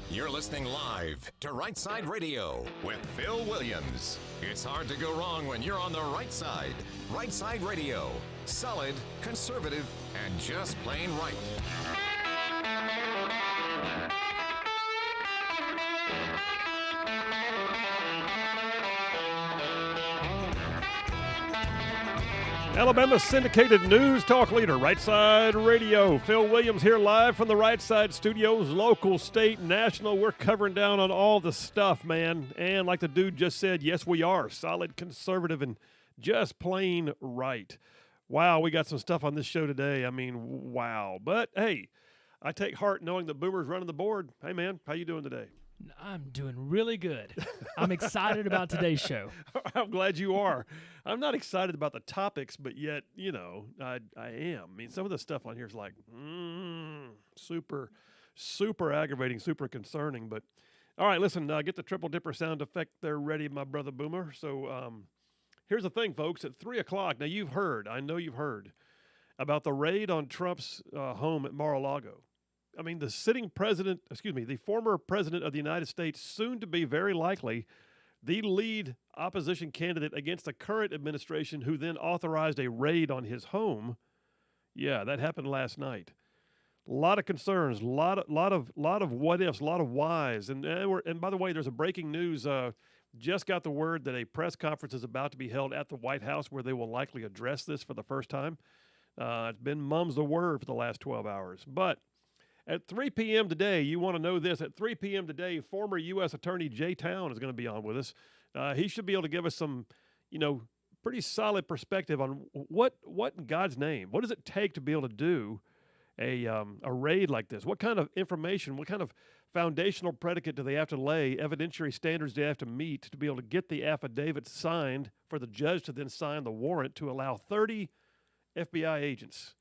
You're listening live to Rightside Radio with Phil Williams. It's hard to go wrong when you're on the right side. Rightside Radio. Solid, conservative, and just plain right. Alabama syndicated news talk leader, Rightside Radio. Phil Williams here live from the Rightside Studios, local, state, national. We're covering down on all the stuff, man. And like the dude just said, yes, we are. Solid, conservative, and just plain right. Wow, we got some stuff on this show today. I mean, wow. But, hey, I take heart knowing that Boomer's running the board. Hey, man, how you doing today? I'm doing really good. I'm excited about today's show. I'm glad you are. I'm not excited about the topics, but yet, you know, I am. I mean, some of the stuff on here is like, super aggravating, super concerning. But, all right, listen, get the Triple Dipper sound effect there ready, my brother Boomer. So here's the thing, folks. At 3 o'clock, now I know you've heard, about the raid on Trump's home at Mar-a-Lago. I mean, the former president of the United States, soon to be very likely the lead opposition candidate against the current administration, who then authorized a raid on his home. Yeah, that happened last night. A lot of concerns, a lot of what ifs, a lot of whys. And by the way, there's a breaking news. Just got the word that a press conference is about to be held at the White House where they will likely address this for the first time. It's been mum's the word for the last 12 hours. But at 3 p.m. today, you want to know this, at 3 p.m. today, former U.S. Attorney Jay Town is going to be on with us. He should be able to give us some, pretty solid perspective on what in God's name, what does it take to be able to do a raid like this? What kind of information, what kind of foundational predicate do they have to lay, evidentiary standards do they have to meet to be able to get the affidavit signed for the judge to then sign the warrant to allow 30 FBI agents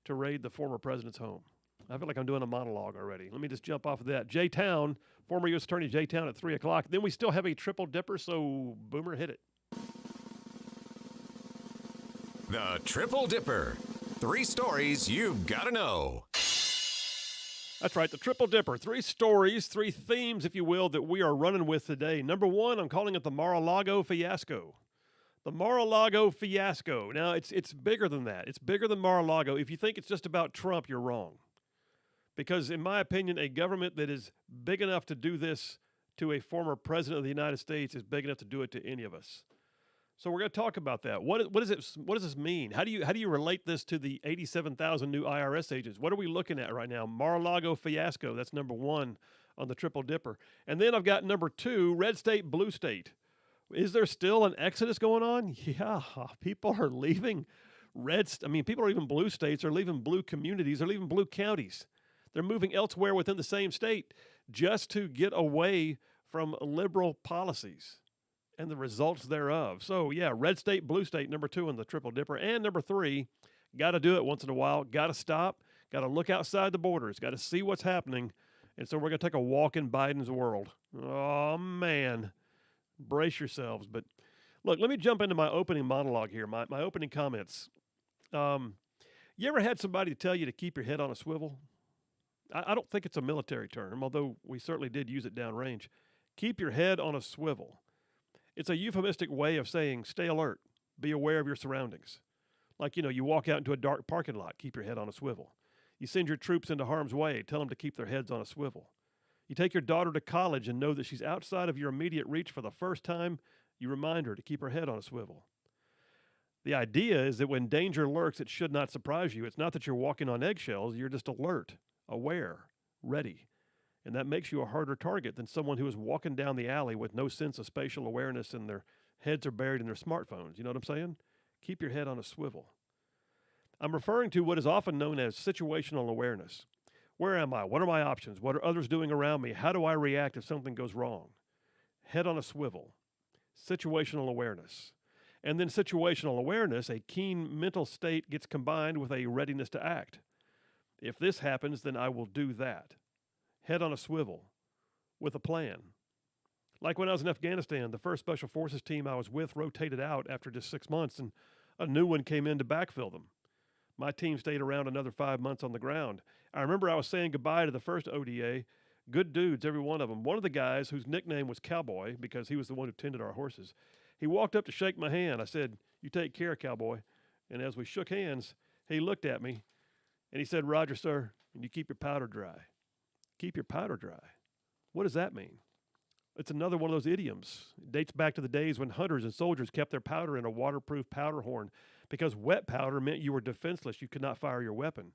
to raid the former president's home? I feel like I'm doing a monologue already. Let me just jump off of that. Jay Town, former U.S. Attorney Jay Town at 3 o'clock. Then we still have a Triple Dipper, so Boomer, hit it. The Triple Dipper. 3 stories you've got to know. That's right, the Triple Dipper. 3 stories, 3 themes, if you will, that we are running with today. Number 1, I'm calling it the Mar-a-Lago fiasco. The Mar-a-Lago fiasco. Now, it's bigger than that. It's bigger than Mar-a-Lago. If you think it's just about Trump, you're wrong. Because, in my opinion, a government that is big enough to do this to a former president of the United States is big enough to do it to any of us. So we're going to talk about that. What does this mean? How do you relate this to the 87,000 new IRS agents? What are we looking at right now? Mar-a-Lago fiasco. That's number 1 on the Triple Dipper. And then I've got number 2, red state, blue state. Is there still an exodus going on? Yeah, people are leaving people are leaving blue states, they're leaving blue communities, they're leaving blue counties. They're moving elsewhere within the same state just to get away from liberal policies and the results thereof. So, yeah, red state, blue state, number 2 in the Triple Dipper. And number 3, got to do it once in a while. Got to stop. Got to look outside the borders. Got to see what's happening. And so we're going to take a walk in Biden's world. Oh, man. Brace yourselves. But, look, let me jump into my opening monologue here, my opening comments. You ever had somebody tell you to keep your head on a swivel? I don't think it's a military term, although we certainly did use it downrange. Keep your head on a swivel. It's a euphemistic way of saying stay alert, be aware of your surroundings. Like, you walk out into a dark parking lot, keep your head on a swivel. You send your troops into harm's way, tell them to keep their heads on a swivel. You take your daughter to college and know that she's outside of your immediate reach for the first time, you remind her to keep her head on a swivel. The idea is that when danger lurks, it should not surprise you. It's not that you're walking on eggshells, you're just alert, aware, ready. And that makes you a harder target than someone who is walking down the alley with no sense of spatial awareness and their heads are buried in their smartphones. You know what I'm saying? Keep your head on a swivel. I'm referring to what is often known as situational awareness. Where am I? What are my options? What are others doing around me? How do I react if something goes wrong? Head on a swivel. Situational awareness. And then situational awareness, a keen mental state, gets combined with a readiness to act. If this happens, then I will do that. Head on a swivel with a plan. Like when I was in Afghanistan, the first Special Forces team I was with rotated out after just 6 months, and a new one came in to backfill them. My team stayed around another 5 months on the ground. I remember I was saying goodbye to the first ODA. Good dudes, every one of them. One of the guys, whose nickname was Cowboy because he was the one who tended our horses, he walked up to shake my hand. I said, "You take care, Cowboy." And as we shook hands, he looked at me and he said, "Roger, sir, and you keep your powder dry." Keep your powder dry. What does that mean? It's another one of those idioms. It dates back to the days when hunters and soldiers kept their powder in a waterproof powder horn because wet powder meant you were defenseless. You could not fire your weapon.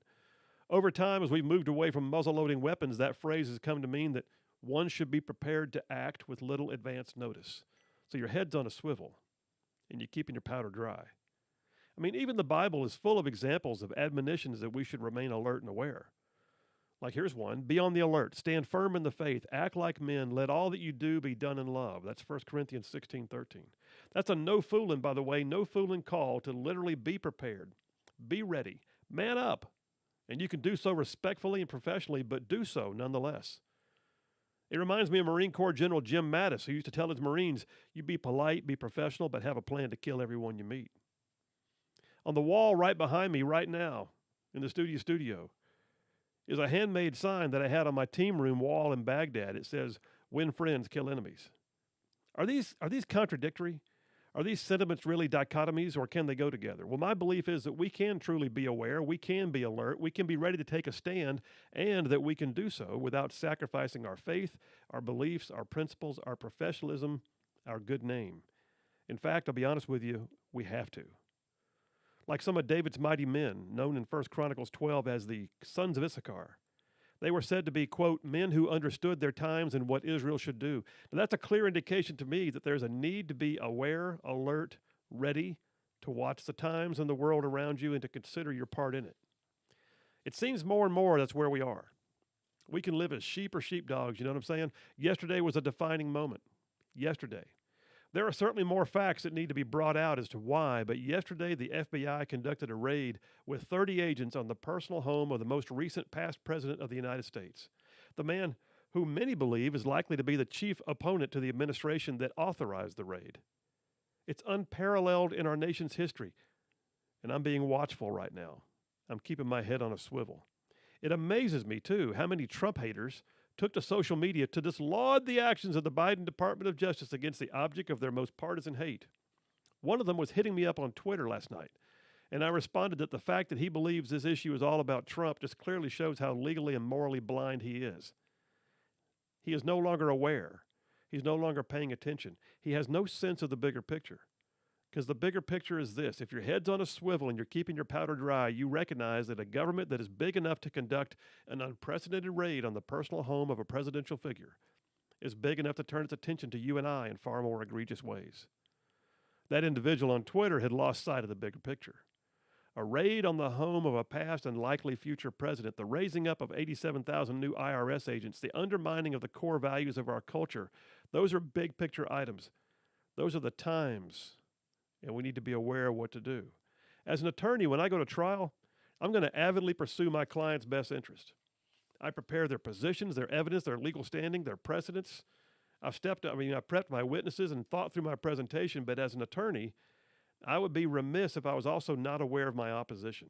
Over time, as we've moved away from muzzle-loading weapons, that phrase has come to mean that one should be prepared to act with little advance notice. So your head's on a swivel, and you're keeping your powder dry. I mean, even the Bible is full of examples of admonitions that we should remain alert and aware. Like here's one: be on the alert, stand firm in the faith, act like men, let all that you do be done in love. That's 1 Corinthians 16:13. That's a no fooling, by the way, no fooling call to literally be prepared, be ready, man up. And you can do so respectfully and professionally, but do so nonetheless. It reminds me of Marine Corps General Jim Mattis, who used to tell his Marines, you be polite, be professional, but have a plan to kill everyone you meet. On the wall right behind me right now, in the studio, is a handmade sign that I had on my team room wall in Baghdad. It says, "Win friends, kill enemies." Are these contradictory? Are these sentiments really dichotomies, or can they go together? Well, my belief is that we can truly be aware, we can be alert, we can be ready to take a stand, and that we can do so without sacrificing our faith, our beliefs, our principles, our professionalism, our good name. In fact, I'll be honest with you, we have to. Like some of David's mighty men, known in 1 Chronicles 12 as the sons of Issachar. They were said to be, quote, men who understood their times and what Israel should do. Now, that's a clear indication to me that there's a need to be aware, alert, ready to watch the times and the world around you and to consider your part in it. It seems more and more that's where we are. We can live as sheep or sheepdogs, you know what I'm saying? Yesterday was a defining moment. Yesterday. There are certainly more facts that need to be brought out as to why, but yesterday the FBI conducted a raid with 30 agents on the personal home of the most recent past president of the United States, the man who many believe is likely to be the chief opponent to the administration that authorized the raid. It's unparalleled in our nation's history, and I'm being watchful right now. I'm keeping my head on a swivel. It amazes me, too, how many Trump haters took to social media to just laud the actions of the Biden Department of Justice against the object of their most partisan hate. One of them was hitting me up on Twitter last night, and I responded that the fact that he believes this issue is all about Trump just clearly shows how legally and morally blind he is. He is no longer aware. He's no longer paying attention. He has no sense of the bigger picture. Because the bigger picture is this: if your head's on a swivel and you're keeping your powder dry, you recognize that a government that is big enough to conduct an unprecedented raid on the personal home of a presidential figure is big enough to turn its attention to you and I in far more egregious ways. That individual on Twitter had lost sight of the bigger picture. A raid on the home of a past and likely future president, the raising up of 87,000 new IRS agents, the undermining of the core values of our culture, those are big picture items. Those are the times. And we need to be aware of what to do. As an attorney, when I go to trial, I'm going to avidly pursue my client's best interest. I prepare their positions, their evidence, their legal standing, their precedents. I prepped my witnesses and thought through my presentation, but as an attorney, I would be remiss if I was also not aware of my opposition.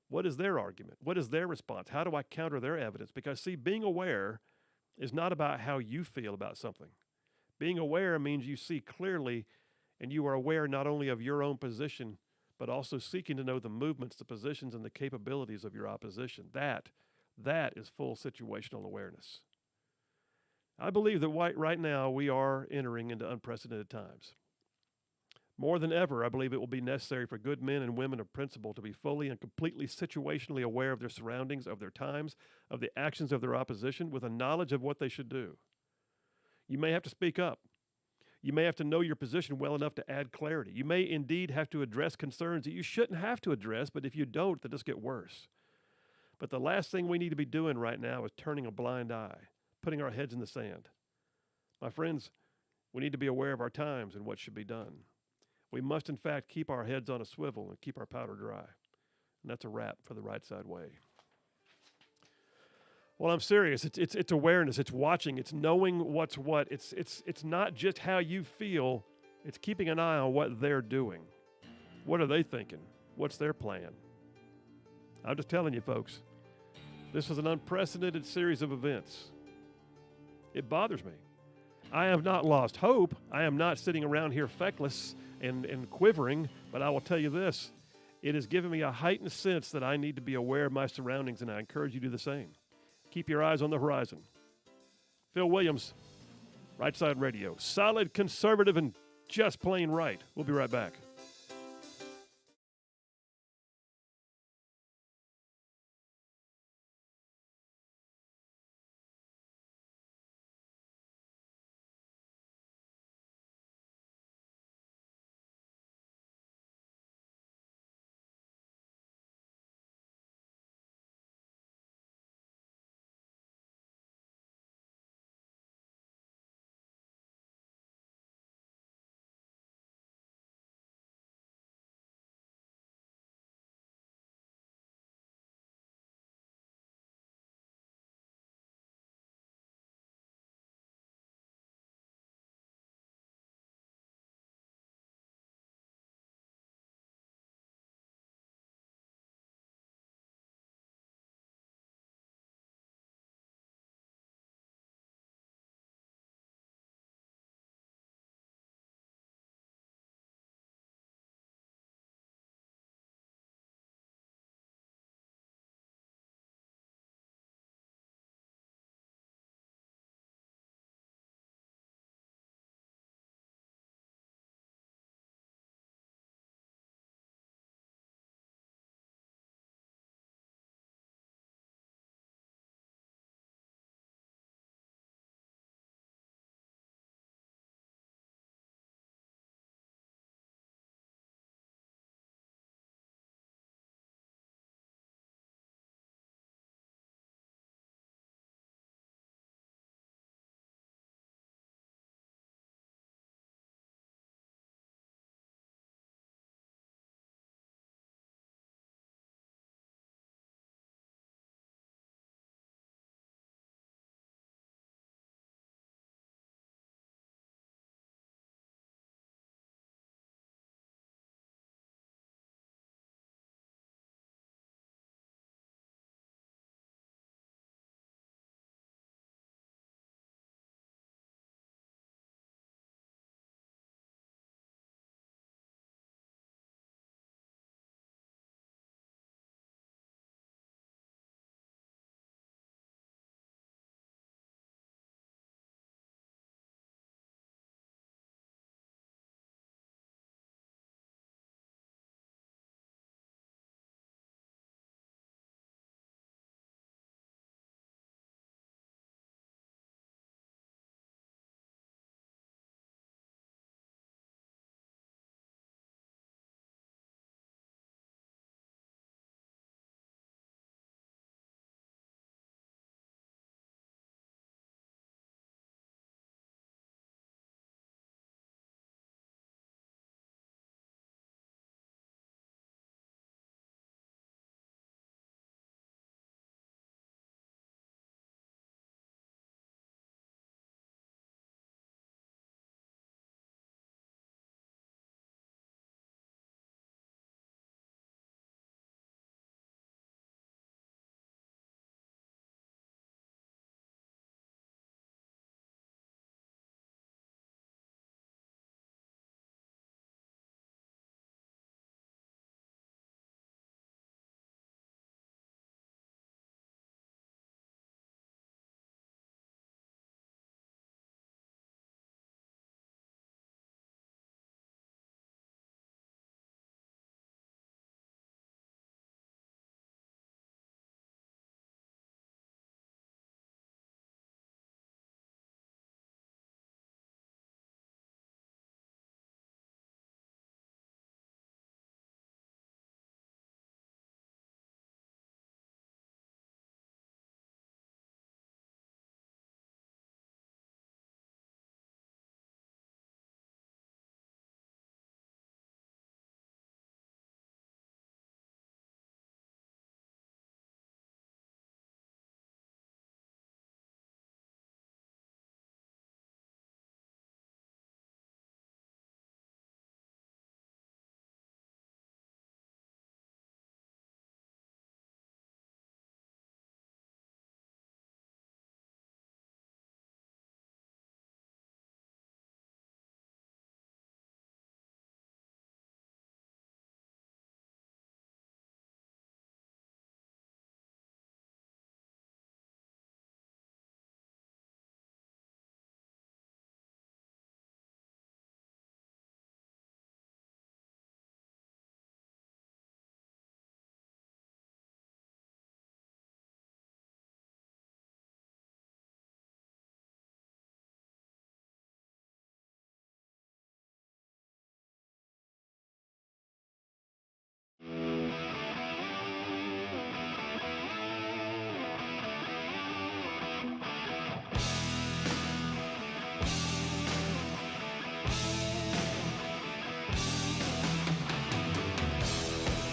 What is their argument? What is their response? How do I counter their evidence? Because, see, being aware is not about how you feel about something. Being aware means you see clearly, and you are aware not only of your own position, but also seeking to know the movements, the positions, and the capabilities of your opposition. That is full situational awareness. I believe that right now we are entering into unprecedented times. More than ever, I believe it will be necessary for good men and women of principle to be fully and completely situationally aware of their surroundings, of their times, of the actions of their opposition, with a knowledge of what they should do. You may have to speak up. You may have to know your position well enough to add clarity. You may indeed have to address concerns that you shouldn't have to address, but if you don't, they'll just get worse. But the last thing we need to be doing right now is turning a blind eye, putting our heads in the sand. My friends, we need to be aware of our times and what should be done. We must, in fact, keep our heads on a swivel and keep our powder dry. And that's a wrap for the Right Side Way. Well, I'm serious. It's awareness. It's watching. It's knowing what's what. It's not just how you feel. It's keeping an eye on what they're doing. What are they thinking? What's their plan? I'm just telling you, folks. This was an unprecedented series of events. It bothers me. I have not lost hope. I am not sitting around here feckless and quivering, but I will tell you this. It has given me a heightened sense that I need to be aware of my surroundings, and I encourage you to do the same. Keep your eyes on the horizon. Phil Williams, Rightside Radio. Solid, conservative, and just plain right. We'll be right back.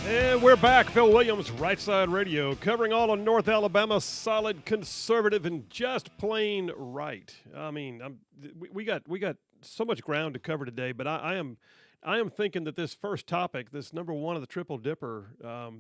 And we're back. Phil Williams, Rightside Radio, covering all of North Alabama, solid, conservative, and just plain right. I mean, we got so much ground to cover today, but I am thinking that this first topic, this number one of the Triple Dipper,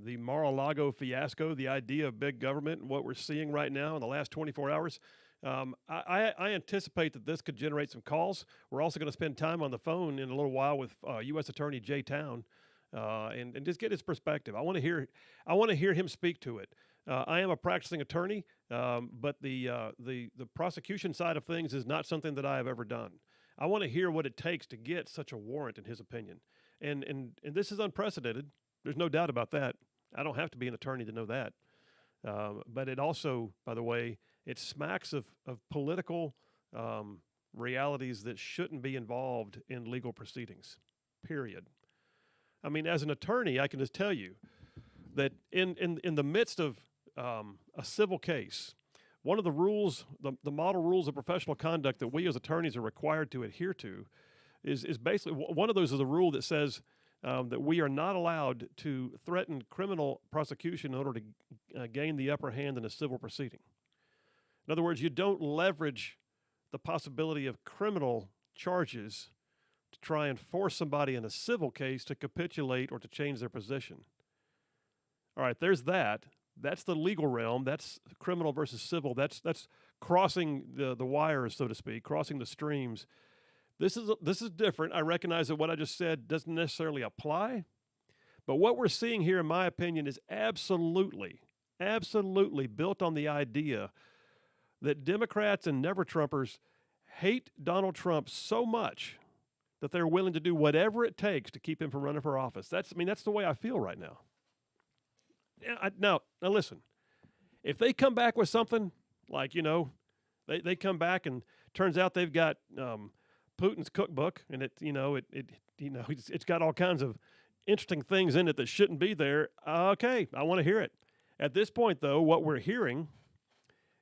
the Mar-a-Lago fiasco, the idea of big government and what we're seeing right now in the last 24 hours, I anticipate that this could generate some calls. We're also going to spend time on the phone in a little while with U.S. Attorney Jay Town. And just get his perspective. I want to hear him speak to it. I am a practicing attorney, but the prosecution side of things is not something that I have ever done. I want to hear what it takes to get such a warrant, in his opinion. And this is unprecedented. There's no doubt about that. I don't have to be an attorney to know that. But it also, by the way, it smacks of political realities that shouldn't be involved in legal proceedings, period. I mean, as an attorney, I can just tell you that in the midst of a civil case, one of the rules, the model rules of professional conduct that we as attorneys are required to adhere to is basically, one of those is a rule that says that we are not allowed to threaten criminal prosecution in order to gain the upper hand in a civil proceeding. In other words, you don't leverage the possibility of criminal charges to try and force somebody in a civil case to capitulate or to change their position. All right, there's that. That's the legal realm. That's criminal versus civil. That's crossing the wires, so to speak, crossing the streams. This is different. I recognize that what I just said doesn't necessarily apply, but what we're seeing here, in my opinion, is absolutely built on the idea that Democrats and never-Trumpers hate Donald Trump so much that they're willing to do whatever it takes to keep him from running for office. That's the way I feel right now. Now listen, if they come back with something like, they come back and turns out they've got Putin's cookbook, and it's got all kinds of interesting things in it that shouldn't be there. Okay, I want to hear it. At this point, though, what we're hearing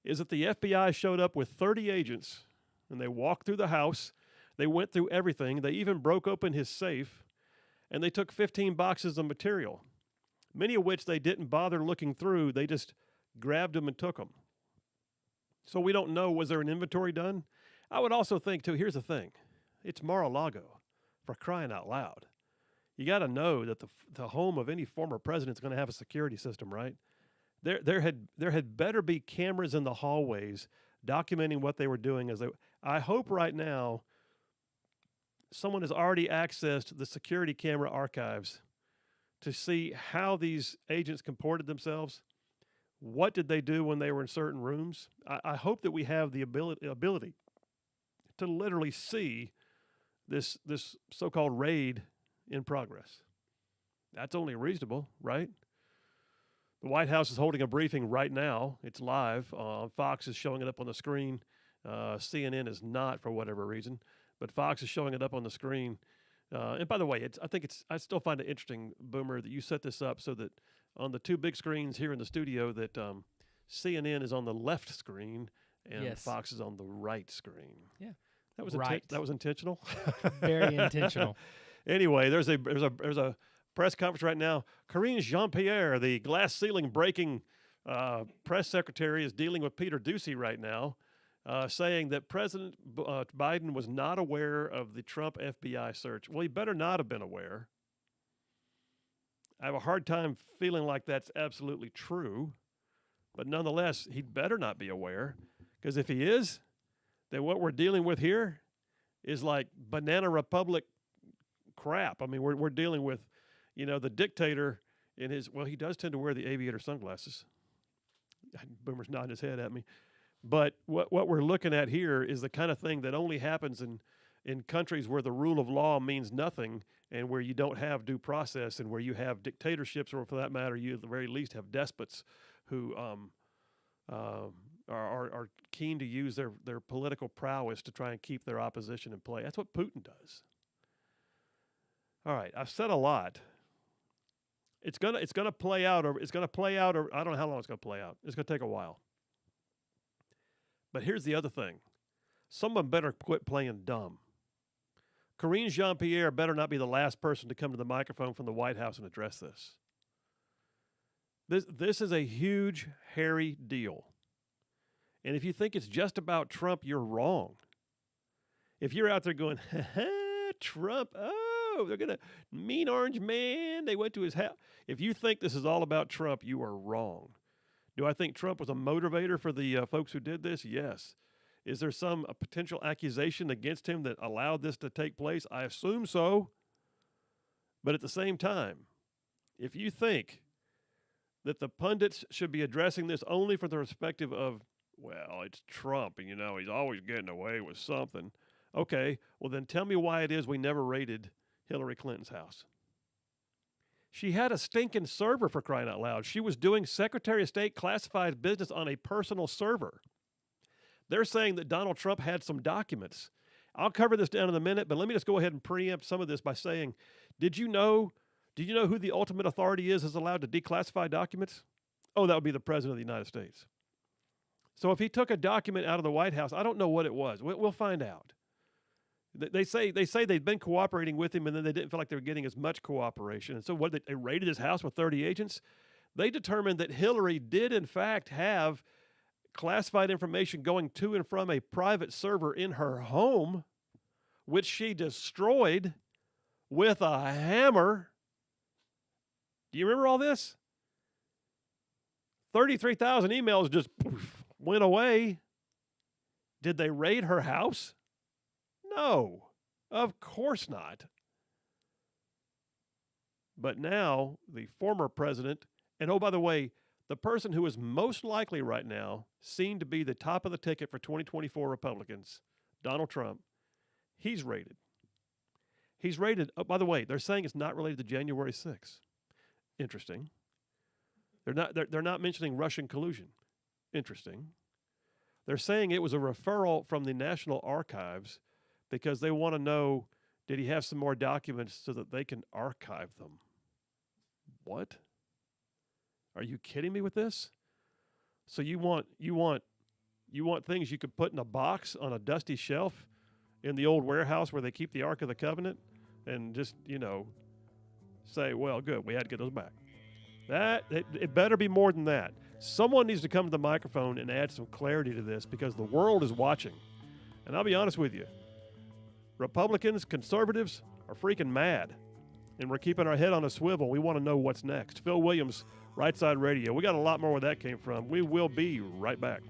is that the FBI showed up with 30 agents, and they walked through the house. They went through everything. They even broke open his safe, and they took 15 boxes of material, many of which they didn't bother looking through. They just grabbed them and took them. So we don't know, was there an inventory done? I would also think, too, here's the thing. It's Mar-a-Lago, for crying out loud. You got to know that the home of any former president is going to have a security system, right? There had better be cameras in the hallways documenting what they were doing. I hope right now someone has already accessed the security camera archives to see how these agents comported themselves. What did they do when they were in certain rooms? I hope that we have the ability to literally see this so-called raid in progress. That's only reasonable, right? The White House is holding a briefing right now. It's live. Fox is showing it up on the screen. CNN is not, for whatever reason. But Fox is showing it up on the screen. And by the way, I still find it interesting, Boomer, that you set this up so that on the two big screens here in the studio that CNN is on the left screen and Yes. Fox is on the right screen. Yeah. That was Right. that was intentional. Very intentional. Anyway, there's a press conference right now. Karine Jean-Pierre, the glass ceiling breaking press secretary, is dealing with Peter Doocy right now. Saying that President Biden was not aware of the Trump FBI search. Well, he better not have been aware. I have a hard time feeling like that's absolutely true. But nonetheless, he'd better not be aware. Because if he is, then what we're dealing with here is like Banana Republic crap. I mean, we're dealing with, the dictator in his, well, he does tend to wear the aviator sunglasses. Boomer's nodding his head at me. But what we're looking at here is the kind of thing that only happens in countries where the rule of law means nothing and where you don't have due process and where you have dictatorships, or for that matter, you at the very least have despots who are keen to use their political prowess to try and keep their opposition in play. That's what Putin does. All right, I've said a lot. It's gonna play out, or I don't know how long it's gonna play out. It's gonna take a while. But here's the other thing. Someone better quit playing dumb. Karine Jean-Pierre better not be the last person to come to the microphone from the White House and address this. This is a huge, hairy deal. And if you think it's just about Trump, you're wrong. If you're out there going, Trump, oh, they're going to, mean orange man, they went to his house. If you think this is all about Trump, you are wrong. Do I think Trump was a motivator for the folks who did this? Yes. Is there some potential accusation against him that allowed this to take place? I assume so. But at the same time, if you think that the pundits should be addressing this only from the perspective of, well, it's Trump, and he's always getting away with something. Okay, well then tell me why it is we never raided Hillary Clinton's house. She had a stinking server, for crying out loud. She was doing Secretary of State classified business on a personal server. They're saying that Donald Trump had some documents. I'll cover this down in a minute, but let me just go ahead and preempt some of this by saying, did you know who the ultimate authority is allowed to declassify documents? Oh, that would be the President of the United States. So if he took a document out of the White House, I don't know what it was. We'll find out. They say they've been cooperating with him, and then they didn't feel like they were getting as much cooperation. And so they raided his house with 30 agents. They determined that Hillary did, in fact, have classified information going to and from a private server in her home, which she destroyed with a hammer. Do you remember all this? 33,000 emails just went away. Did they raid her house? No, of course not. But now the former president, and oh, by the way, the person who is most likely right now seen to be the top of the ticket for 2024 Republicans, Donald Trump, he's raided. He's raided. Oh, by the way, they're saying it's not related to January 6th. Interesting. They're not mentioning Russian collusion. Interesting. They're saying it was a referral from the National Archives because they want to know, did he have some more documents so that they can archive them? What? Are you kidding me with this? So you want things you could put in a box on a dusty shelf in the old warehouse where they keep the Ark of the Covenant and just, say, well, good, we had to get those back. It better be more than that. Someone needs to come to the microphone and add some clarity to this because the world is watching. And I'll be honest with you, Republicans, conservatives are freaking mad. And we're keeping our head on a swivel. We want to know what's next. Phil Williams, Rightside Radio. We got a lot more where that came from. We will be right back.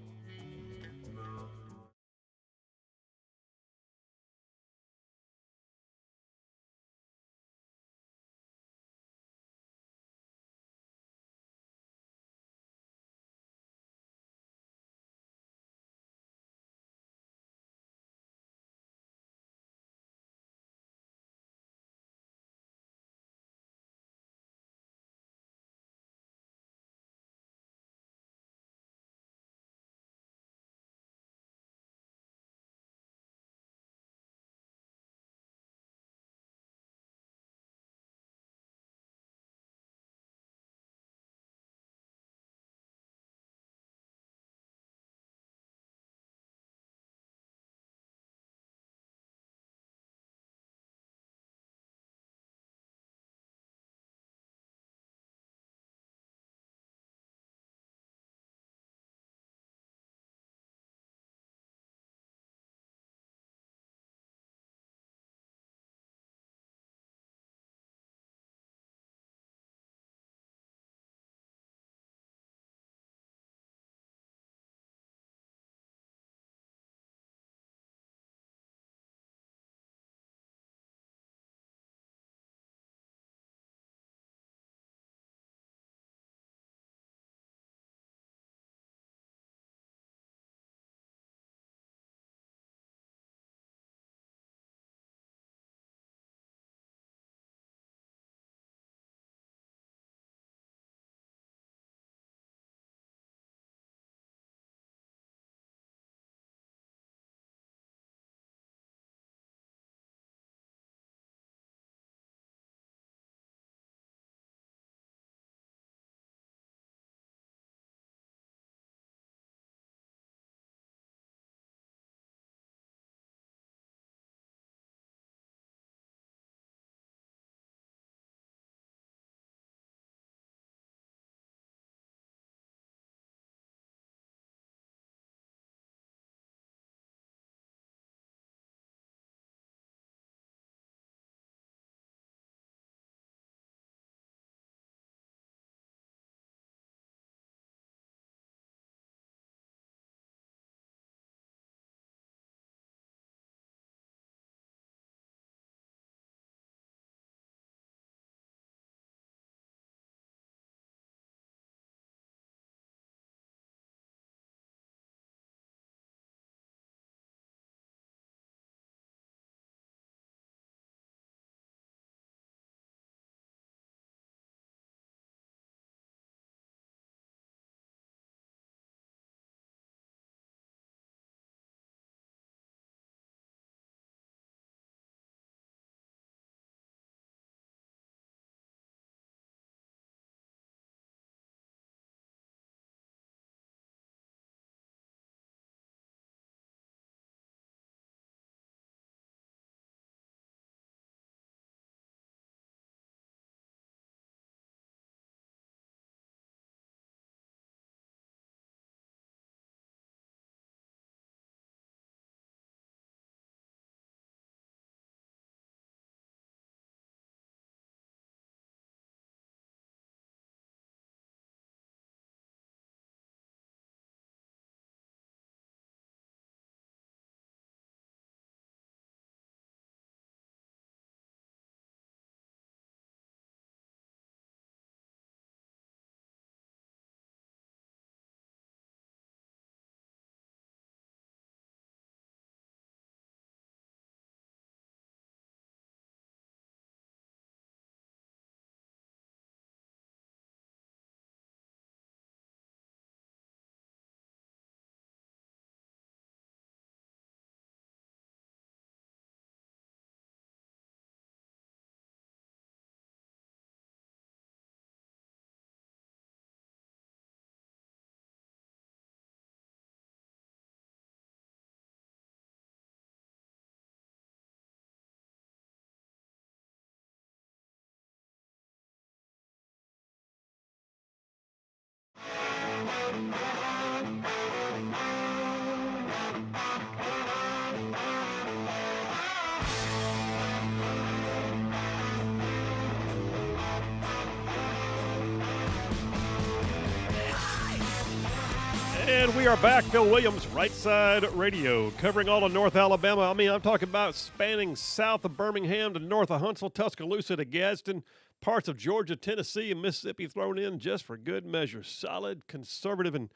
And we are back. Phil Williams, Rightside Radio, covering all of North Alabama. I mean, I'm talking about spanning south of Birmingham to north of Huntsville, Tuscaloosa to Gadsden, parts of Georgia, Tennessee, and Mississippi thrown in just for good measure. Solid, conservative, and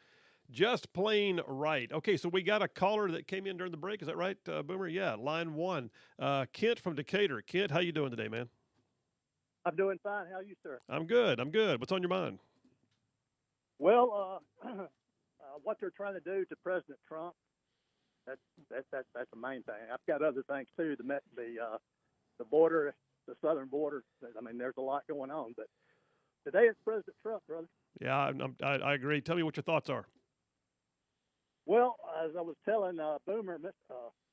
just plain right. Okay, so we got a caller that came in during the break. Is that right, Boomer? Yeah, line one. Kent from Decatur. Kent, how you doing today, man? I'm doing fine. How are you, sir? I'm good. What's on your mind? Well, what they're trying to do to President Trump, that's the main thing. I've got other things too. The border, the southern border. I mean, there's a lot going on. But today it's President Trump, brother. Yeah, I agree. Tell me what your thoughts are. Well, as I was telling Boomer,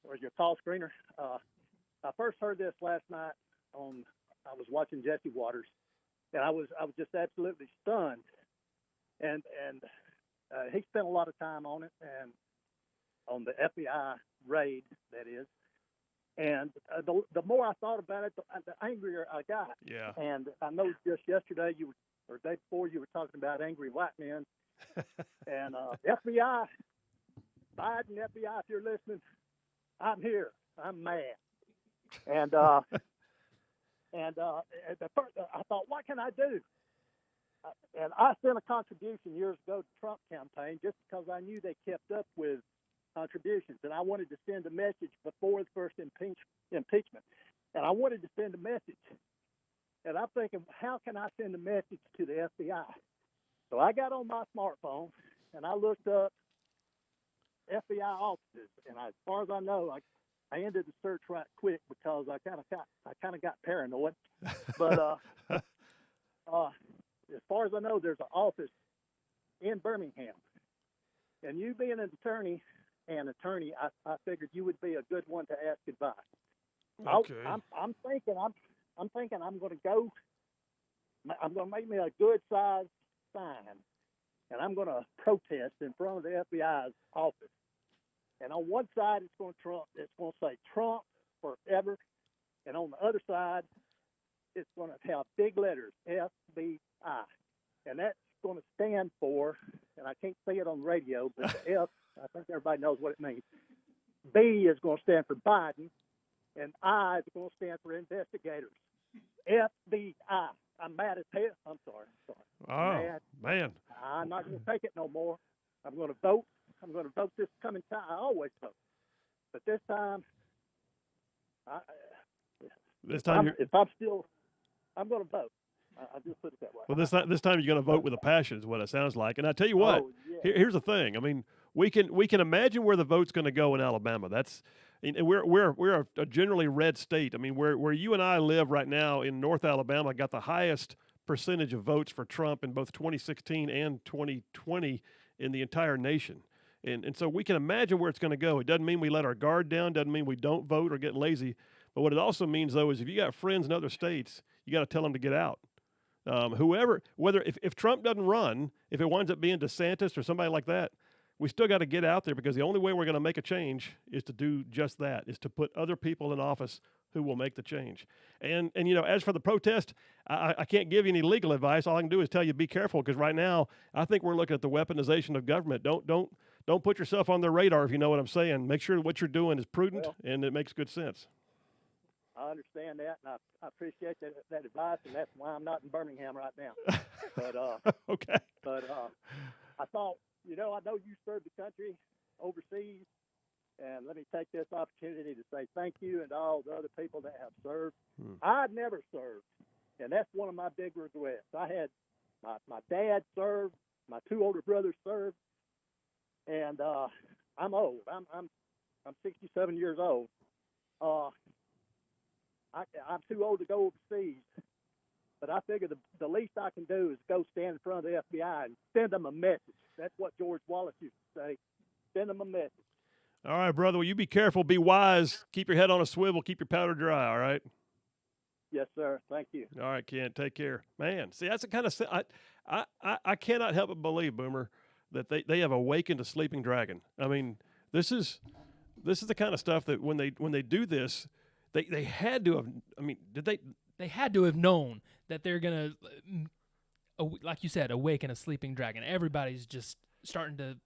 or your call screener, I first heard this last night I was watching Jesse Waters, and I was just absolutely stunned. And he spent a lot of time on it, and on the FBI raid, that is. And the more I thought about it, the angrier I got. Yeah. And I know just yesterday or the day before, you were talking about angry white men. And FBI, Biden, FBI, if you're listening, I'm here. I'm mad. And at first, I thought, what can I do? And I sent a contribution years ago to the Trump campaign just because I knew they kept up with contributions. And I wanted to send a message before the first impeachment. And I wanted to send a message. And I'm thinking, how can I send a message to the FBI? So I got on my smartphone, and I looked up FBI offices. And as far as I know, I ended the search right quick because I kind of got paranoid. But as far as I know, there's an office in Birmingham. And you being an attorney, I figured you would be a good one to ask advice. Okay. I'm thinking I'm going to go. I'm going to make me a good size sign, and I'm going to protest in front of the FBI's office. And on one side, it's going to say Trump forever, and on the other side, it's going to have big letters FBI, and that's going to stand for, and I can't say it on the radio, but the F, I think everybody knows what it means. B is going to stand for Biden, and I is going to stand for investigators. FBI. I'm mad as hell. I'm sorry. Oh, man. I'm not going to take it no more. I'm going to vote. I'm going to vote this coming time. I always vote. But this time, I'm going to vote. I'll just put it that way. Well, this time you're going to vote with a passion is what it sounds like. And I tell you what, here's the thing. I mean, we can imagine where the vote's going to go in Alabama. We're a generally red state. I mean, where you and I live right now in North Alabama got the highest percentage of votes for Trump in both 2016 and 2020 in the entire nation. And so we can imagine where it's going to go. It doesn't mean we let our guard down. Doesn't mean we don't vote or get lazy. But what it also means, though, is if you got friends in other states, you got to tell them to get out. If Trump doesn't run, if it winds up being DeSantis or somebody like that, we still got to get out there because the only way we're going to make a change is to do just that, is to put other people in office who will make the change. And as for the protest, I can't give you any legal advice. All I can do is tell you be careful because right now I think we're looking at the weaponization of government. Don't put yourself on their radar if you know what I'm saying. Make sure what you're doing is prudent and it makes good sense. I understand that, and I appreciate that advice, and that's why I'm not in Birmingham right now. But okay. But I thought, I know you served the country overseas, and let me take this opportunity to say thank you and all the other people that have served. I'd never served, and that's one of my big regrets. I had my dad served, my two older brothers served, and I'm old. I'm 67 years old. I'm too old to go overseas, but I figure the least I can do is go stand in front of the FBI and send them a message. That's what George Wallace used to say. Send them a message. All right, brother. Well, you be careful. Be wise. Keep your head on a swivel. Keep your powder dry, all right? Yes, sir. Thank you. All right, Ken. Take care. Man, see, that's the kind of I cannot help but believe, Boomer, that they have awakened a sleeping dragon. I mean, this is the kind of stuff that when they do this, they had to have. I mean, did they? They had to have known that they're gonna, like you said, awaken a sleeping dragon. Everybody's just starting to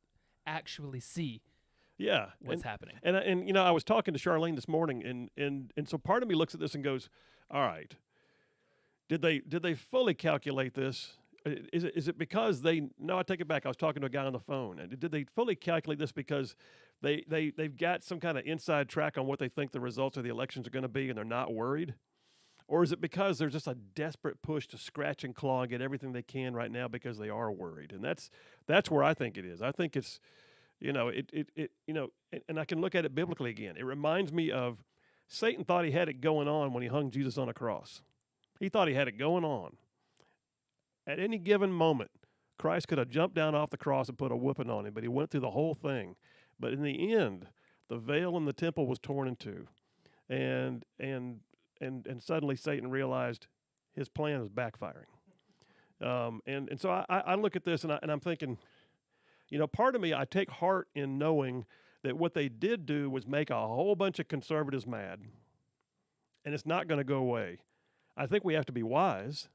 actually see Yeah, what's happening. And you know, I was talking to Charlene this morning, and so part of me looks at this and goes, all right, did they fully calculate this? Is it because they? No, I take it back. I was talking to a guy on the phone, and did they fully calculate this because they've got some kind of inside track on what they think the results of the elections are going to be, and they're not worried? Or is it because there's just a desperate push to scratch and claw and get everything they can right now because they are worried? And that's where I think it is. I think it's, you know, and I can look at it biblically again. It reminds me of Satan thought he had it going on when he hung Jesus on a cross. He thought he had it going on. At any given moment, Christ could have jumped down off the cross and put a whooping on him, but he went through the whole thing. But in the end, the veil in the temple was torn in two, and suddenly Satan realized his plan was backfiring. And so I look at this and I'm thinking, you know, part of me, I take heart in knowing that what they did do was make a whole bunch of conservatives mad, and it's not going to go away. I think we have to be wise.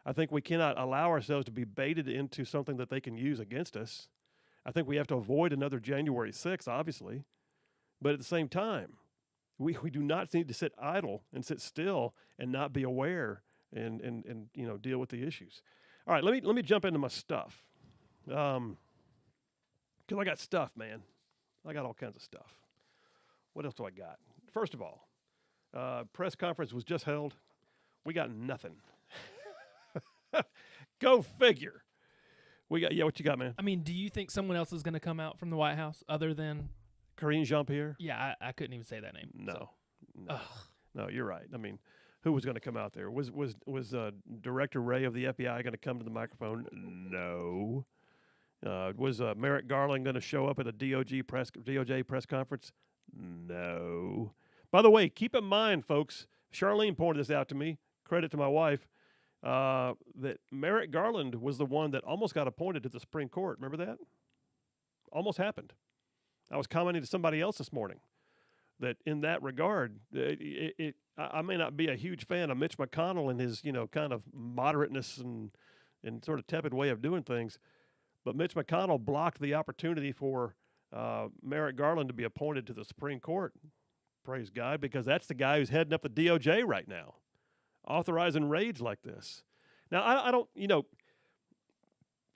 I think we cannot allow ourselves to be baited into something that they can use against us. I think we have to avoid another January 6th, obviously. But at the same time, we do not need to sit idle and sit still and not be aware and you know, deal with the issues. All right, let me jump into my stuff. Because I got stuff, man. I got all kinds of stuff. What else do I got? First of all, press conference was just held. We got nothing. Go figure. We got, yeah, what you got, man? I mean, do you think someone else is going to come out from the White House other than Karine Jean-Pierre? Yeah, I couldn't even say that name. No. No, you're right. I mean, who was going to come out there? Was Director Ray of the FBI going to come to the microphone? No. Was Merrick Garland going to show up at a DOJ press conference? No. By the way, keep in mind, folks, Charlene pointed this out to me. Credit to my wife. That Merrick Garland was the one that almost got appointed to the Supreme Court. Remember that? Almost happened. I was commenting to somebody else this morning that in that regard, I may not be a huge fan of Mitch McConnell and his, you know, kind of moderateness and sort of tepid way of doing things, but Mitch McConnell blocked the opportunity for Merrick Garland to be appointed to the Supreme Court. Praise God, because that's the guy who's heading up the DOJ right now, authorizing raids like this. Now, I don't, you know,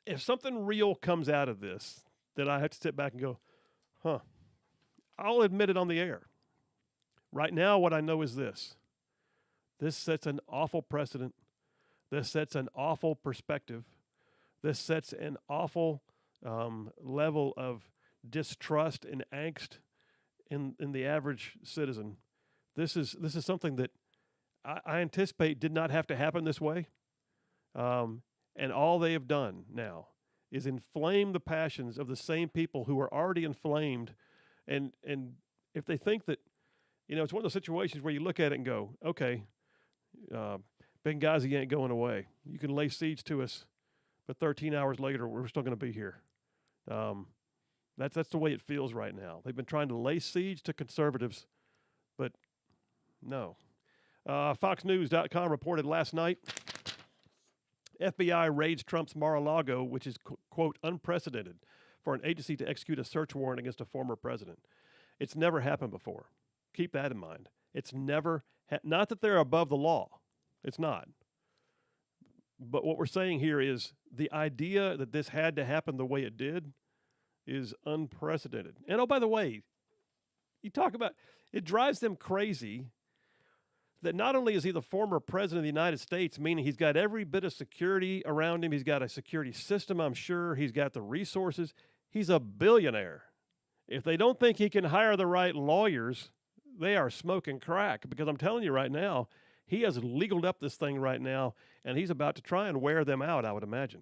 if something real comes out of this, then I have to sit back and go, huh, I'll admit it on the air. Right now, what I know is this. This sets an awful precedent. This sets an awful perspective. This sets an awful level of distrust and angst in the average citizen. This is something that I anticipate did not have to happen this way. And all they have done now is inflame the passions of the same people who are already inflamed. And if they think that, you know, it's one of those situations where you look at it and go, okay, Benghazi ain't going away. You can lay siege to us, but 13 hours later, we're still going to be here. That's the way it feels right now. They've been trying to lay siege to conservatives, but no. FoxNews.com reported last night, FBI raids Trump's Mar-a-Lago, which is, quote, unprecedented for an agency to execute a search warrant against a former president. It's never happened before. Keep that in mind. It's never, not that they're above the law. It's not. But what we're saying here is the idea that this had to happen the way it did is unprecedented. And oh, by the way, you talk about, it drives them crazy that not only is he the former president of the United States, meaning he's got every bit of security around him, he's got a security system, I'm sure, he's got the resources, he's a billionaire. If they don't think he can hire the right lawyers, they are smoking crack, because I'm telling you right now, he has legaled up this thing right now, and he's about to try and wear them out, I would imagine.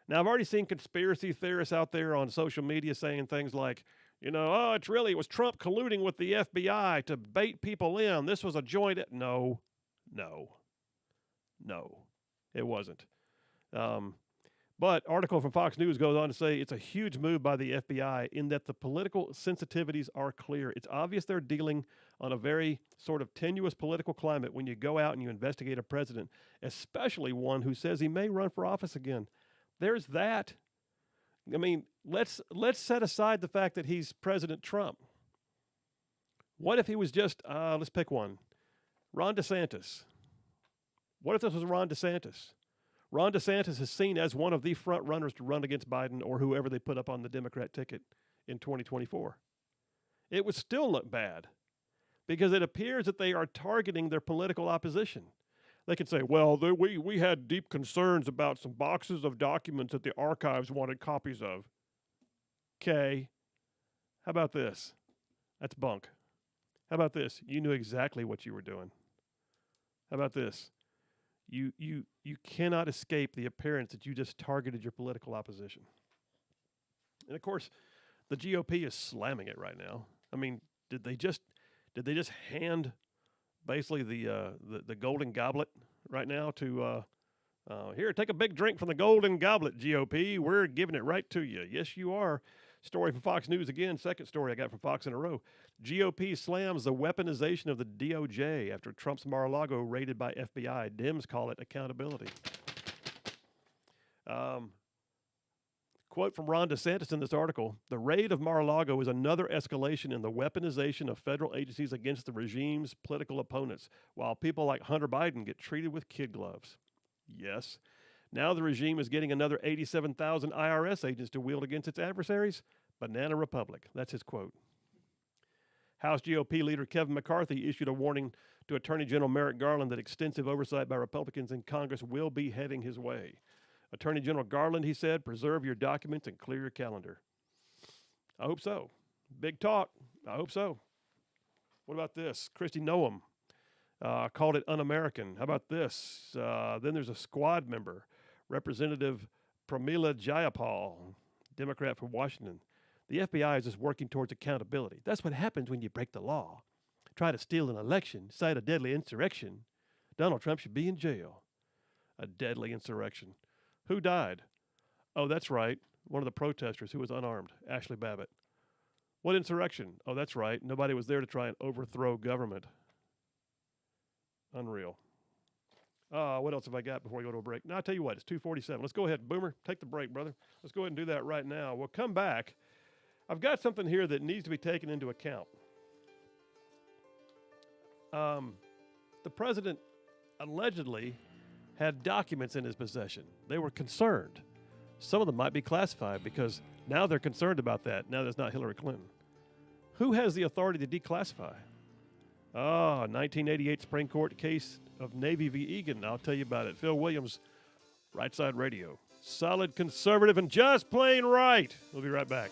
Now, I've already seen conspiracy theorists out there on social media saying things like, you know, oh, it was Trump colluding with the FBI to bait people in. This was a joint. No, it wasn't. But article from Fox News goes on to say it's a huge move by the FBI in that the political sensitivities are clear. It's obvious they're dealing on a very sort of tenuous political climate when you go out and you investigate a president, especially one who says he may run for office again. There's that. I mean, let's set aside the fact that he's President Trump. What if he was just let's pick one, Ron DeSantis? What if this was Ron DeSantis? Ron DeSantis is seen as one of the front runners to run against Biden or whoever they put up on the Democrat ticket in 2024. It would still look bad because it appears that they are targeting their political opposition. They can say, well, we had deep concerns about some boxes of documents that the archives wanted copies of. Okay. How about this? That's bunk. How about this? You knew exactly what you were doing. How about this? You cannot escape the appearance that you just targeted your political opposition. And of course, the GOP is slamming it right now. I mean, did they just hand basically the golden goblet right now to here, take a big drink from the golden goblet, GOP. We're giving it right to you. Yes, you are. Story from Fox News again. Second story I got from Fox in a row. GOP slams the weaponization of the DOJ after Trump's Mar-a-Lago raided by FBI. Dems call it accountability. Quote from Ron DeSantis in this article: the raid of Mar-a-Lago is another escalation in the weaponization of federal agencies against the regime's political opponents, while people like Hunter Biden get treated with kid gloves. Yes. Now the regime is getting another 87,000 IRS agents to wield against its adversaries. Banana Republic. That's his quote. House GOP leader Kevin McCarthy issued a warning to Attorney General Merrick Garland that extensive oversight by Republicans in Congress will be heading his way. Attorney General Garland, he said, preserve your documents and clear your calendar. I hope so. Big talk. I hope so. What about this? Kristi Noem called it un-American. How about this? Then there's a squad member, Representative Pramila Jayapal, Democrat from Washington. The FBI is just working towards accountability. That's what happens when you break the law. Try to steal an election, cite a deadly insurrection. Donald Trump should be in jail. A deadly insurrection. Who died? Oh, that's right. One of the protesters who was unarmed, Ashley Babbitt. What insurrection? Oh, that's right. Nobody was there to try and overthrow government. Unreal. What else have I got before we go to a break? No, I'll tell you what, it's 2:47. Let's go ahead, Boomer. Take the break, brother. Let's go ahead and do that right now. We'll come back. I've got something here that needs to be taken into account. The president allegedly had documents in his possession. They were concerned. Some of them might be classified because now they're concerned about that. Now there's not Hillary Clinton. Who has the authority to declassify? 1988 Supreme Court case of Navy v. Egan. I'll tell you about it. Phil Williams, Rightside Radio. Solid conservative and just plain right. We'll be right back.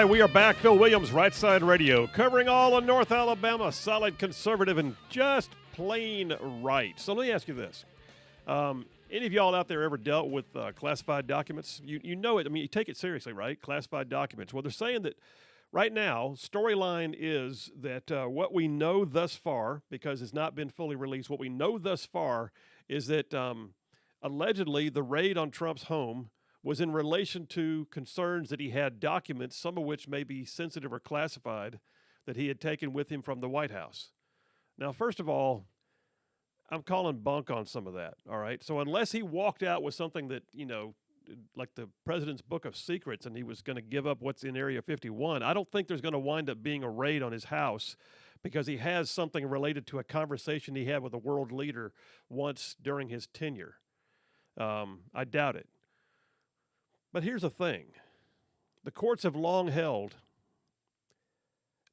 right, we are back. Phil Williams, Rightside Radio, covering all of North Alabama, solid conservative and just plain right. So let me ask you this. Any of y'all out there ever dealt with classified documents? You know it. I mean, you take it seriously, right? Classified documents. Well, they're saying that right now, storyline is that what we know thus far, because it's not been fully released, what we know thus far is that allegedly the raid on Trump's home was in relation to concerns that he had documents, some of which may be sensitive or classified, that he had taken with him from the White House. Now, first of all, I'm calling bunk on some of that, all right? So unless he walked out with something that, like the president's book of secrets, and he was going to give up what's in Area 51, I don't think there's going to wind up being a raid on his house because he has something related to a conversation he had with a world leader once during his tenure. I doubt it. But here's the thing. The courts have long held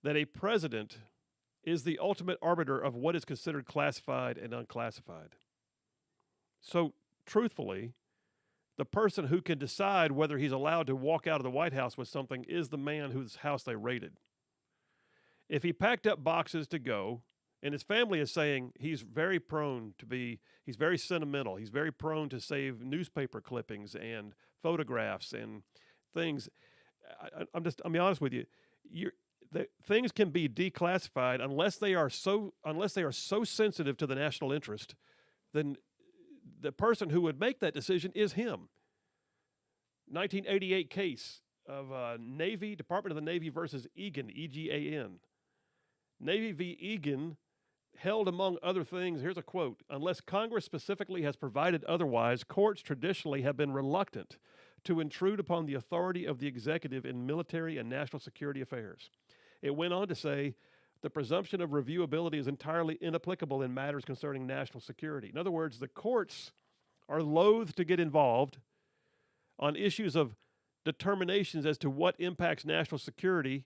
that a president is the ultimate arbiter of what is considered classified and unclassified. So, truthfully, the person who can decide whether he's allowed to walk out of the White House with something is the man whose house they raided. If he packed up boxes to go, and his family is saying he's very sentimental, he's very prone to save newspaper clippings and photographs and things. I'll be honest with you. Things can be declassified unless they are so sensitive to the national interest. Then the person who would make that decision is him. 1988 case of Department of the Navy versus Egan, E-G-A-N. Navy v. Egan held, among other things, here's a quote, unless Congress specifically has provided otherwise, courts traditionally have been reluctant to intrude upon the authority of the executive in military and national security affairs. It went on to say, the presumption of reviewability is entirely inapplicable in matters concerning national security. In other words, the courts are loath to get involved on issues of determinations as to what impacts national security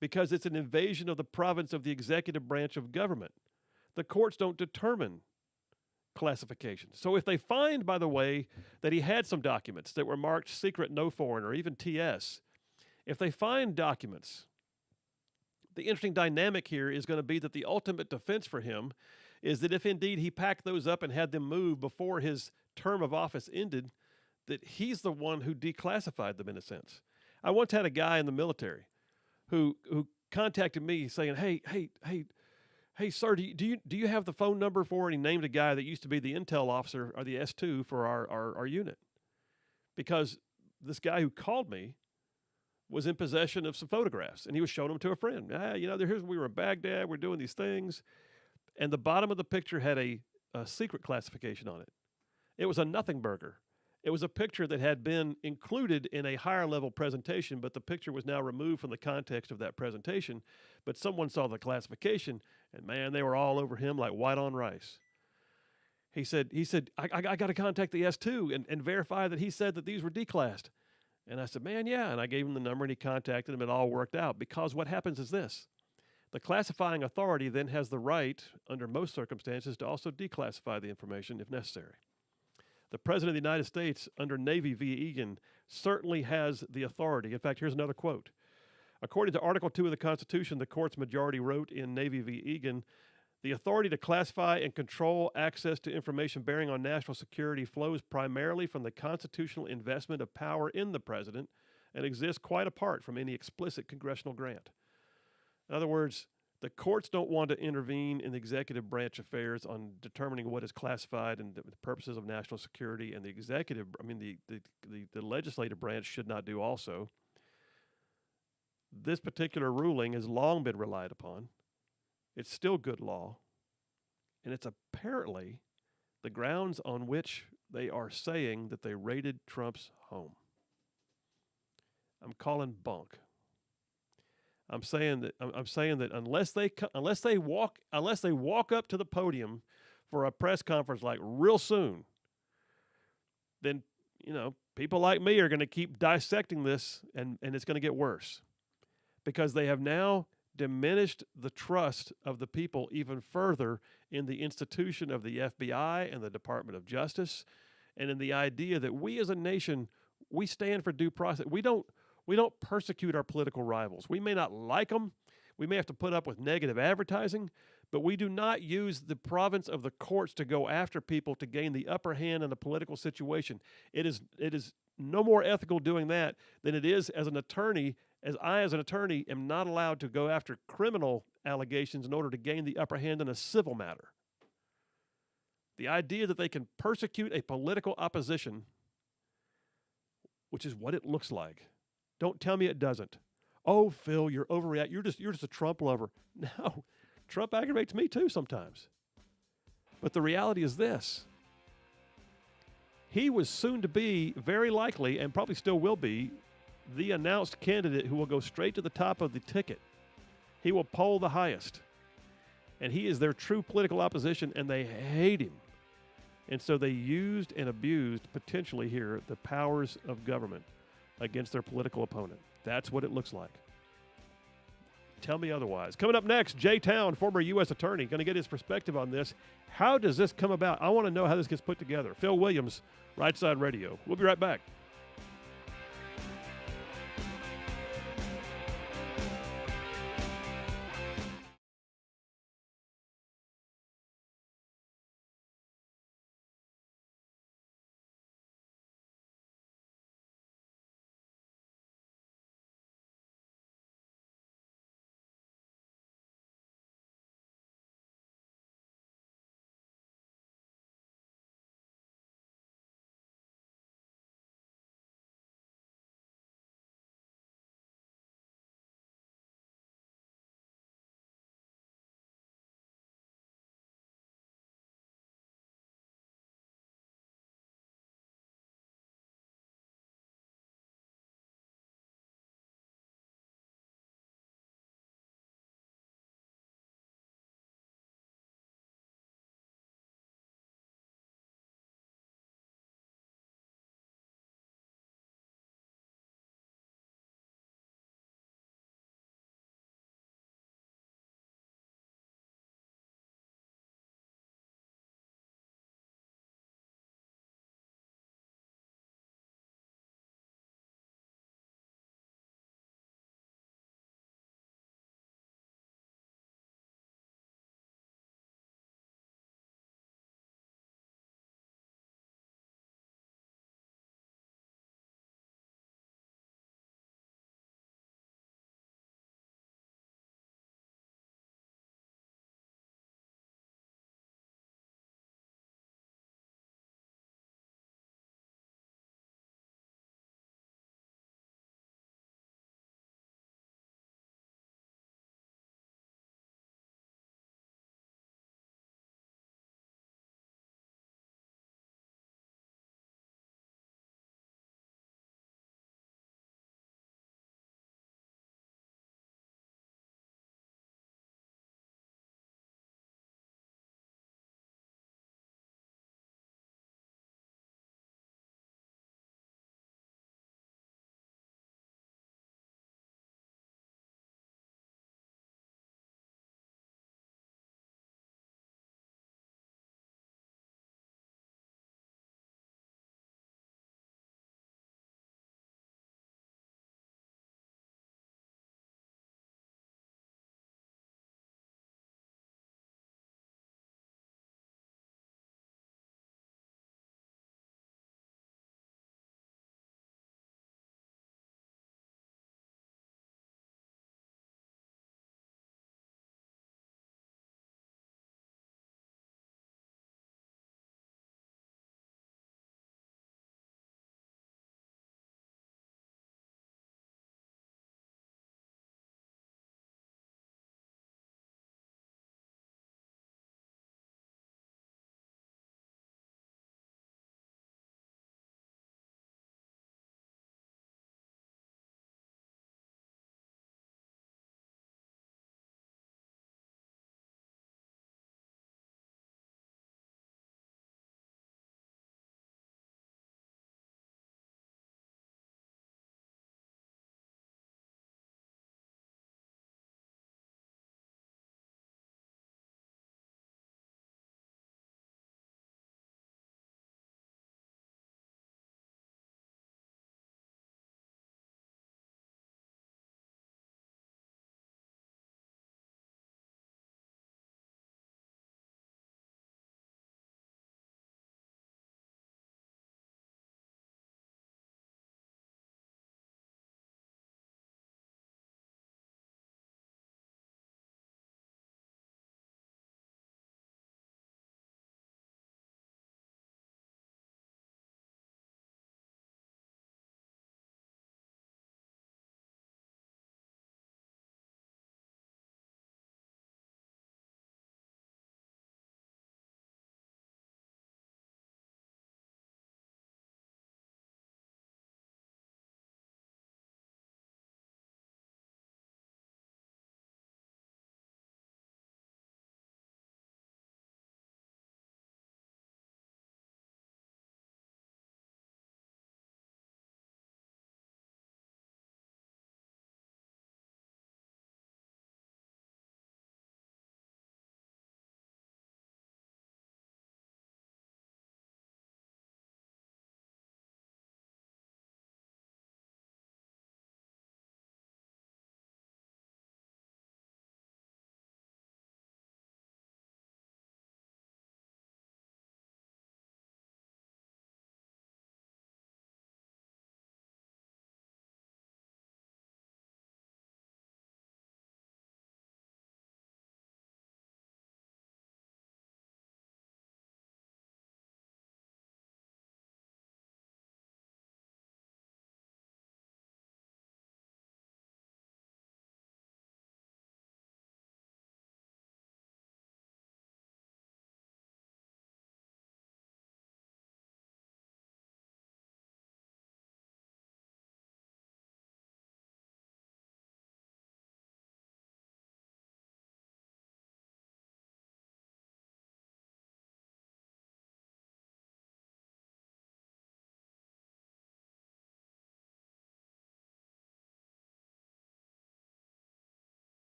because it's an invasion of the province of the executive branch of government. The courts don't determine classification. So if they find, by the way, that he had some documents that were marked secret, no foreign, or even TS, if they find documents, the interesting dynamic here is going to be that the ultimate defense for him is that if indeed he packed those up and had them moved before his term of office ended, that he's the one who declassified them in a sense. I once had a guy in the military who contacted me saying, hey, sir, do you have the phone number for, and he named a guy that used to be the intel officer or the S2 for our unit. Because this guy who called me was in possession of some photographs, and he was showing them to a friend. Here's when we were in Baghdad, we're doing these things. And the bottom of the picture had a secret classification on it. It was a nothing burger. It was a picture that had been included in a higher level presentation, but the picture was now removed from the context of that presentation. But someone saw the classification, and man, they were all over him like white on rice. He said, I got to contact the S2 and verify that he said that these were declassed. And I said, man, yeah. And I gave him the number, and he contacted him. It all worked out because what happens is this. The classifying authority then has the right, under most circumstances, to also declassify the information if necessary. The President of the United States, under Navy v. Egan, certainly has the authority. In fact, here's another quote. According to Article 2 of the Constitution, the court's majority wrote in Navy v. Egan, the authority to classify and control access to information bearing on national security flows primarily from the constitutional investment of power in the President and exists quite apart from any explicit congressional grant. In other words, the courts don't want to intervene in the executive branch affairs on determining what is classified and the purposes of national security, and the legislative branch should not do also. This particular ruling has long been relied upon. It's still good law, and it's apparently the grounds on which they are saying that they raided Trump's home. I'm calling bunk. I'm saying that unless they walk up to the podium for a press conference like real soon, then people like me are going to keep dissecting this, and it's going to get worse, because they have now diminished the trust of the people even further in the institution of the FBI and the Department of Justice, and in the idea that we as a nation, we stand for due process. We don't We don't persecute our political rivals. We may not like them. We may have to put up with negative advertising, but we do not use the province of the courts to go after people to gain the upper hand in a political situation. It is no more ethical doing that than it is as an attorney, as an attorney, am not allowed to go after criminal allegations in order to gain the upper hand in a civil matter. The idea that they can persecute a political opposition, which is what it looks like. Don't tell me it doesn't. Oh, Phil, you're overreacting. You're just a Trump lover. No, Trump aggravates me too sometimes. But the reality is this. He was soon to be, very likely, and probably still will be, the announced candidate who will go straight to the top of the ticket. He will poll the highest. And he is their true political opposition, and they hate him. And so they used and abused, potentially here, the powers of government against their political opponent. That's what it looks like. Tell me otherwise. Coming up next, Jay Town, former U.S. attorney, going to get his perspective on this. How does this come about? I want to know how this gets put together. Phil Williams, Rightside Radio. We'll be right back.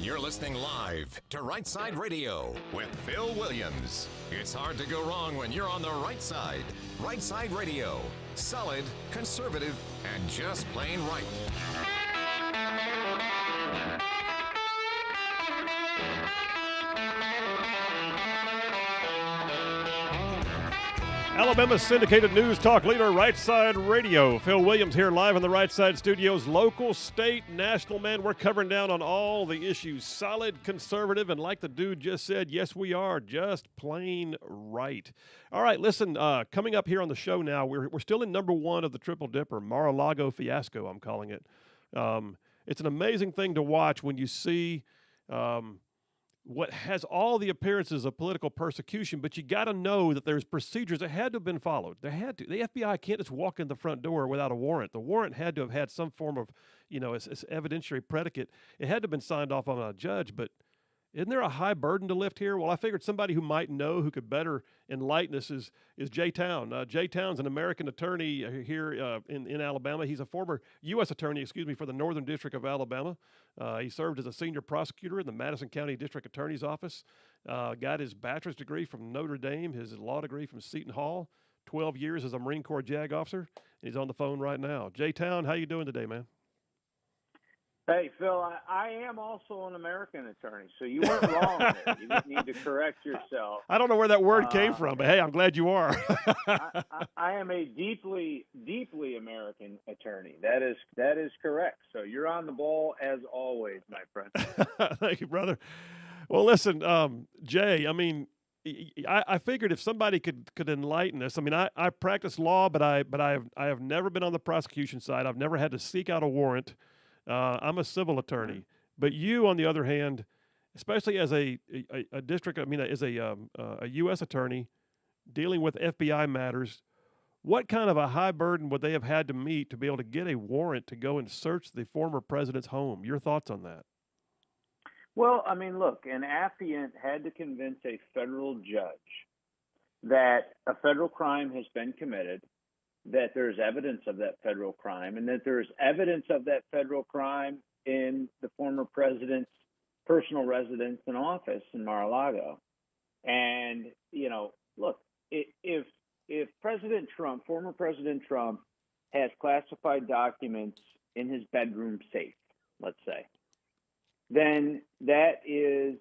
You're listening live to Rightside Radio with Phil Williams. It's hard to go wrong when you're on the right side. Rightside Radio. Solid, conservative, and just plain right. Alabama's syndicated news talk leader, Rightside Radio. Phil Williams here live in the Rightside Studios. Local, state, national, man, we're covering down on all the issues. Solid, conservative, and like the dude just said, yes, we are just plain right. All right, listen, coming up here on the show now, we're still in number one of the Triple Dipper, Mar-a-Lago fiasco, I'm calling it. It's an amazing thing to watch when you see what has all the appearances of political persecution, but you got to know that there's procedures that had to have been followed. There had to. The FBI can't just walk in the front door without a warrant. The warrant had to have had some form of, as evidentiary predicate. It had to have been signed off on a judge, but isn't there a high burden to lift here? Well, I figured somebody who might know, who could better enlighten us is Jay Town. Jay Town's an American attorney here in Alabama. He's a former U.S. attorney, for the Northern District of Alabama. He served as a senior prosecutor in the Madison County District Attorney's Office. Got his bachelor's degree from Notre Dame, his law degree from Seton Hall, 12 years as a Marine Corps JAG officer. And he's on the phone right now. Jay Town, how you doing today, man? Hey, Phil, I am also an American attorney, so you weren't wrong there. You didn't need to correct yourself. I don't know where that word came from, but hey, I'm glad you are. I am a deeply, deeply American attorney. That is correct. So you're on the ball as always, my friend. Thank you, brother. Well, listen, Jay, I figured if somebody could enlighten us. I practice law, but I have never been on the prosecution side. I've never had to seek out a warrant. I'm a civil attorney, but you, on the other hand, especially as a U.S. attorney dealing with FBI matters, what kind of a high burden would they have had to meet to be able to get a warrant to go and search the former president's home? Your thoughts on that? Well, look, an affiant had to convince a federal judge that a federal crime has been committed, that there's evidence of that federal crime, and that there's evidence of that federal crime in the former president's personal residence and office in Mar-a-Lago. And, look, if President Trump, former President Trump, has classified documents in his bedroom safe, let's say, then that is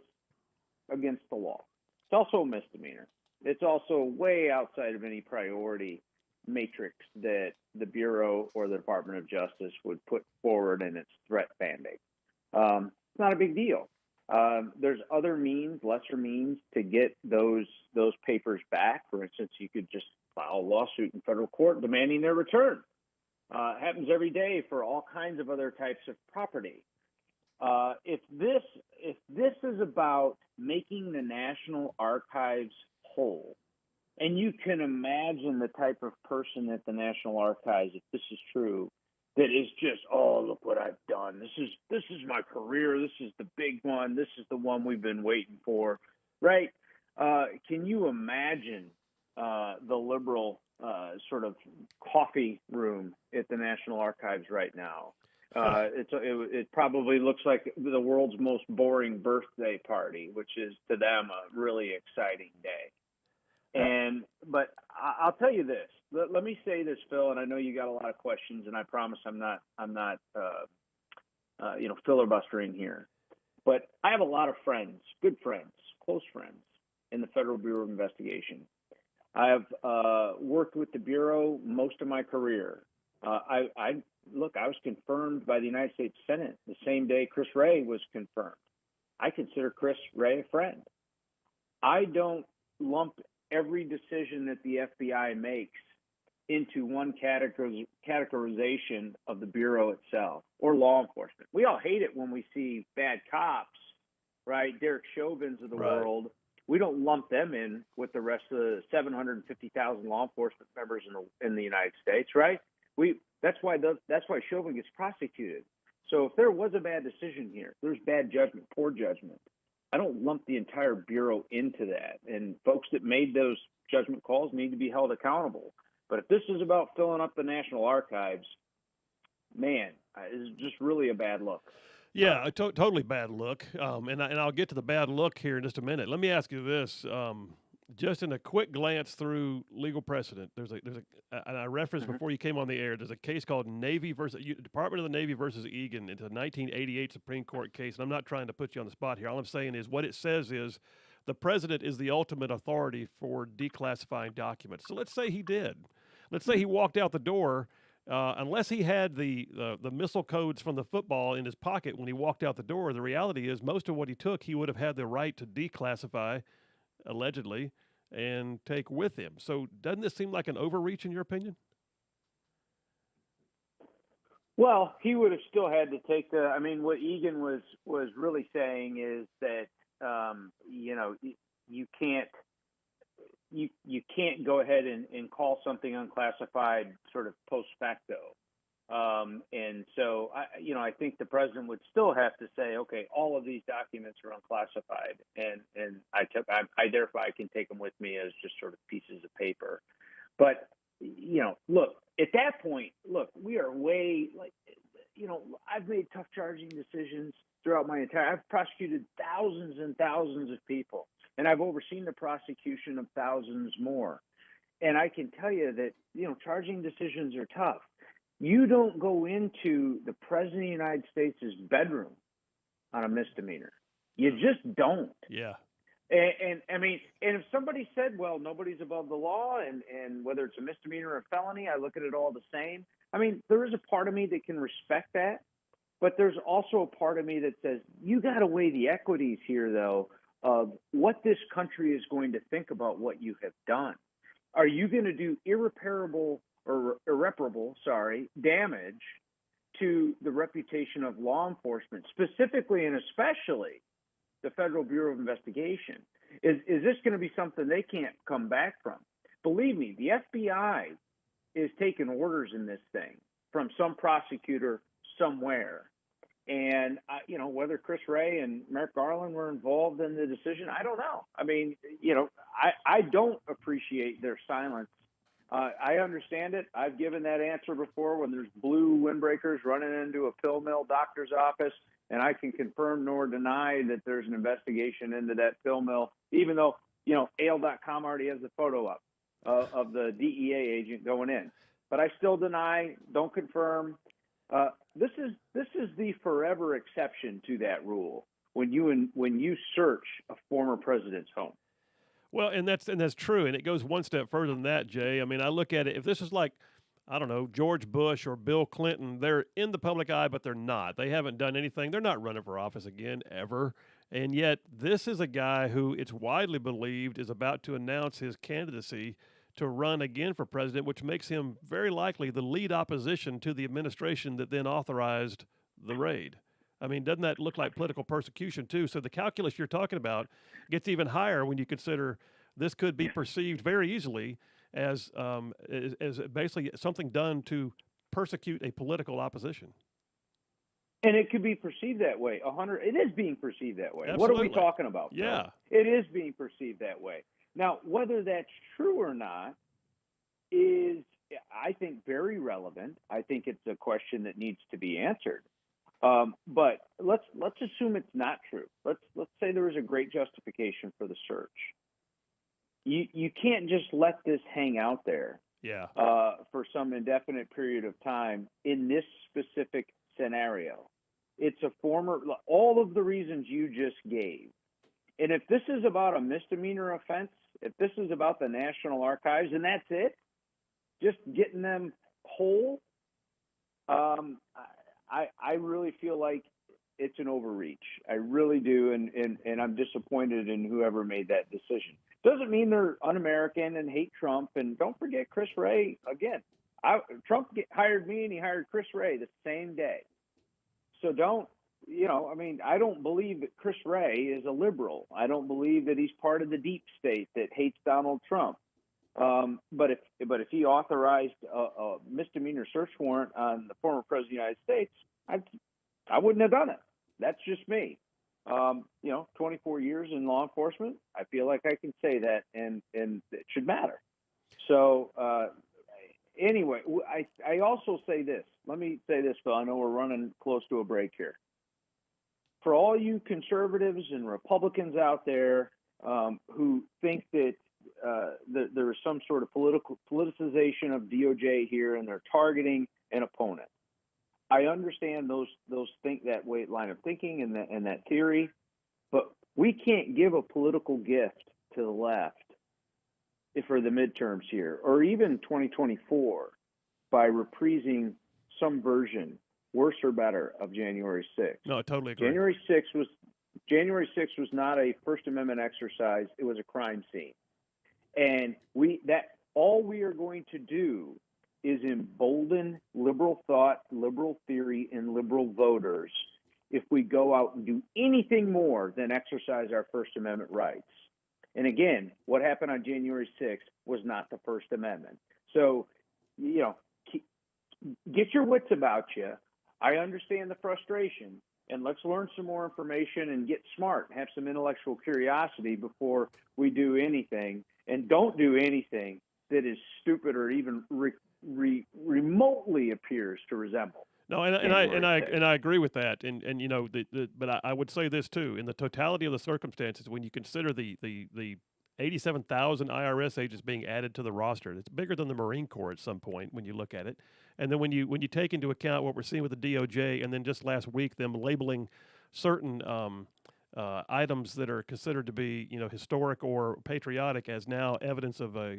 against the law. It's also a misdemeanor. It's also way outside of any priority matrix that the Bureau or the Department of Justice would put forward in its threat banding. It's not a big deal. There's other means, lesser means, to get those papers back. For instance, you could just file a lawsuit in federal court demanding their return. Happens every day for all kinds of other types of property. If this is about making the National Archives whole, and you can imagine the type of person at the National Archives, if this is true, that is just, oh, look what I've done. This is my career. This is the big one. This is the one we've been waiting for, right? Can you imagine the liberal sort of coffee room at the National Archives right now? It probably looks like the world's most boring birthday party, which is to them a really exciting day. But I'll tell you this. Let me say this, Phil, and I know you got a lot of questions, and I promise I'm not filibustering here. But I have a lot of friends, good friends, close friends in the Federal Bureau of Investigation. I have worked with the Bureau most of my career. I was confirmed by the United States Senate the same day Chris Wray was confirmed. I consider Chris Wray a friend. I don't lump every decision that the FBI makes into one categorization of the Bureau itself or law enforcement. We all hate it when we see bad cops, right? Derek Chauvins of the world. We don't lump them in with the rest of the 750,000 law enforcement members in the United States, right? That's why Chauvin gets prosecuted. So if there was a bad decision here, there's bad judgment, poor judgment, I don't lump the entire Bureau into that. And folks that made those judgment calls need to be held accountable. But if this is about filling up the National Archives, man, it's just really a bad look. Yeah, totally bad look. And I'll get to the bad look here in just a minute. Let me ask you this: just in a quick glance through legal precedent, and I referenced Mhm. before you came on the air. There's a case called Navy versus Department of the Navy versus Egan. It's a 1988 Supreme Court case, and I'm not trying to put you on the spot here. All I'm saying is what it says is the president is the ultimate authority for declassifying documents. So let's say he did. Let's say he walked out the door unless he had the missile codes from the football in his pocket when he walked out the door. The reality is, most of what he took, he would have had the right to declassify, allegedly, and take with him. So, doesn't this seem like an overreach in your opinion? Well, he would have still had to take the. I mean, what Egan was really saying is that you can't you can't go ahead and call something unclassified sort of post facto. And so I think the president would still have to say, okay, all of these documents are unclassified, and I therefore I can take them with me as just sort of pieces of paper. But look, at that point, we are way I've made tough charging decisions throughout my I've prosecuted thousands and thousands of people, and I've overseen the prosecution of thousands more. And I can tell you that, charging decisions are tough. You don't go into the president of the United States' bedroom on a misdemeanor. You just don't. Yeah. And I mean, and if somebody said, well, nobody's above the law, and whether it's a misdemeanor or a felony, I look at it all the same. I mean, there is a part of me that can respect that, but there's also a part of me that says, you got to weigh the equities here, though, of what this country is going to think about what you have done. Are you going to do irreparable damage to the reputation of law enforcement, specifically and especially the Federal Bureau of Investigation? Is this going to be something they can't come back from? Believe me, the FBI is taking orders in this thing from some prosecutor somewhere. And, whether Chris Wray and Merrick Garland were involved in the decision, I don't know. I mean, I don't appreciate their silence. I understand it. I've given that answer before when there's blue windbreakers running into a pill mill doctor's office, and I can confirm nor deny that there's an investigation into that pill mill, even though, AL.com already has the photo up of the DEA agent going in. But I still deny, don't confirm. This is the forever exception to that rule when you search a former president's home. Well, and that's true, and it goes one step further than that, Jay. I mean, I look at it. If this is like, I don't know, George Bush or Bill Clinton, they're in the public eye, but they're not. They haven't done anything. They're not running for office again ever. And yet, this is a guy who it's widely believed is about to announce his candidacy to run again for president, which makes him very likely the lead opposition to the administration that then authorized the raid. I mean, doesn't that look like political persecution too? So the calculus you're talking about gets even higher when you consider this could be perceived very easily as basically something done to persecute a political opposition. And it could be perceived that way. It is being perceived that way. Absolutely. What are we talking about? Yeah. It is being perceived that way. Now, whether that's true or not is, I think, very relevant. I think it's a question that needs to be answered. But let's assume it's not true. Let's say there was a great justification for the search. You can't just let this hang out there. Yeah. For some indefinite period of time in this specific scenario. It's all of the reasons you just gave. And if this is about a misdemeanor offense, if this is about the National Archives and that's it, just getting them whole, I really feel like it's an overreach. I really do, and I'm disappointed in whoever made that decision. Doesn't mean they're un-American and hate Trump. And don't forget Chris Wray again. Trump hired me, and he hired Chris Wray the same day. So I don't believe that Chris Wray is a liberal. I don't believe that he's part of the deep state that hates Donald Trump. But if he authorized a misdemeanor search warrant on the former president of the United States, I wouldn't have done it. That's just me. 24 years in law enforcement, I feel like I can say that, and it should matter. So anyway, I also say this. Let me say this, Phil. I know we're running close to a break here. for all you conservatives and Republicans out there who think that there is some sort of politicization of DOJ here and they're targeting an opponent, I understand those think that line of thinking and that theory, but we can't give a political gift to the left for the midterms here, or even 2024, by reprising some version, worse or better, of January 6th. No, I totally agree. January 6th was not a First Amendment exercise; it was a crime scene, and all we are going to do is embolden liberal thought, liberal theory, and liberal voters if we go out and do anything more than exercise our First Amendment rights. And again, what happened on January 6th was not the First Amendment. So, get your wits about you. I understand the frustration, and let's learn some more information and get smart and have some intellectual curiosity before we do anything. And don't do anything that is stupid or even remotely appears to resemble. No, and I agree with that, and but I would say this too: in the totality of the circumstances, when you consider the 87,000 IRS agents being added to the roster, it's bigger than the Marine Corps at some point when you look at it, and then when you take into account what we're seeing with the DOJ, and then just last week them labeling certain items that are considered to be historic or patriotic as now evidence of a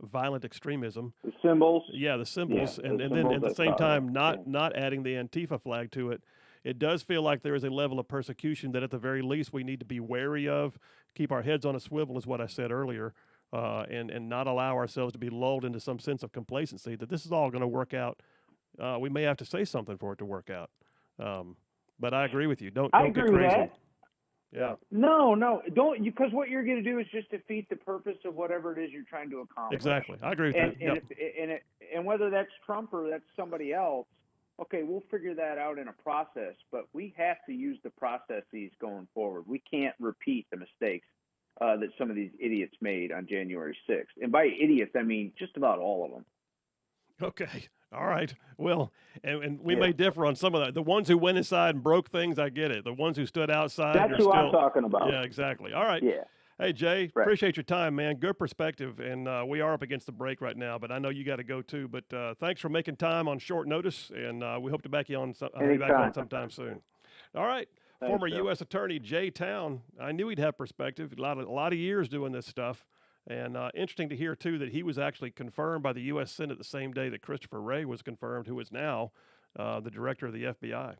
violent extremism. The symbols. Yeah, the symbols. Yeah, and then at the same time not adding the Antifa flag to it. It does feel like there is a level of persecution that at the very least we need to be wary of, keep our heads on a swivel is what I said earlier, and not allow ourselves to be lulled into some sense of complacency that this is all going to work out. We may have to say something for it to work out. But I agree with you. Don't get crazy. With that. Yeah. No, don't, because what you're going to do is just defeat the purpose of whatever it is you're trying to accomplish. Exactly. I agree with that. Yep. And whether that's Trump or that's somebody else, okay, we'll figure that out in a process, but we have to use the processes going forward. We can't repeat the mistakes that some of these idiots made on January 6th. And by idiots, I mean just about all of them. Okay. All right. Well, and we may differ on some of that. The ones who went inside and broke things, I get it. The ones who stood outside. That's who I'm talking about. Yeah, exactly. All right. Yeah. Hey, Jay, right. Appreciate your time, man. Good perspective. And we are up against the break right now, but I know you got to go too. But thanks for making time on short notice, and we hope to back you on sometime soon. All right. Thanks, Former Bill. U.S. Attorney Jay Town. I knew he'd have perspective. A lot of years doing this stuff. And interesting to hear, too, that he was actually confirmed by the U.S. Senate the same day that Christopher Wray was confirmed, who is now the director of the FBI.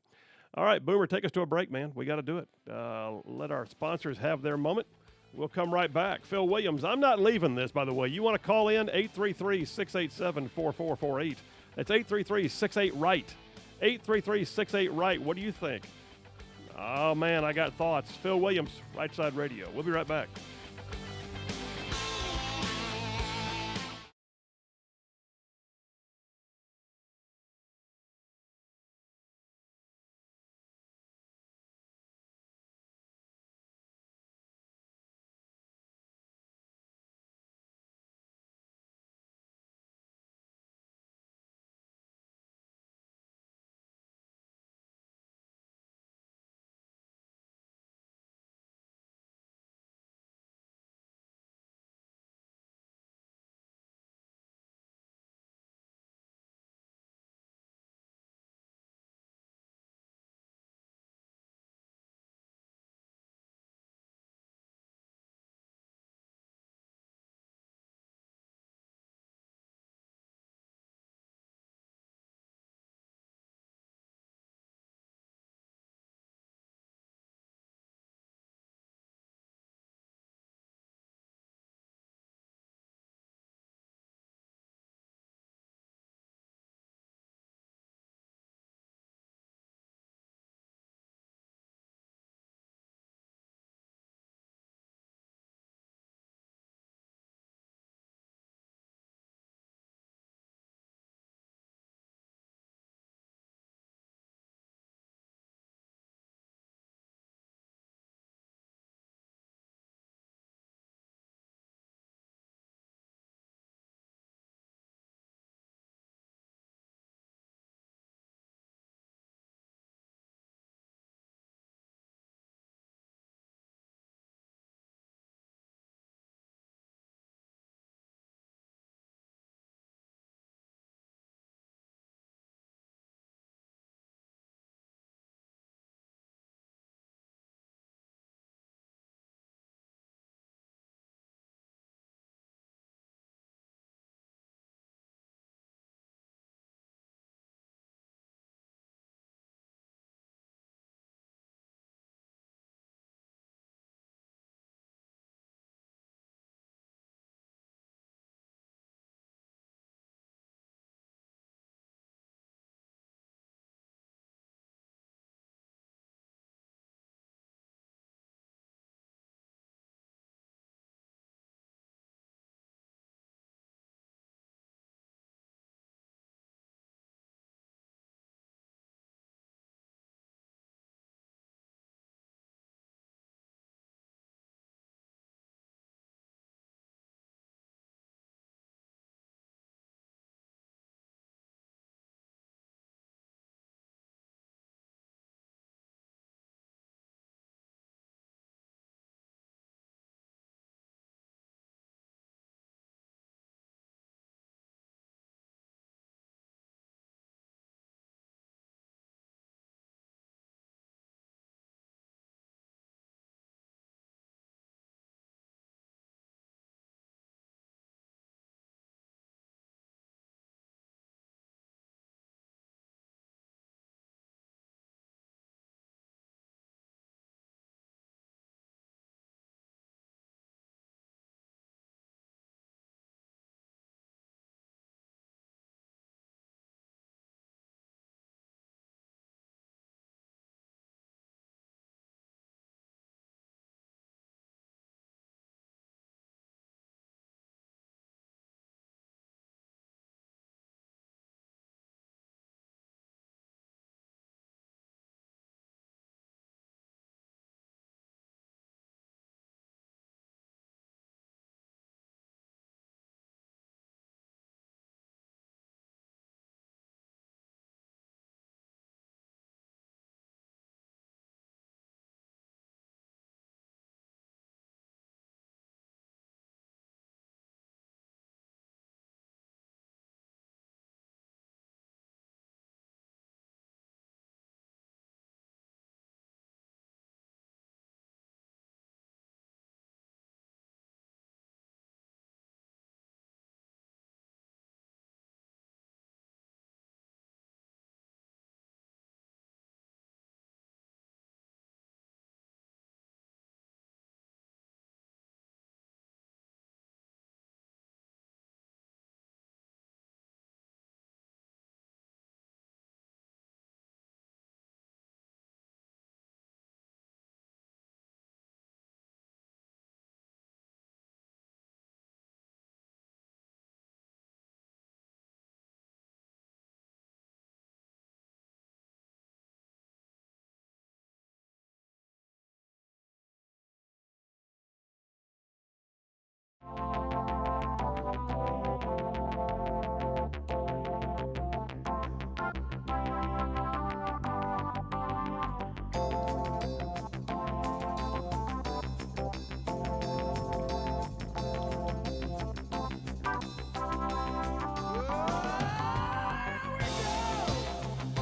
All right, Boomer, take us to a break, man. We got to do it. Let our sponsors have their moment. We'll come right back. Phil Williams, I'm not leaving this, by the way. You want to call in, 833-687-4448. That's 833-68-RIGHT. 833-68-RIGHT. What do you think? Oh, man, I got thoughts. Phil Williams, Rightside Radio. We'll be right back.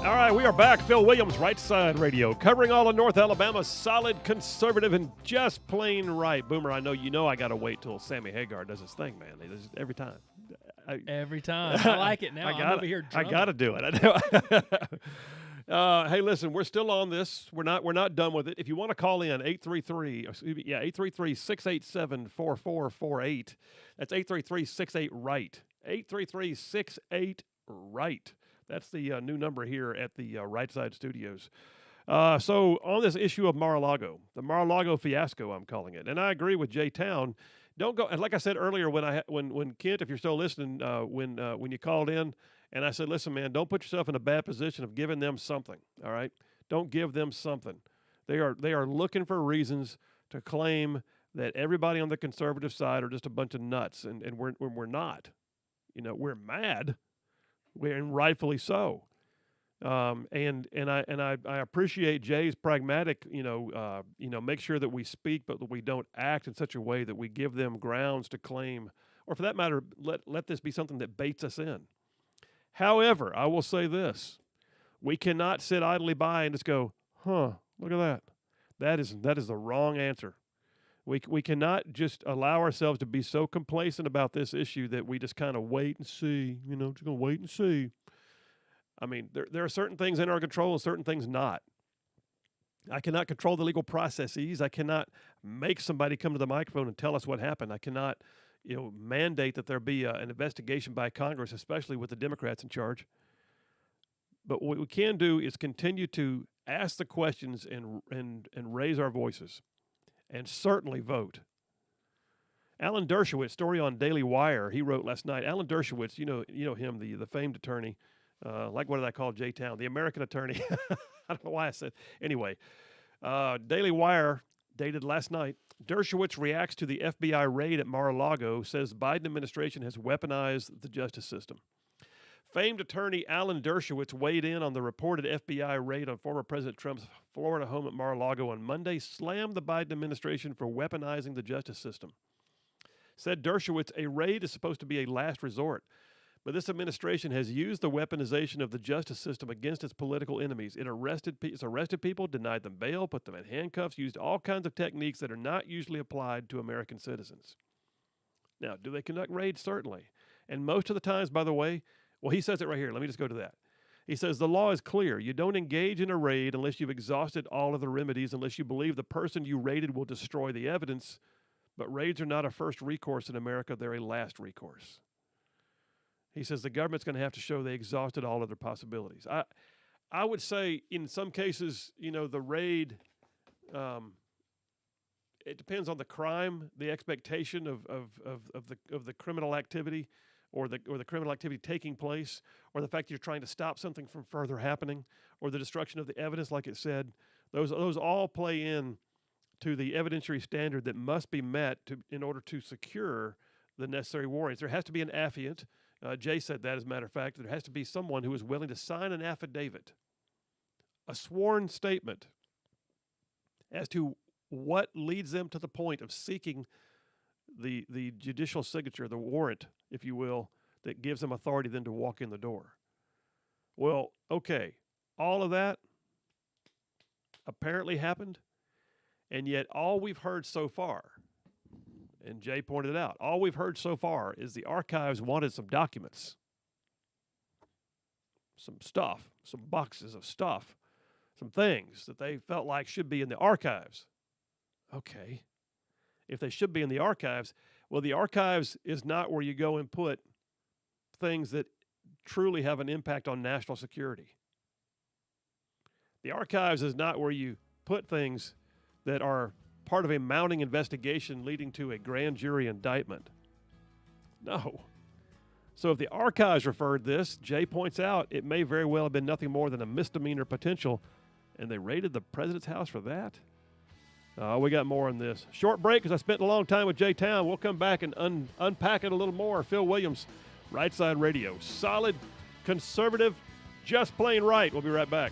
All right, we are back. Phil Williams, Rightside Radio, covering all of North Alabama, solid, conservative, and just plain right. Boomer, I know I got to wait till Sammy Hagar does his thing, man. He does it every time. Every time. I like it now. I'm over here drumming. I got to do it. Hey, listen, we're still on this. We're not done with it. If you want to call in, 833-687-4448. That's 833-68-RIGHT. 833-68-RIGHT. That's the new number here at the Rightside Studios. So on this issue of Mar-a-Lago, the Mar-a-Lago fiasco, I'm calling it, and I agree with Jay Town. Don't go. And like I said earlier, when Kent, if you're still listening, when you called in, and I said, listen, man, don't put yourself in a bad position of giving them something. All right, don't give them something. They are looking for reasons to claim that everybody on the conservative side are just a bunch of nuts, and we're not. We're mad. And rightfully so. And I appreciate Jay's pragmatic, make sure that we speak, but that we don't act in such a way that we give them grounds to claim, or for that matter, let this be something that baits us in. However, I will say this: we cannot sit idly by and just go, look at that. That is the wrong answer. We cannot just allow ourselves to be so complacent about this issue that we just kind of wait and see, just going to wait and see. I mean, there are certain things in our control and certain things not. I cannot control the legal processes. I cannot make somebody come to the microphone and tell us what happened. I cannot, mandate that there be an investigation by Congress, especially with the Democrats in charge. But what we can do is continue to ask the questions and raise our voices. And certainly vote. Alan Dershowitz, story on Daily Wire, he wrote last night. Alan Dershowitz, you know him, the famed attorney. What did I call J Town? The American attorney. I don't know why I said. Anyway, Daily Wire, dated last night. Dershowitz reacts to the FBI raid at Mar-a-Lago, says Biden administration has weaponized the justice system. Famed attorney Alan Dershowitz weighed in on the reported FBI raid on former President Trump's Florida home at Mar-a-Lago on Monday, slammed the Biden administration for weaponizing the justice system. Said Dershowitz, a raid is supposed to be a last resort, but this administration has used the weaponization of the justice system against its political enemies. It's arrested people, denied them bail, put them in handcuffs, used all kinds of techniques that are not usually applied to American citizens. Now, do they conduct raids? Certainly. And most of the times, by the way, well, he says it right here. Let me just go to that. He says, the law is clear. You don't engage in a raid unless you've exhausted all of the remedies, unless you believe the person you raided will destroy the evidence. But raids are not a first recourse in America. They're a last recourse. He says the government's going to have to show they exhausted all other possibilities. I would say in some cases, the raid, it depends on the crime, the expectation of the criminal activity. Or the criminal activity taking place, or the fact that you're trying to stop something from further happening, or the destruction of the evidence, like it said, those all play in to the evidentiary standard that must be met in order to secure the necessary warrants. There has to be an affiant. Jay said that, as a matter of fact. There has to be someone who is willing to sign an affidavit, a sworn statement, as to what leads them to the point of seeking the judicial signature, the warrant, if you will, that gives them authority then to walk in the door. Well, okay, all of that apparently happened, and yet all we've heard so far, and Jay pointed it out, all we've heard so far is the archives wanted some documents, some stuff, some boxes of stuff, some things that they felt like should be in the archives. Okay. If they should be in the archives, well, the archives is not where you go and put things that truly have an impact on national security. The archives is not where you put things that are part of a mounting investigation leading to a grand jury indictment. No. So if the archives referred this, Jay points out it may very well have been nothing more than a misdemeanor potential, and they raided the president's house for that? We got more on this. Short break because I spent a long time with Jay Town. We'll come back and unpack it a little more. Phil Williams, Rightside Radio. Solid, conservative, just plain right. We'll be right back.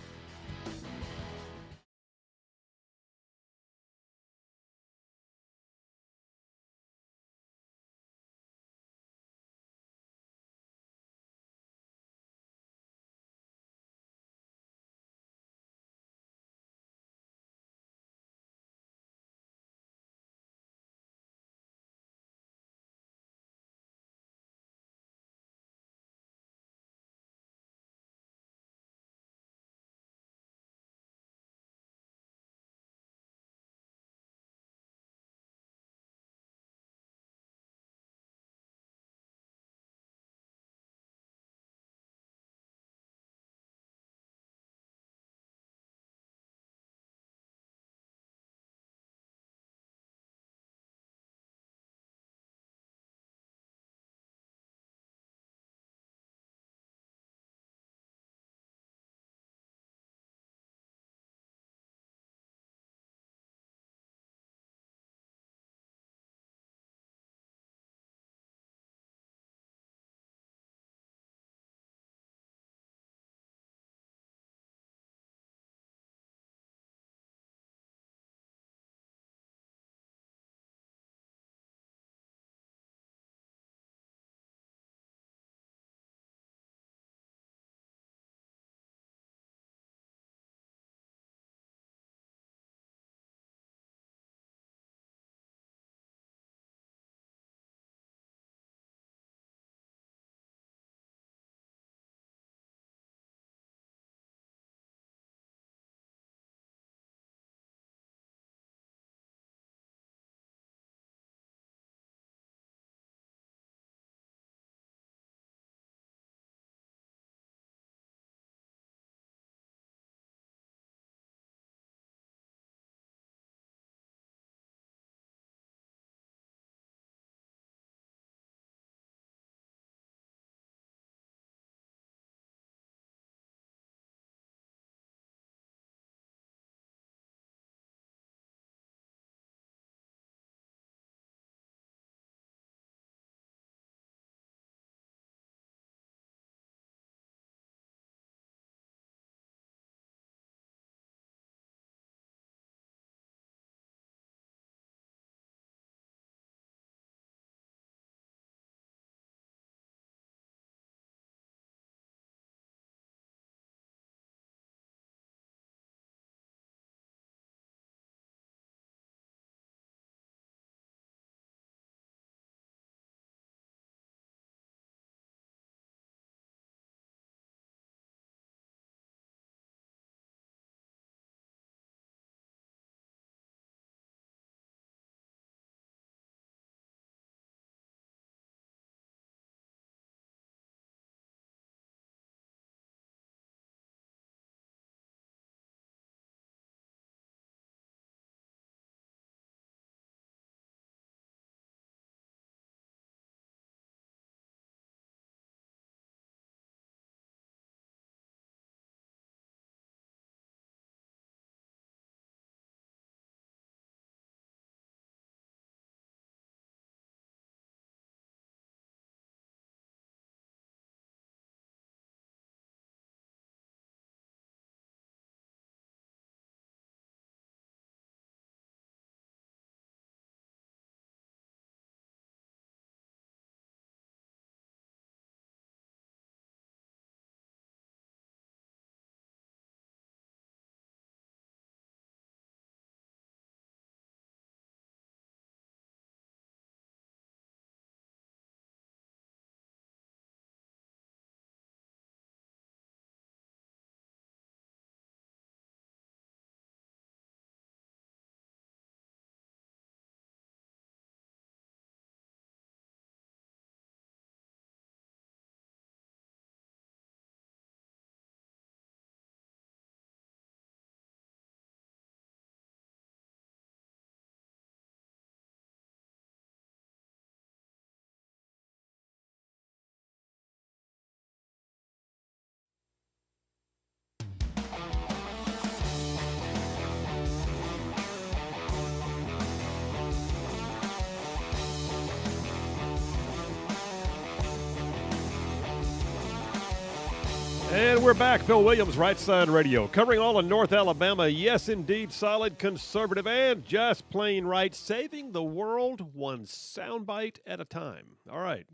And we're back. Phil Williams, Rightside Radio, covering all of North Alabama. Yes, indeed, solid, conservative, and just plain right, saving the world one soundbite at a time. All right,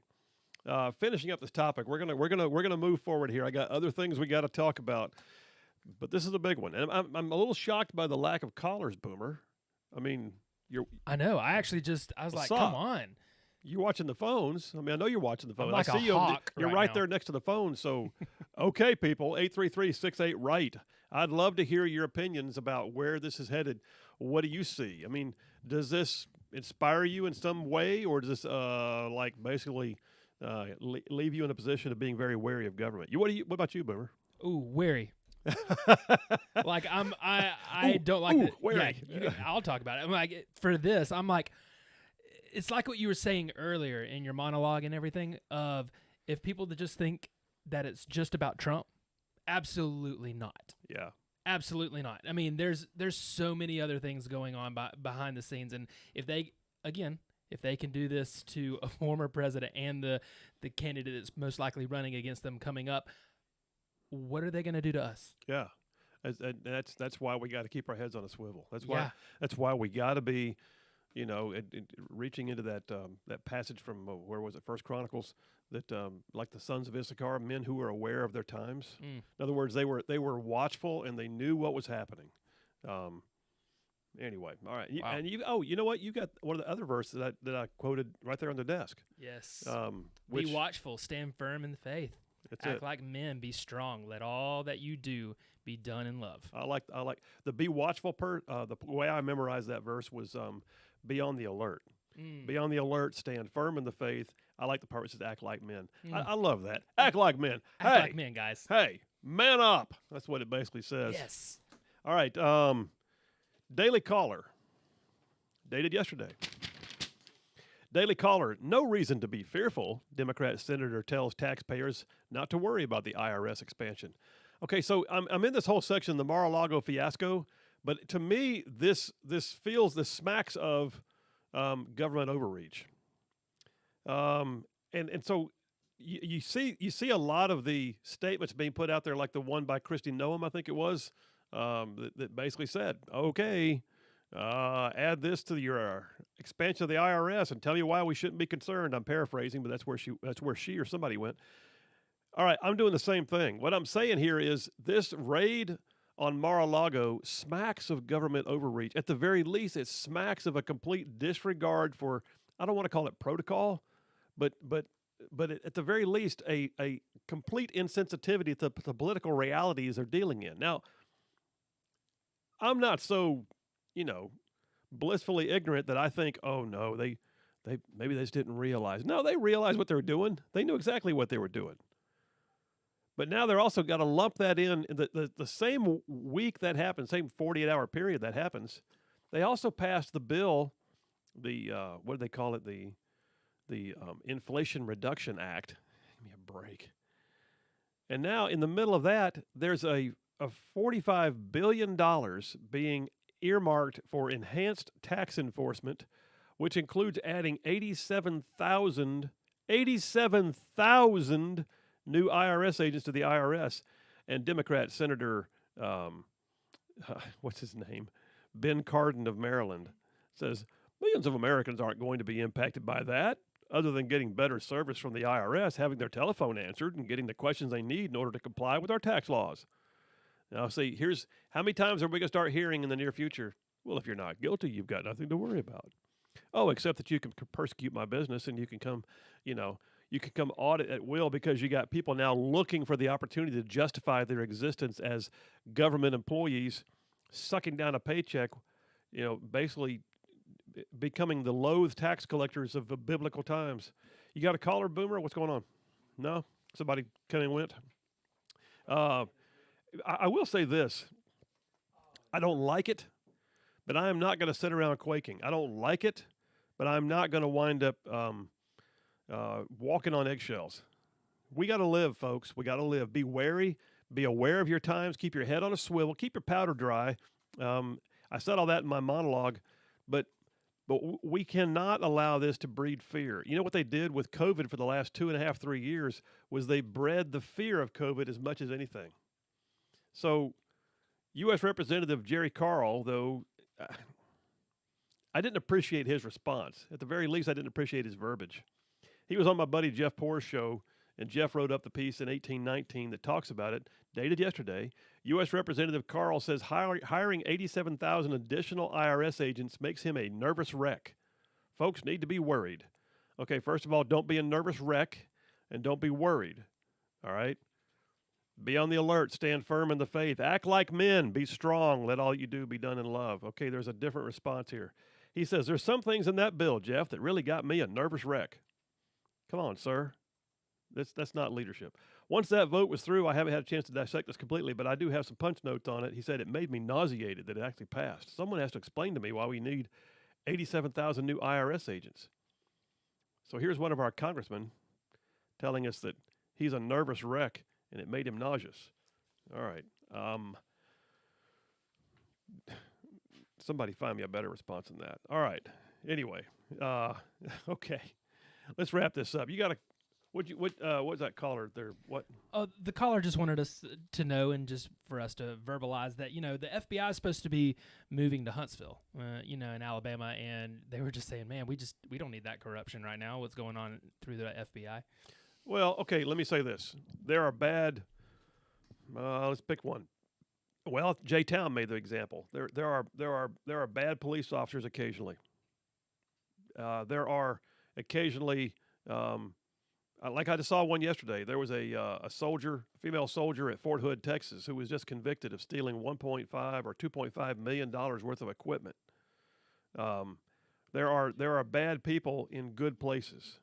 finishing up this topic, we're gonna move forward here. I got other things we got to talk about, but this is a big one, and I'm a little shocked by the lack of callers, Boomer. I mean, I know. I was like, come on. You're watching the phones. I mean, I know you're watching the phone. I'm like I see a you. hawk You're right right now. there next to the phone. So, okay, people, 833-68-RIGHT. I'd love to hear your opinions about where this is headed. What do you see? I mean, does this inspire you in some way, or does this like basically leave you in a position of being very wary of government? What about you, Boomer? Ooh, wary. Like I don't like that. Wary. Yeah, I'll talk about it. I'm like, for this, I'm like, it's like what you were saying earlier in your monologue and everything of if people that just think that it's just about Trump, absolutely not. Yeah. Absolutely not. I mean, there's so many other things going on behind the scenes, and if they can do this to a former president and the candidate that's most likely running against them coming up, what are they going to do to us? Yeah. That's why we got to keep our heads on a swivel. That's why we got to be, reaching into that passage from where was it, First Chronicles, that like the sons of Issachar, men who were aware of their times. In other words, they were watchful and they knew what was happening. Anyway, all right. Wow. And you know what? You got one of the other verses that I quoted right there on the desk. Yes. Which, be watchful, stand firm in the faith. Act like men, be strong. Let all that you do be done in love. I like the be watchful the way I memorized that verse was be on the alert. Be on the alert, stand firm in the faith. I like the part that says act like men. I love that. Act like men. Act like men, guys. Hey, man up. That's what it basically says. Yes. All right. Daily Caller. Dated yesterday. Daily Caller, no reason to be fearful. Democrat senator tells taxpayers not to worry about the IRS expansion. Okay, so I'm in this whole section, the Mar-a-Lago fiasco, but to me, this smacks of government overreach. And so you see a lot of the statements being put out there, like the one by Kristi Noem, I think it was, that basically said, okay, add this to your expansion of the IRS and tell you why we shouldn't be concerned. I'm paraphrasing, but that's where she or somebody went. All right, I'm doing the same thing. What I'm saying here is this raid on Mar-a-Lago smacks of government overreach. At the very least, it smacks of a complete disregard for, I don't want to call it protocol, but at the very least, a complete insensitivity to the political realities they're dealing in. Now, I'm not so, blissfully ignorant that I think, oh no, they maybe they just didn't realize. No, they realized what they were doing. They knew exactly what they were doing. But now they're also got to lump that in the same week that happens, same 48-hour period that happens. They also passed the bill, the what do they call it? The Inflation Reduction Act. Give me a break. And now in the middle of that, there's a $45 billion being earmarked for enhanced tax enforcement, which includes adding 87,000 new IRS agents to the IRS. And Democrat Senator, what's his name? Ben Cardin of Maryland says, millions of Americans aren't going to be impacted by that, other than getting better service from the IRS, having their telephone answered, and getting the questions they need in order to comply with our tax laws. Now, see, here's how many times are we going to start hearing in the near future, well, if you're not guilty, you've got nothing to worry about. Oh, except that you can persecute my business and you can come, you can come audit at will because you got people now looking for the opportunity to justify their existence as government employees, sucking down a paycheck, basically becoming the loathed tax collectors of the biblical times. You got a caller, Boomer? What's going on? No? Somebody came and went? I will say this. I don't like it, but I am not going to sit around quaking. I don't like it, but I'm not going to wind up walking on eggshells. We got to live, folks. We got to live. Be wary. Be aware of your times. Keep your head on a swivel. Keep your powder dry. I said all that in my monologue, but But we cannot allow this to breed fear. You know what they did with COVID for the last 2.5, 3 years was they bred the fear of COVID as much as anything. So, U.S. Representative Jerry Carl, though, I didn't appreciate his response. At the very least, I didn't appreciate his verbiage. He was on my buddy Jeff Poor's show, and Jeff wrote up the piece in 1819 that talks about it, dated yesterday. U.S. Representative Carl says hiring 87,000 additional IRS agents makes him a nervous wreck. Folks need to be worried. Okay, first of all, don't be a nervous wreck, and don't be worried. All right? Be on the alert. Stand firm in the faith. Act like men. Be strong. Let all you do be done in love. Okay, there's a different response here. He says, there's some things in that bill, Jeff, that really got me a nervous wreck. Come on, sir. That's not leadership. Once that vote was through, I haven't had a chance to dissect this completely, but I do have some punch notes on it. He said it made me nauseated that it actually passed. Someone has to explain to me why we need 87,000 new IRS agents. So here's one of our congressmen telling us that he's a nervous wreck and it made him nauseous. All right. Somebody find me a better response than that. All right. Anyway, okay. Let's wrap this up. You got to what's that caller there? What? Oh, the caller just wanted us to know and just for us to verbalize that, the FBI is supposed to be moving to Huntsville, in Alabama, and they were just saying, man, we don't need that corruption right now. What's going on through the FBI? Well, okay, let me say this. There are bad, let's pick one. Well, J-Town made the example. There are bad police officers occasionally. There are occasionally, like I just saw one yesterday. There was a female soldier at Fort Hood, Texas, who was just convicted of stealing $1.5 or $2.5 million worth of equipment. There are bad people in good places,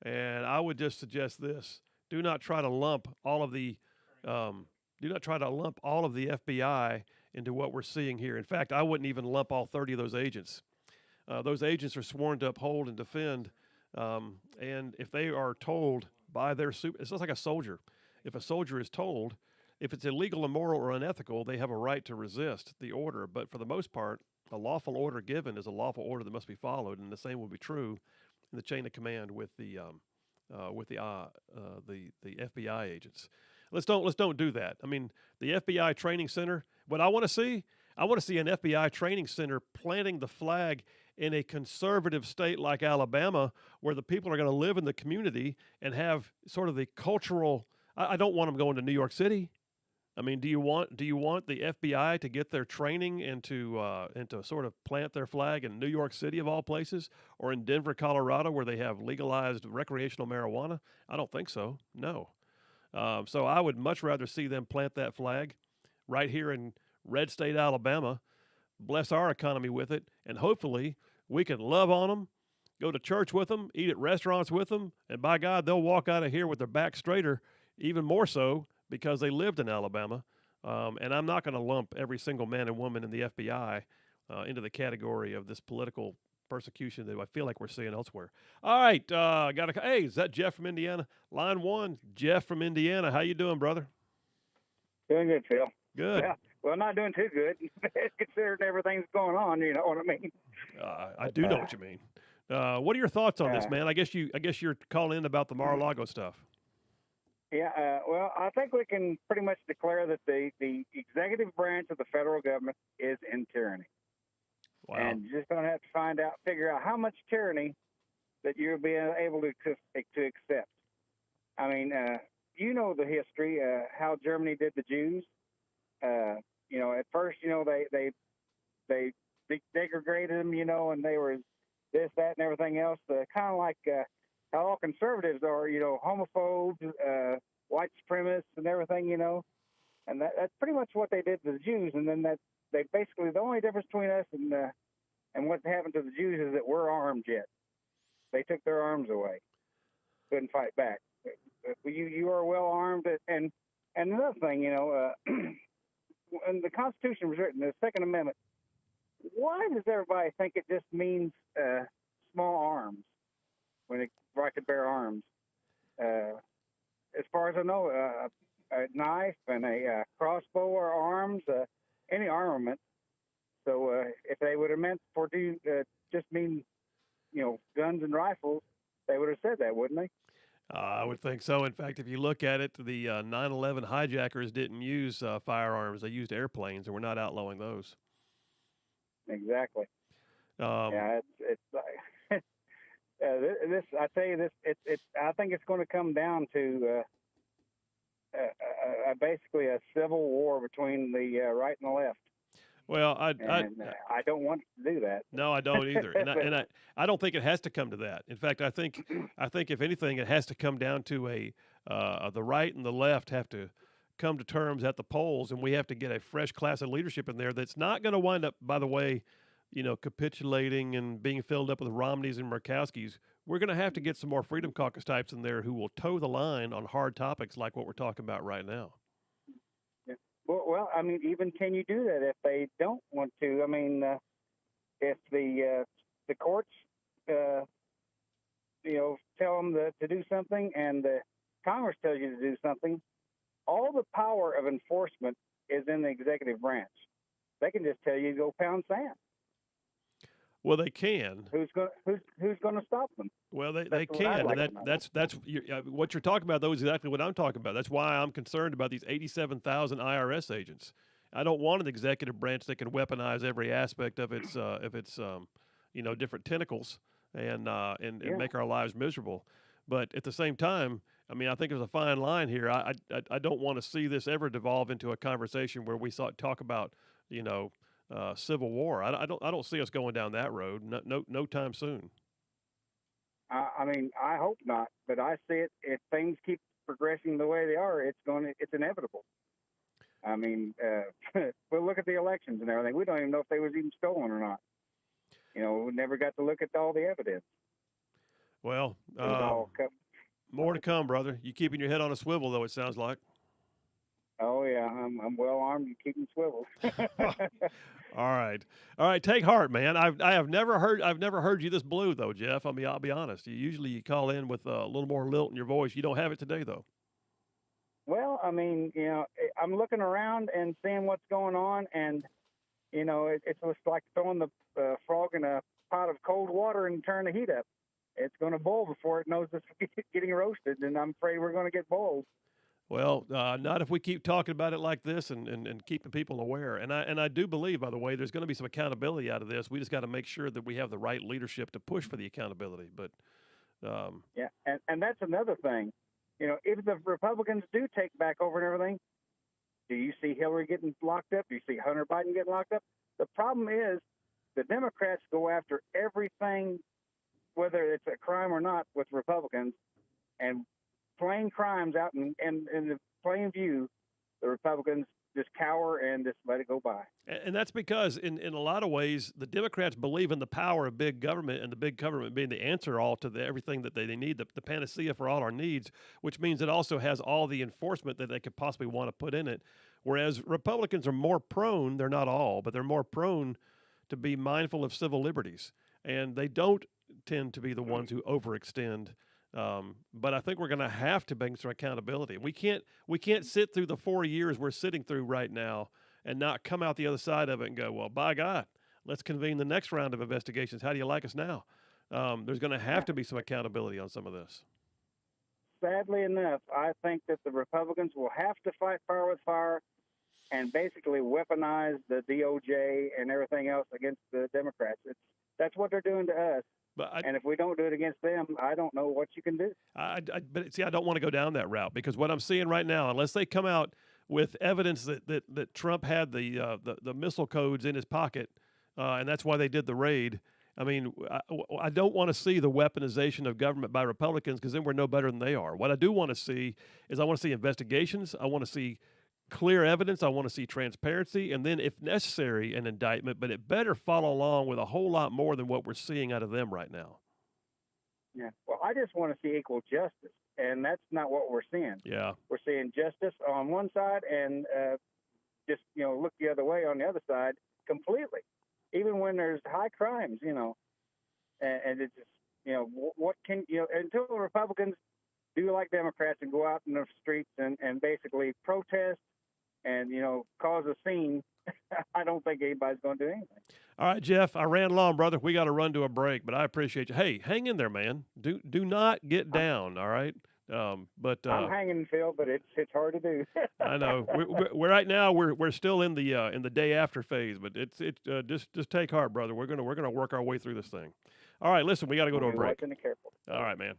and I would just suggest this: do not try to lump all of the FBI into what we're seeing here. In fact, I wouldn't even lump all 30 of those agents. Those agents are sworn to uphold and defend. And if they are told by their it's just like a soldier. If a soldier is told, if it's illegal, immoral, or unethical, they have a right to resist the order. But for the most part, a lawful order given is a lawful order that must be followed, and the same will be true in the chain of command with the FBI agents. Let's don't do that. I mean, the FBI training center. What I want to see an FBI training center planting the flag in a conservative state like Alabama, where the people are going to live in the community and have sort of the cultural. I don't want them going to New York City. I mean, do you want the FBI to get their training and to sort of plant their flag in New York City of all places, or in Denver, Colorado, where they have legalized recreational marijuana? I don't think so. No. So I would much rather see them plant that flag right here in red state Alabama, bless our economy with it, and hopefully we can love on them, go to church with them, eat at restaurants with them, and by God, they'll walk out of here with their back straighter, even more so because they lived in Alabama. And I'm not going to lump every single man and woman in the FBI into the category of this political persecution that I feel like we're seeing elsewhere. All right, hey, is that Jeff from Indiana? Line one, Jeff from Indiana. How you doing, brother? Doing good, Phil. Good. Yeah. Well, not doing too good, considering everything's going on. You know what I mean? I do know what you mean. What are your thoughts on this, man? I guess you're calling in about the Mar-a-Lago stuff. Yeah. Well, I think we can pretty much declare that the executive branch of the federal government is in tyranny. Wow. And you're just going to have to figure out how much tyranny that you'll be able to accept. I mean, you know the history, how Germany did the Jews. At first, they degraded them, and they were this, that, and everything else. Kind of like how all conservatives are, homophobes, white supremacists, and everything, And that's pretty much what they did to the Jews. And then they basically, the only difference between us and what happened to the Jews is that we're armed yet. They took their arms away, couldn't fight back. You are well armed, and another thing, when the Constitution was written, the Second Amendment, why does everybody think it just means small arms when it right to bear arms? As far as I know, a knife and a crossbow are arms, any armament. So if they would have meant just mean, guns and rifles, they would have said that, wouldn't they? I would think so. In fact, if you look at it, the 9/11 hijackers didn't use firearms; they used airplanes, and we're not outlawing those. Exactly. Um, Yeah, it's like this. I tell you this. It's. I think it's going to come down to basically a civil war between the right and the left. well, I don't want to do that. no, I don't either, and I don't think it has to come to that. In fact, I think if anything, it has to come down to the right and the left have to come to terms at the polls, and we have to get a fresh class of leadership in there that's not going to wind up, by the way, capitulating and being filled up with Romneys and Murkowskis. We're going to have to get some more Freedom Caucus types in there who will toe the line on hard topics like what we're talking about right now. Yeah. Well, I mean, even can you do that if they don't want to? I mean, if the courts, tell them to do something, and the Congress tells you to do something, all the power of enforcement is in the executive branch. They can just tell you to go pound sand. Well, they can. Who's going to stop them? Well, they That's what can, I'd like and to know. that's what you're talking about. Though is exactly what I'm talking about. That's why I'm concerned about these 87,000 IRS agents. I don't want an executive branch that can weaponize every aspect of its different tentacles and make our lives miserable. But at the same time, I mean, I think there's a fine line here. I don't want to see this ever devolve into a conversation where we talk about civil war. I don't see us going down that road. No time soon. I mean, I hope not, but I see it. If things keep progressing the way they are, it's inevitable. I mean, we'll look at the elections and everything. We don't even know if they was even stolen or not. We never got to look at all the evidence. Well, more to come, brother. You keeping your head on a swivel, though, it sounds like. Oh yeah, I'm well armed and keeping swivels. All right. Take heart, man. I've never heard you this blue though, Jeff. I mean, I'll be honest. You call in with a little more lilt in your voice. You don't have it today though. Well, I mean, I'm looking around and seeing what's going on, and it's just like throwing the frog in a pot of cold water and turn the heat up. It's going to boil before it knows it's getting roasted, and I'm afraid we're going to get boiled. Well, not if we keep talking about it like this and keeping people aware. And I do believe, by the way, there's going to be some accountability out of this. We just got to make sure that we have the right leadership to push for the accountability. But yeah, and that's another thing. If the Republicans do take back over and everything, do you see Hillary getting locked up? Do you see Hunter Biden getting locked up? The problem is the Democrats go after everything, whether it's a crime or not, with Republicans, and plain crimes out in the plain view, the Republicans just cower and just let it go by. And that's because in a lot of ways, the Democrats believe in the power of big government and the big government being the answer all to everything that they need, the panacea for all our needs, which means it also has all the enforcement that they could possibly want to put in it. Whereas Republicans are more prone, they're not all, but they're more prone to be mindful of civil liberties. And they don't tend to be the ones who overextend. But I think we're going to have to bring some accountability. We can't sit through the 4 years we're sitting through right now and not come out the other side of it and go, well, by God, let's convene the next round of investigations. How do you like us now? There's going to have to be some accountability on some of this. Sadly enough, I think that the Republicans will have to fight fire with fire and basically weaponize the DOJ and everything else against the Democrats. That's what they're doing to us. And if we don't do it against them, I don't know what you can do. But see, I don't want to go down that route because what I'm seeing right now, unless they come out with evidence that Trump had the missile codes in his pocket, and that's why they did the raid. I mean, I don't want to see the weaponization of government by Republicans because then we're no better than they are. What I do want to see is I want to see investigations. I want to see clear evidence. I want to see transparency, and then, if necessary, an indictment. But it better follow along with a whole lot more than what we're seeing out of them right now. Yeah. Well, I just want to see equal justice, and that's not what we're seeing. Yeah. We're seeing justice on one side, and just look the other way on the other side completely. Even when there's high crimes, and it's just what can until the Republicans do like Democrats and go out in the streets and basically protest and cause a scene I don't think anybody's going to do anything. All right, Jeff, I ran long, brother. We got to run to a break, but I appreciate you. Hey, hang in there, man. Do not get down, all right? But I'm hanging, Phil, but it's hard to do. I know we're right now we're still in the day after phase, but it's just take heart, brother. We're gonna work our way through this thing. All right, listen, we got to go to a break. Watching it careful. All right, man.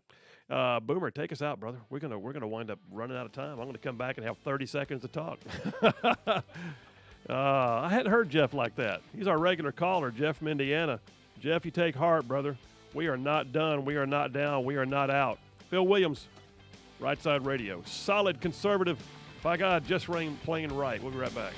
Boomer, take us out, brother. We're gonna wind up running out of time. I'm gonna come back and have 30 seconds to talk. I hadn't heard Jeff like that. He's our regular caller, Jeff from Indiana. Jeff, you take heart, brother. We are not done. We are not down. We are not out. Phil Williams, Rightside Radio. Solid conservative. By God, just playing right. We'll be right back.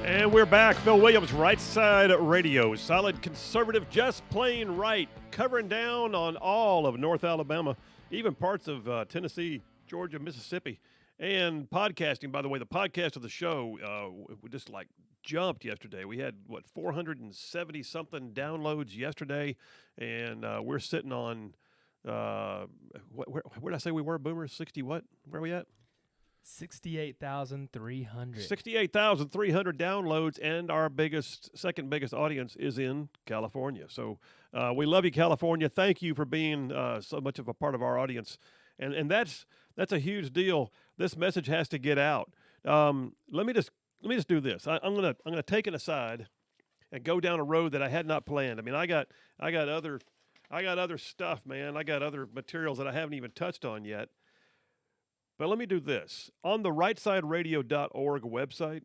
And we're back. Phil Williams, Rightside Radio. Solid conservative, just plain right. Covering down on all of North Alabama, even parts of Tennessee, Georgia, Mississippi. And podcasting, by the way, the podcast of the show we just like jumped yesterday. We had, 470-something downloads yesterday. And we're sitting on, where did I say we were, Boomer? 60 what? Where are we at? 68,300. 68,300 downloads, and our second biggest audience is in California. So we love you, California. Thank you for being so much of a part of our audience, and that's a huge deal. This message has to get out. Let me just do this. I'm gonna take it aside and go down a road that I had not planned. I mean, I got other stuff, man. I got other materials that I haven't even touched on yet. But let me do this. On the rightsideradio.org website,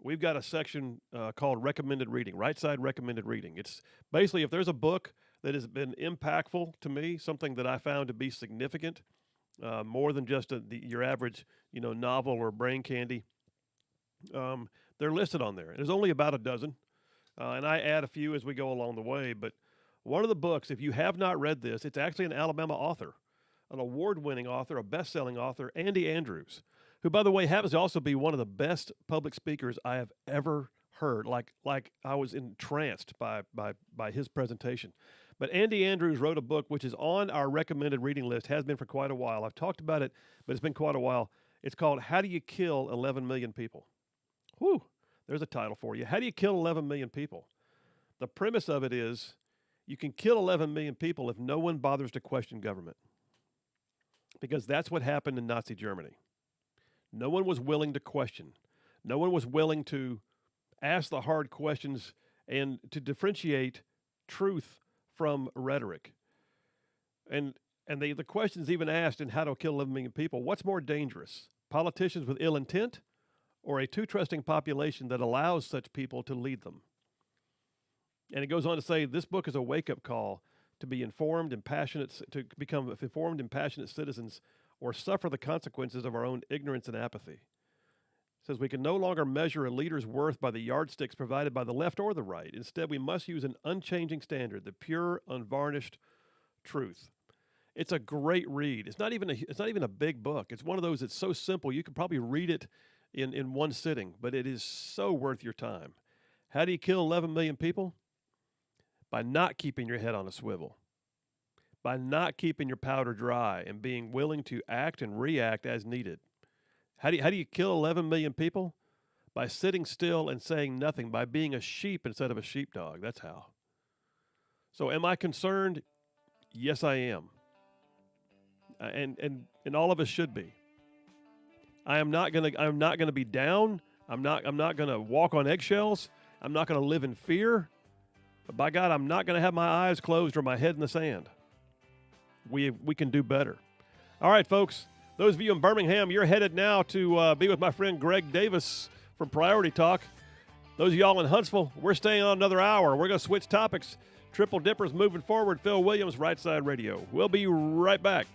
we've got a section called Recommended Reading, Rightside Recommended Reading. It's basically if there's a book that has been impactful to me, something that I found to be significant, more than just your average, novel or brain candy, they're listed on there. There's only about a dozen, and I add a few as we go along the way. But one of the books, if you have not read this, it's actually an Alabama author, an award-winning author, a best-selling author, Andy Andrews, who, by the way, happens to also be one of the best public speakers I have ever heard. Like I was entranced by his presentation. But Andy Andrews wrote a book which is on our recommended reading list, has been for quite a while. I've talked about it, but it's been quite a while. It's called How Do You Kill 11 Million People? Whew, there's a title for you. How do you kill 11 million people? The premise of it is you can kill 11 million people if no one bothers to question government. Because that's what happened in Nazi Germany. No one was willing to question. No one was willing to ask the hard questions and to differentiate truth from rhetoric. And the questions even asked in How to Kill 11 Million People, what's more dangerous? Politicians with ill intent or a too trusting population that allows such people to lead them? And it goes on to say this book is a wake-up call to be informed and passionate, to become informed and passionate citizens, or suffer the consequences of our own ignorance and apathy. It says we can no longer measure a leader's worth by the yardsticks provided by the left or the right. Instead, we must use an unchanging standard, the pure, unvarnished truth. It's a great read. It's not even a big book. It's one of those that's so simple you could probably read it in one sitting, but it is so worth your time. How do you kill 11 million people? By not keeping your head on a swivel, by not keeping your powder dry and being willing to act and react as needed. How do you kill 11 million people? By sitting still and saying nothing, by being a sheep instead of a sheepdog. That's how. So am I concerned? Yes, I am. And all of us should be. I'm not gonna be down. I'm not gonna walk on eggshells. I'm not gonna live in fear. But by God, I'm not going to have my eyes closed or my head in the sand. We can do better. All right, folks. Those of you in Birmingham, you're headed now to be with my friend Greg Davis from Priority Talk. Those of y'all in Huntsville, we're staying on another hour. We're going to switch topics. Triple Dippers moving forward. Phil Williams, Rightside Radio. We'll be right back.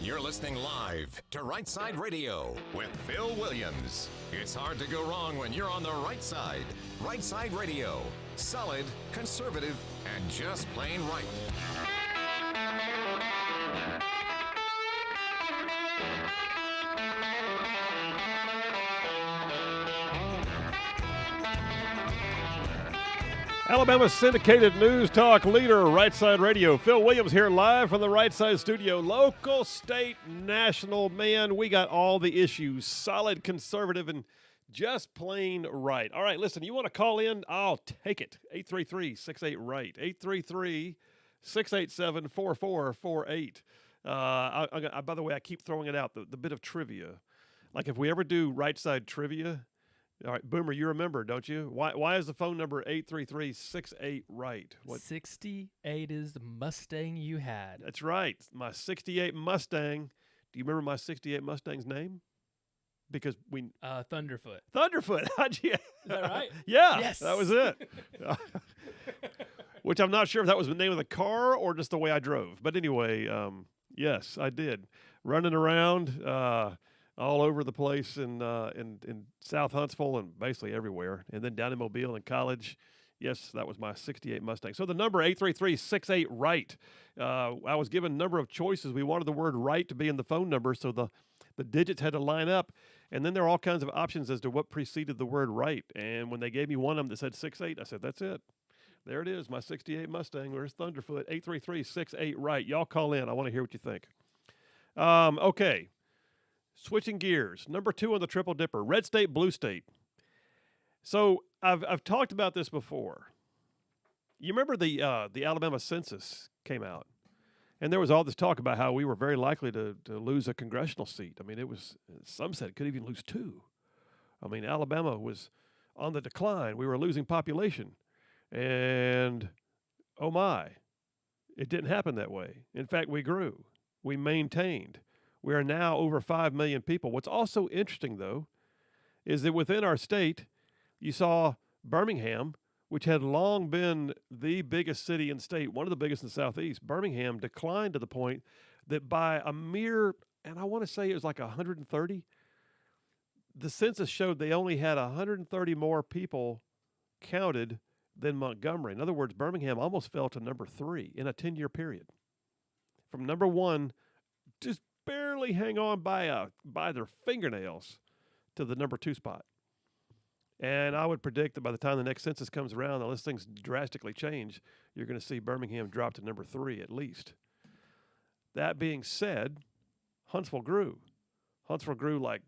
You're listening live to Rightside Radio with Phil Williams. It's hard to go wrong when you're on the right side. Rightside Radio. Solid, conservative, and just plain right. Alabama's syndicated news talk leader, Rightside Radio. Phil Williams here live from the Rightside studio. Local, state, national. Man, we got all the issues. Solid, conservative, and just plain right. All right, listen, you want to call in? I'll take it. 833-68-RIGHT. 833-687-4448. By the way, I keep throwing it out, the bit of trivia. Like if we ever do Rightside trivia, all right, Boomer, you remember, don't you? Why is the phone number 833-68-RIGHT? 68 is the Mustang you had. That's right, my 68 Mustang. Do you remember my 68 Mustang's name? Because we Thunderfoot. Thunderfoot. How'd you? Is that right? Yeah, Yes. that was it. Which I'm not sure if that was the name of the car or just the way I drove. But anyway, yes, I did. Running around all over the place in South Huntsville and basically everywhere. And then down in Mobile in college. Yes, that was my 68 Mustang. So the number 833-68-RIGHT. I was given a number of choices. We wanted the word right to be in the phone number, so the digits had to line up. And then there are all kinds of options as to what preceded the word right. And when they gave me one of them that said 68, I said, that's it. There it is, my 68 Mustang. Where's Thunderfoot? 833-68-RIGHT. Y'all call in. I want to hear what you think. Okay. Switching gears. Number 2 on the Triple Dipper, red state, blue state. So I've talked about this before. You remember the Alabama census came out, and there was all this talk about how we were very likely to lose a congressional seat. I mean, it was, some said it could even lose 2. I mean, Alabama was on the decline. We were losing population, and oh my, it didn't happen that way. In fact, we grew. We maintained. We are now over 5 million people. What's also interesting, though, is that within our state, you saw Birmingham, which had long been the biggest city in the state, one of the biggest in the Southeast. Birmingham declined to the point that by a mere, and I want to say it was like 130, the census showed they only had 130 more people counted than Montgomery. In other words, Birmingham almost fell to number 3 in a 10-year period. From number 1, just barely hang on by their fingernails to the number 2 spot. And I would predict that by the time the next census comes around, unless things drastically change, you're going to see Birmingham drop to number 3 at least. That being said, Huntsville grew. Huntsville grew like,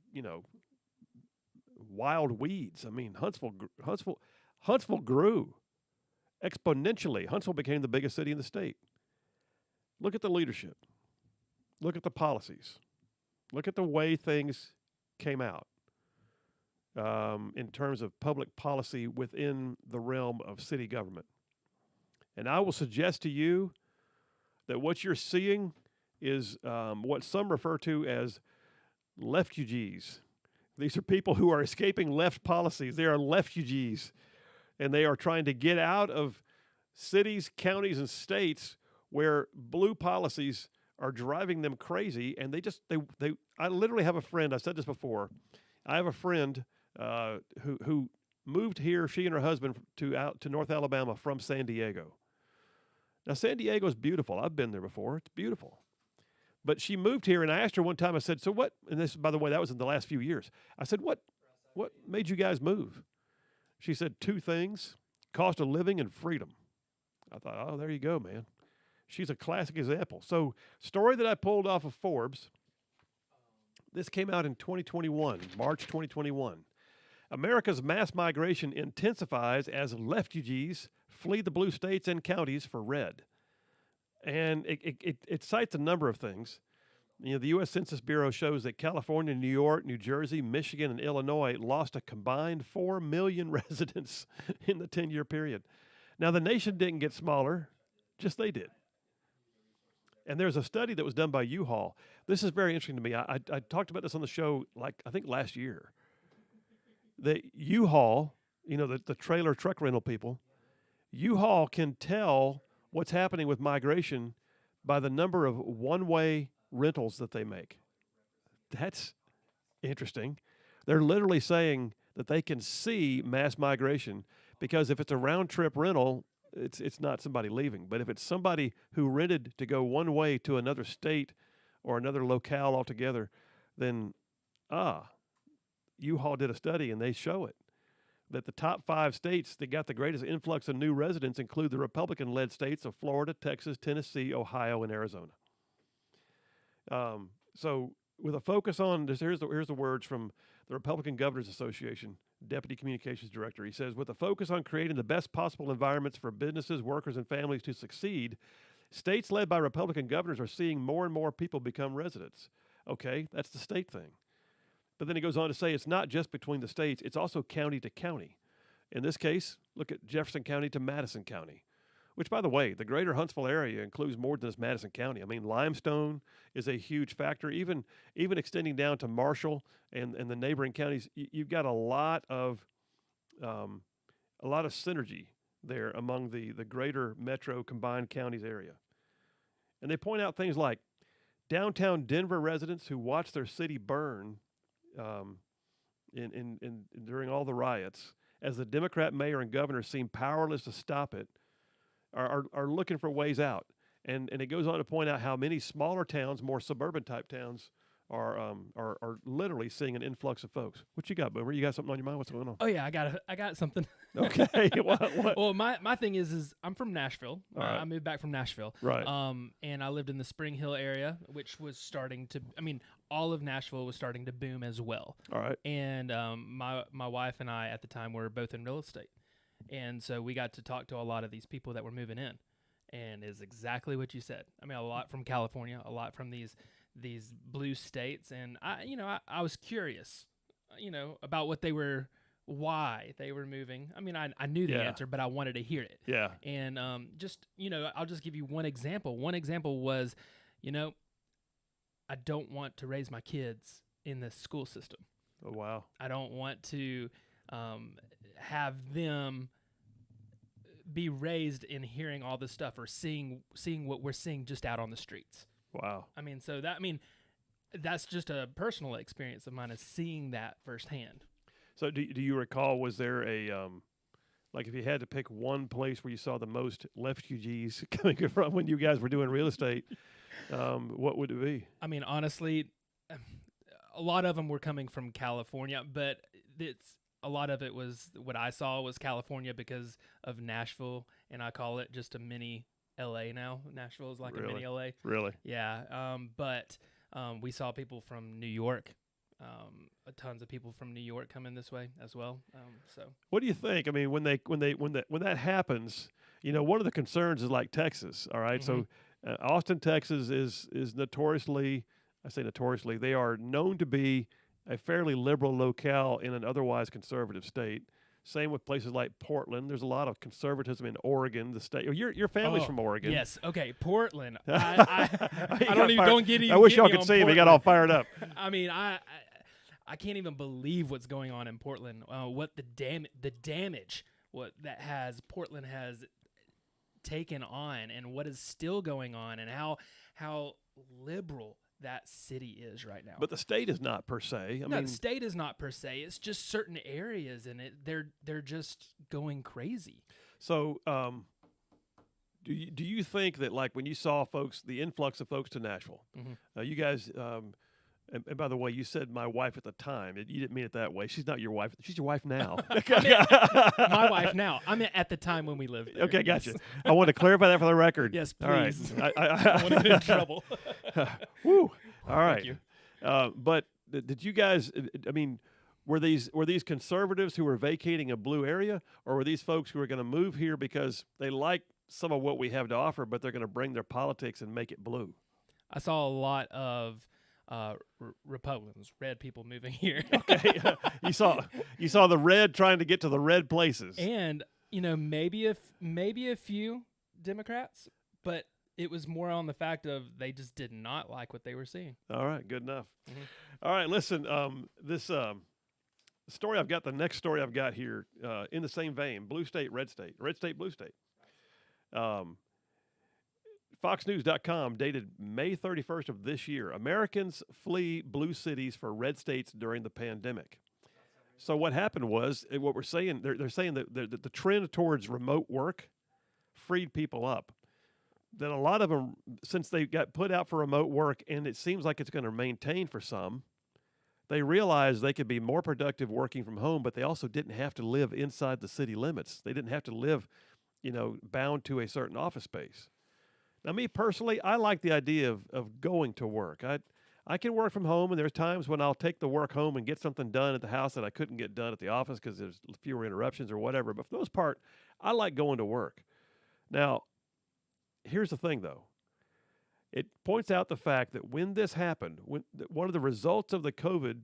wild weeds. I mean, Huntsville grew exponentially. Huntsville became the biggest city in the state. Look at the leadership. Look at the policies. Look at the way things came out in terms of public policy within the realm of city government. And I will suggest to you that what you're seeing is what some refer to as leftugees. These are people who are escaping left policies. They are leftugees, and they are trying to get out of cities, counties, and states where blue policies are driving them crazy, and I literally have a friend, I've said this before, I have a friend who moved here, she and her husband, to North Alabama from San Diego. Now, San Diego is beautiful. I've been there before. It's beautiful. But she moved here, and I asked her one time, I said, so what, and this, by the way, that was in the last few years. I said, what made you guys move? She said 2 things, cost of living and freedom. I thought, oh, there you go, man. She's a classic example. So, story that I pulled off of Forbes, this came out in 2021, March 2021. America's mass migration intensifies as leftugees flee the blue states and counties for red. And it cites a number of things. The U.S. Census Bureau shows that California, New York, New Jersey, Michigan, and Illinois lost a combined 4 million residents in the 10-year period. Now, the nation didn't get smaller, just they did. And there's a study that was done by U-Haul. This is very interesting to me. I talked about this on the show, I think last year. The U-Haul, the trailer truck rental people, U-Haul can tell what's happening with migration by the number of one-way rentals that they make. That's interesting. They're literally saying that they can see mass migration because if it's a round trip rental, it's not somebody leaving. But if it's somebody who rented to go one way to another state or another locale altogether, then U-Haul did a study and they show it that the top 5 states that got the greatest influx of new residents include the Republican-led states of Florida, Texas, Tennessee, Ohio, and Arizona. So with a focus on this, here's the words from the Republican Governors Association Deputy Communications Director. He says, with a focus on creating the best possible environments for businesses, workers, and families to succeed, states led by Republican governors are seeing more and more people become residents. Okay, that's the state thing. But then he goes on to say it's not just between the states, it's also county to county. In this case, look at Jefferson County to Madison County, which, by the way, the greater Huntsville area includes more than just Madison County. I mean, limestone is a huge factor. Even extending down to Marshall and the neighboring counties, you've got a lot of synergy there among the greater metro combined counties area. And they point out things like downtown Denver residents who watched their city burn during all the riots, as the Democrat mayor and governor seem powerless to stop it, are looking for ways out. And it goes on to point out how many smaller towns, more suburban type towns, are literally seeing an influx of folks. What you got, Boomer? You got something on your mind? What's going on? Oh yeah, I got something. Okay. What? Well, my thing is I'm from Nashville. Right. I moved back from Nashville. Right. And I lived in the Spring Hill area, which was starting to. I mean, all of Nashville was starting to boom as well. All right. And my wife and I at the time were both in real estate, and so we got to talk to a lot of these people that were moving in, and is exactly what you said. I mean, a lot from California, a lot from these blue states, and I was curious, about why they were moving. I mean, I knew the answer, but I wanted to hear it. Yeah. And I'll just give you one example. One example was, I don't want to raise my kids in this school system. Oh, wow. I don't want to have them be raised in hearing all this stuff or seeing what we're seeing just out on the streets. Wow. I mean, that's just a personal experience of mine, is seeing that firsthand. So do you recall, was there a, like if you had to pick one place where you saw the most refugees coming from when you guys were doing real estate, what would it be? I mean, honestly, a lot of them were coming from California, but a lot of it was what I saw was California because of Nashville, and I call it just a mini LA now. Nashville is like a mini LA. Really? Yeah. But we saw people from New York. Tons of people from New York coming this way as well. So what do you think? I mean, when that happens, one of the concerns is like Texas. All right. Mm-hmm. So Austin, Texas is notoriously, I say notoriously, they are known to be a fairly liberal locale in an otherwise conservative state. Same with places like Portland. There's a lot of conservatism in Oregon, the state. Your family's from Oregon. Yes. Okay. Portland. I don't get even. I wish y'all could on see him. He Portland. got all fired up. I mean, I can't even believe what's going on in Portland. What the damage what Portland has taken on, and what is still going on, and how liberal that city is right now. But the state is not per se. I mean, the state is not per se. It's just certain areas in it. They're just going crazy. So, do you think that, like, when you saw the influx of folks to Nashville, you guys, and by the way, you said my wife at the time. You didn't mean it that way. She's not your wife. She's your wife now. My wife now. I mean, at the time when we lived there. Okay, gotcha. I want to clarify that for the record. Yes, please. All right. I want to get in trouble. Woo. All right. Thank you. But did you guys? I mean, were these conservatives who were vacating a blue area, or were these folks who were going to move here because they like some of what we have to offer, but they're going to bring their politics and make it blue? I saw a lot of Republicans, red people moving here. Okay, you saw the red trying to get to the red places, and maybe a few Democrats, but it was more on the fact of they just did not like what they were seeing. All right, good enough. Mm-hmm. All right, listen, this story I've got, the next story I've got here, in the same vein, blue state, red state, blue state. FoxNews.com, dated May 31st of this year. Americans flee blue cities for red states during the pandemic. So what happened was, what we're saying, they're saying that the trend towards remote work freed people up. Then a lot of them, since they got put out for remote work, and it seems like it's going to maintain for some, they realized they could be more productive working from home, but they also didn't have to live inside the city limits. They didn't have to live, bound to a certain office space. Now, me personally, I like the idea of going to work. I can work from home, and there's times when I'll take the work home and get something done at the house that I couldn't get done at the office because there's fewer interruptions or whatever. But for the most part, I like going to work. Now, here's the thing, though. It points out the fact that when this happened, one of the results of the COVID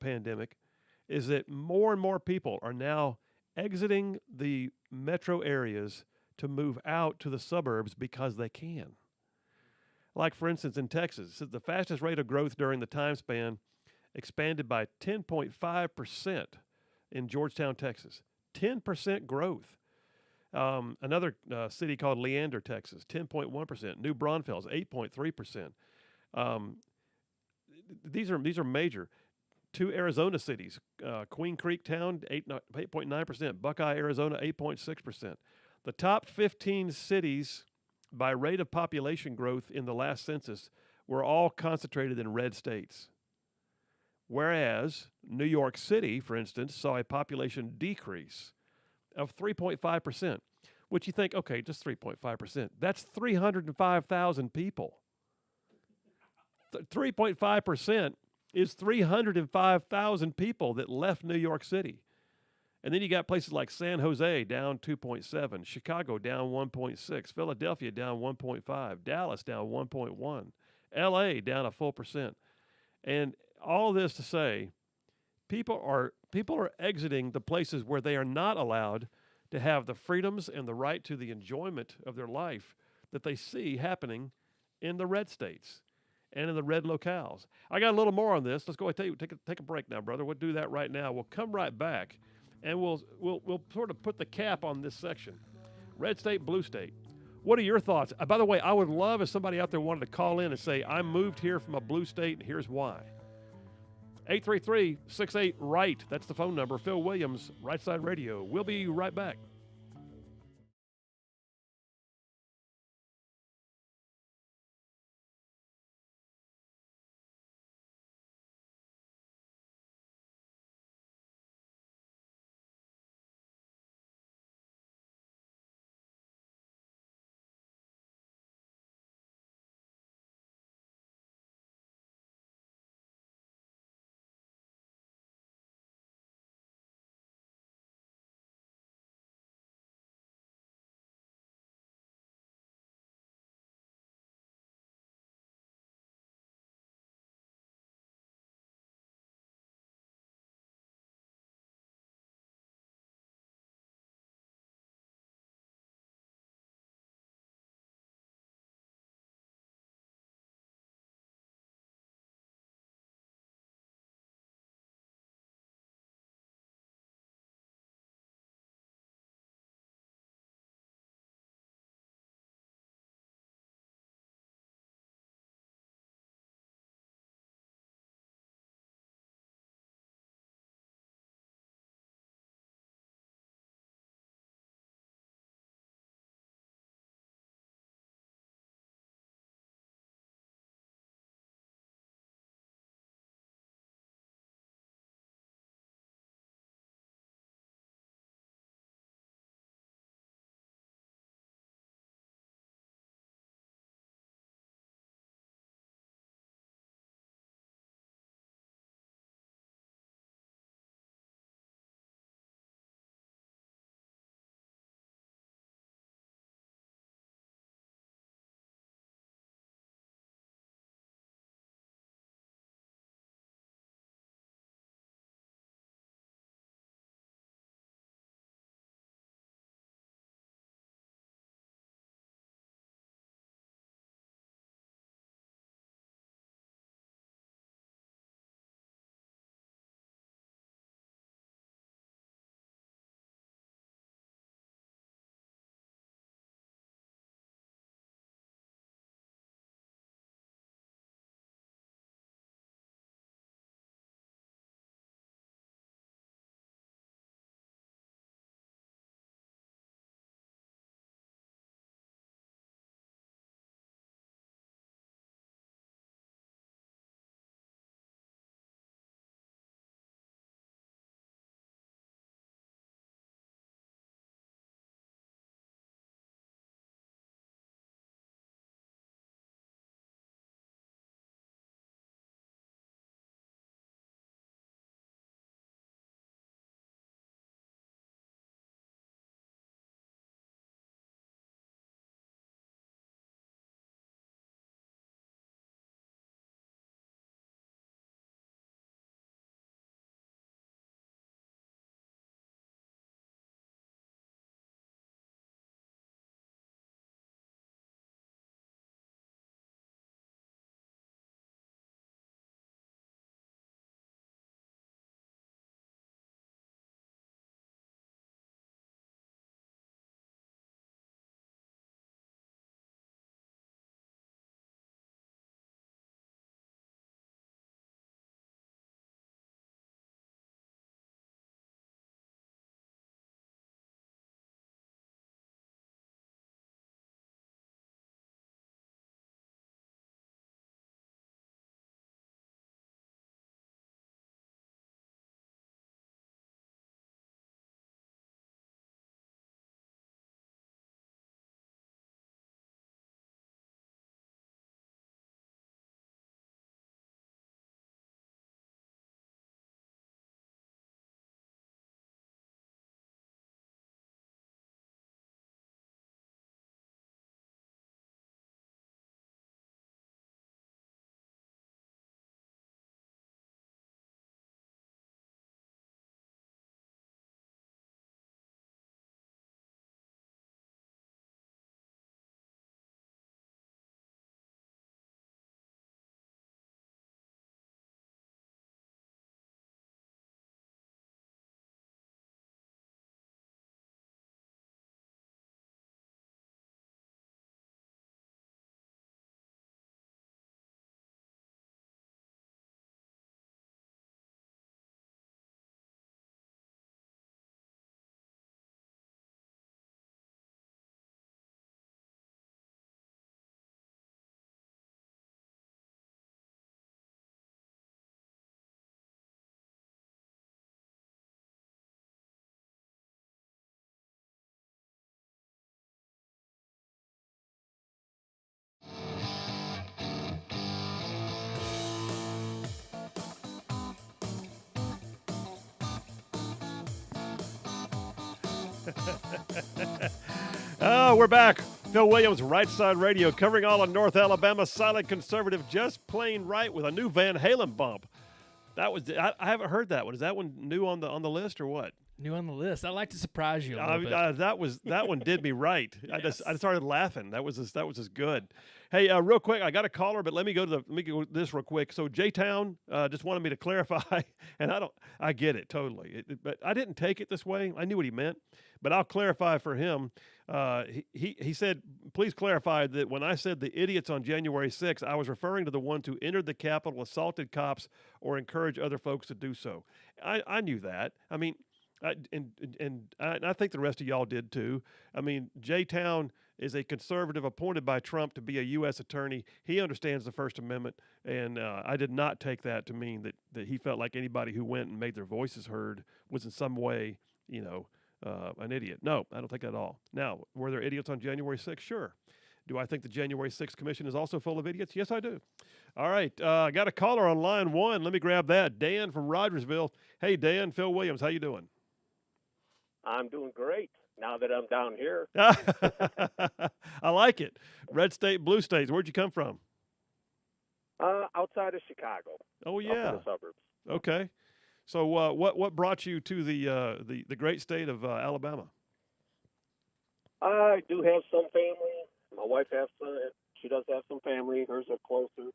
pandemic is that more and more people are now exiting the metro areas to move out to the suburbs because they can. Like, for instance, in Texas, the fastest rate of growth during the time span expanded by 10.5% in Georgetown, Texas. 10% growth. Another city called Leander, Texas, 10.1%. New Braunfels, 8.3%. These are major. Two Arizona cities, Queen Creek Town, 8.9%. Buckeye, Arizona, 8.6%. The top 15 cities by rate of population growth in the last census were all concentrated in red states. Whereas New York City, for instance, saw a population decrease of 3.5%, which you think, okay, just 3.5%. That's 305,000 people. 3.5% is 305,000 people that left New York City. And then you got places like San Jose down 2.7, Chicago down 1.6, Philadelphia down 1.5, Dallas down 1.1, LA down a full percent. And all this to say, people are exiting the places where they are not allowed to have the freedoms and the right to the enjoyment of their life that they see happening in the red states and in the red locales. I got a little more on this. Let's go ahead and take a break now, brother. We'll do that right now. We'll come right back, and we'll sort of put the cap on this section. Red state, blue state. What are your thoughts? By the way, I would love if somebody out there wanted to call in and say, I moved here from a blue state, and here's why. 833-68-RIGHT. That's the phone number. Phil Williams, Rightside Radio. We'll be right back. Oh, we're back. Phil Williams, Right Side Radio, covering all of North Alabama. Silent conservative, just plain right, with a new Van Halen bump. That was I haven't heard that one. Is that one new on the list or what? New on the list. I like to surprise you a little bit. That one did me right. Yes. I started laughing. That was just good. Hey, real quick, I got a caller, but let me go to this real quick. So J-Town just wanted me to clarify, and I get it totally, but I didn't take it this way. I knew what he meant, but I'll clarify for him. He said, please clarify that when I said the idiots on January 6th, I was referring to the ones who entered the Capitol, assaulted cops, or encouraged other folks to do so. I knew that. I mean. I think the rest of y'all did too. I mean, J-Town is a conservative appointed by Trump to be a U.S. attorney. He understands the First Amendment, and I did not take that to mean that he felt like anybody who went and made their voices heard was in some way, an idiot. No, I don't think that at all. Now, were there idiots on January 6th? Sure. Do I think the January 6th Commission is also full of idiots? Yes, I do. All right, I got a caller on line one. Let me grab that. Dan from Rogersville. Hey, Dan, Phil Williams, how you doing? I'm doing great now that I'm down here. I like it. Red state, blue states. Where'd you come from? Outside of Chicago. Oh up yeah, in the suburbs. Okay. So what brought you to the great state of Alabama? I do have some family. My wife has some. She does have some family. Hers are closer.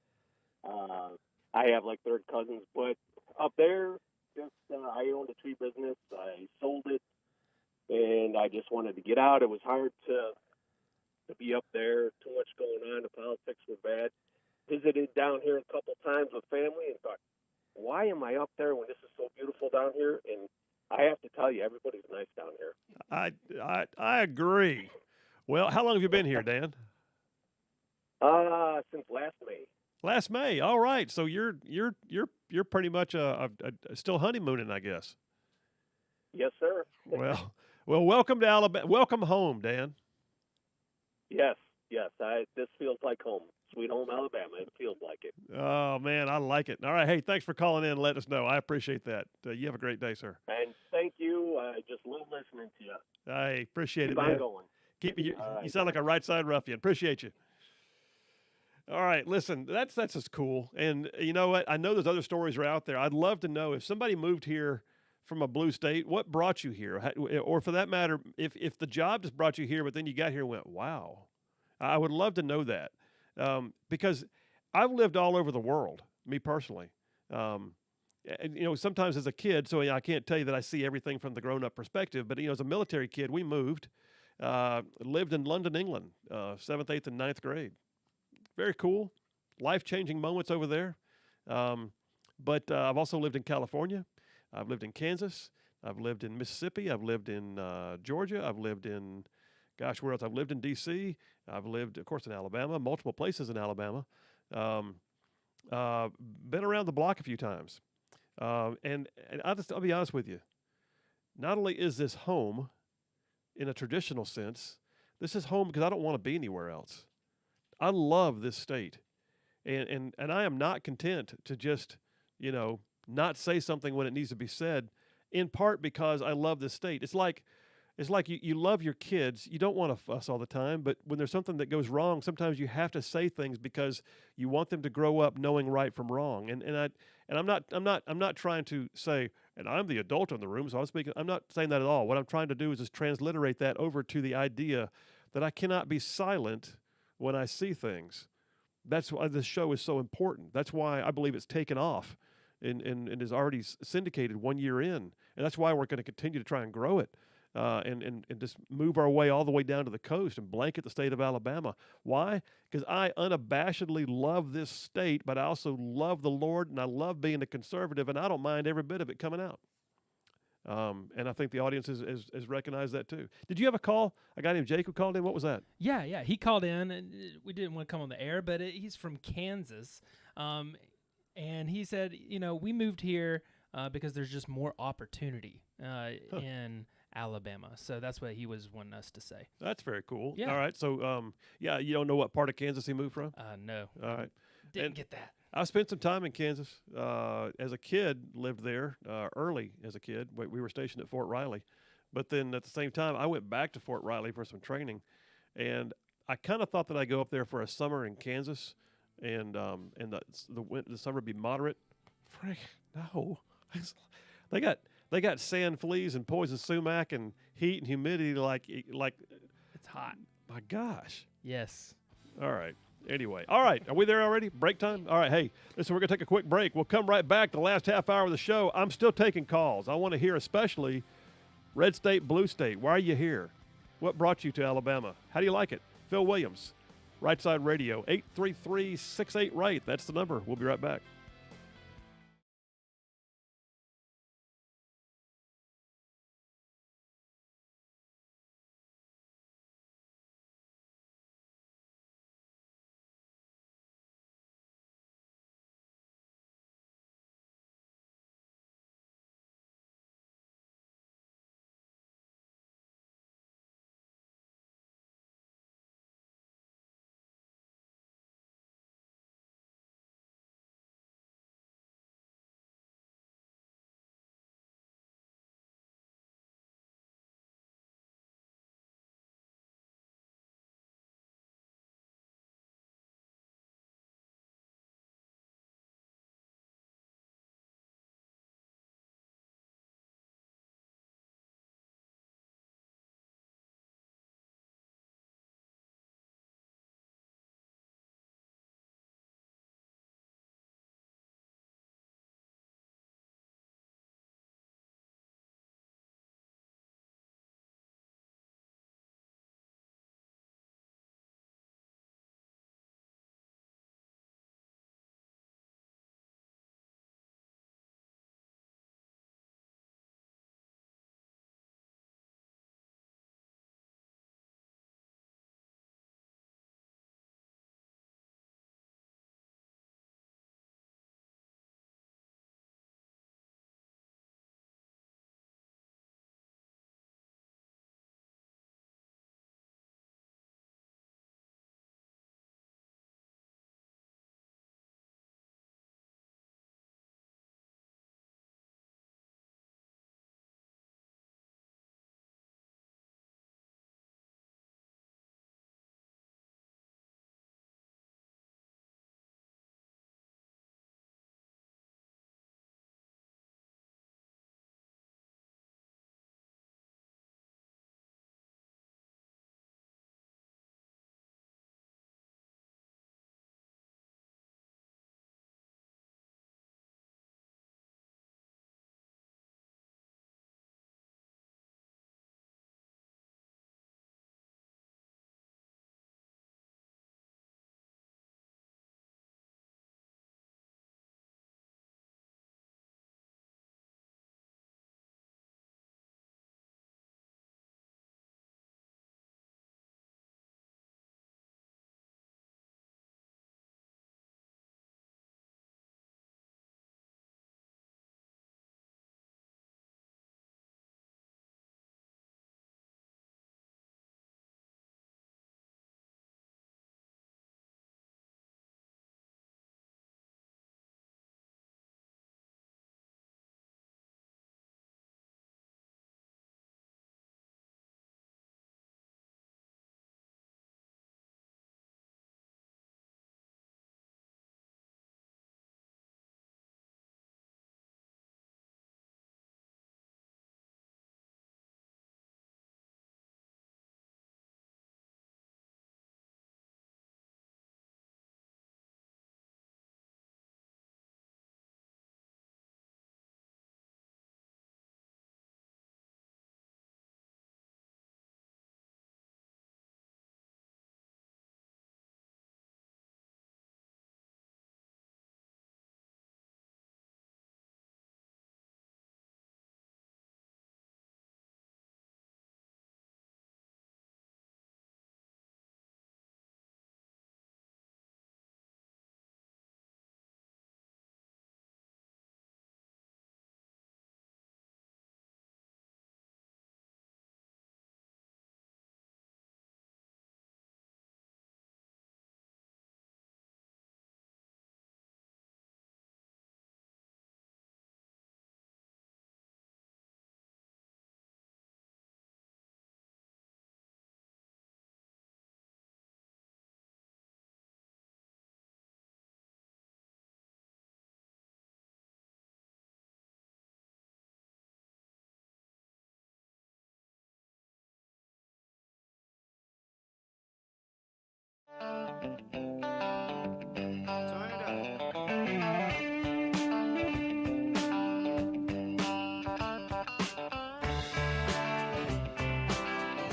I have like third cousins, but up there, I owned a tree business. I sold it. And I just wanted to get out. It was hard to be up there. Too much going on. The politics were bad. Visited down here a couple times with family and thought, why am I up there when this is so beautiful down here? And I have to tell you, everybody's nice down here. I agree. Well, how long have you been here, Dan? Since last May. Last May. All right. So you're pretty much still honeymooning, I guess. Yes, sir. Well, welcome to Alabama. Welcome home, Dan. Yes. This feels like home. Sweet home, Alabama. It feels like it. Oh, man, I like it. All right. Hey, thanks for calling in and letting us know. I appreciate that. You have a great day, sir. And thank you. I just love listening to you. I appreciate Keep it, man. on going. You sound like a right side ruffian. Appreciate you. All right, listen, that's just cool. And you know what? I know there's other stories are out there. I'd love to know if somebody moved here from a blue state, what brought you here? Or for that matter, if the job just brought you here, but then you got here and went, wow. I would love to know that because I've lived all over the world, me personally. And, sometimes as a kid, so I can't tell you that I see everything from the grown-up perspective, but, as a military kid, we moved, lived in London, England, 7th, 8th, and 9th grade. Very cool, life-changing moments over there. But I've also lived in California. I've lived in Kansas. I've lived in Mississippi. I've lived in Georgia. I've lived in, where else? I've lived in D.C. I've lived, of course, in Alabama, multiple places in Alabama. Been around the block a few times. And I'll be honest with you. Not only is this home in a traditional sense, this is home because I don't want to be anywhere else. I love this state. And I am not content to just, not say something when it needs to be said, in part because I love this state. It's like you love your kids. You don't want to fuss all the time, but when there's something that goes wrong, sometimes you have to say things because you want them to grow up knowing right from wrong. And I'm not trying to say, and I'm the adult in the room, so I'm not saying that at all. What I'm trying to do is just transliterate that over to the idea that I cannot be silent when I see things. That's why this show is so important. That's why I believe it's taken off and is already syndicated 1 year in. And that's why we're going to continue to try and grow it and just move our way all the way down to the coast and blanket the state of Alabama. Why? Because I unabashedly love this state, but I also love the Lord, and I love being a conservative, and I don't mind every bit of it coming out. And I think the audience has recognized that too. Did you have a call? A guy named Jake who called in? What was that? Yeah. He called in, and we didn't want to come on the air, but he's from Kansas. And he said, we moved here because there's just more opportunity in Alabama. So that's what he was wanting us to say. That's very cool. Yeah. All right. So, you don't know what part of Kansas he moved from? No. All right. Didn't get that. I spent some time in Kansas as a kid, lived there early as a kid. We were stationed at Fort Riley. But then at the same time, I went back to Fort Riley for some training, and I kind of thought that I'd go up there for a summer in Kansas, and the summer be moderate. Frank, no, they got sand fleas and poison sumac and heat and humidity like It's hot. my gosh. Yes. All right. Anyway, all right. Are we there already? Break time? All right. Hey, listen, we're going to take a quick break. We'll come right back to the last half hour of the show. I'm still taking calls. I want to hear especially Red State, Blue State. Why are you here? What brought you to Alabama? How do you like it? Phil Williams, Right Side Radio, 833-68-RIGHT. That's the number. We'll be right back.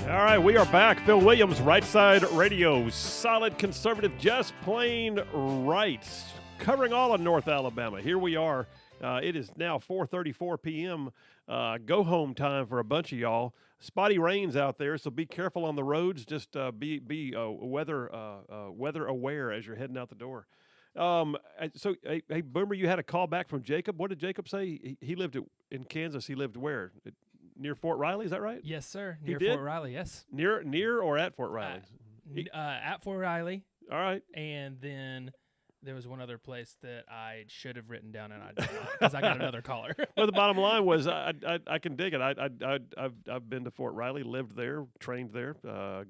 All right, we are back. Phil Williams, Rightside Radio. Solid conservative, just plain right. Covering all of North Alabama. Here we are. It is now 4:34 p.m. Go home time for a bunch of y'all. Spotty rains out there, so be careful on the roads. Just be weather aware as you're heading out the door. So, hey, Boomer, you had a call back from Jacob. What did Jacob say? He lived in Kansas. He lived where? Near Fort Riley, is that right? Yes, sir. He Near did? Fort Riley, yes. Near or at Fort Riley? At Fort Riley. All right. And then there was one other place that I should have written down, and I did not, because I got another caller. Well, the bottom line was I can dig it. I've been to Fort Riley, lived there, trained there.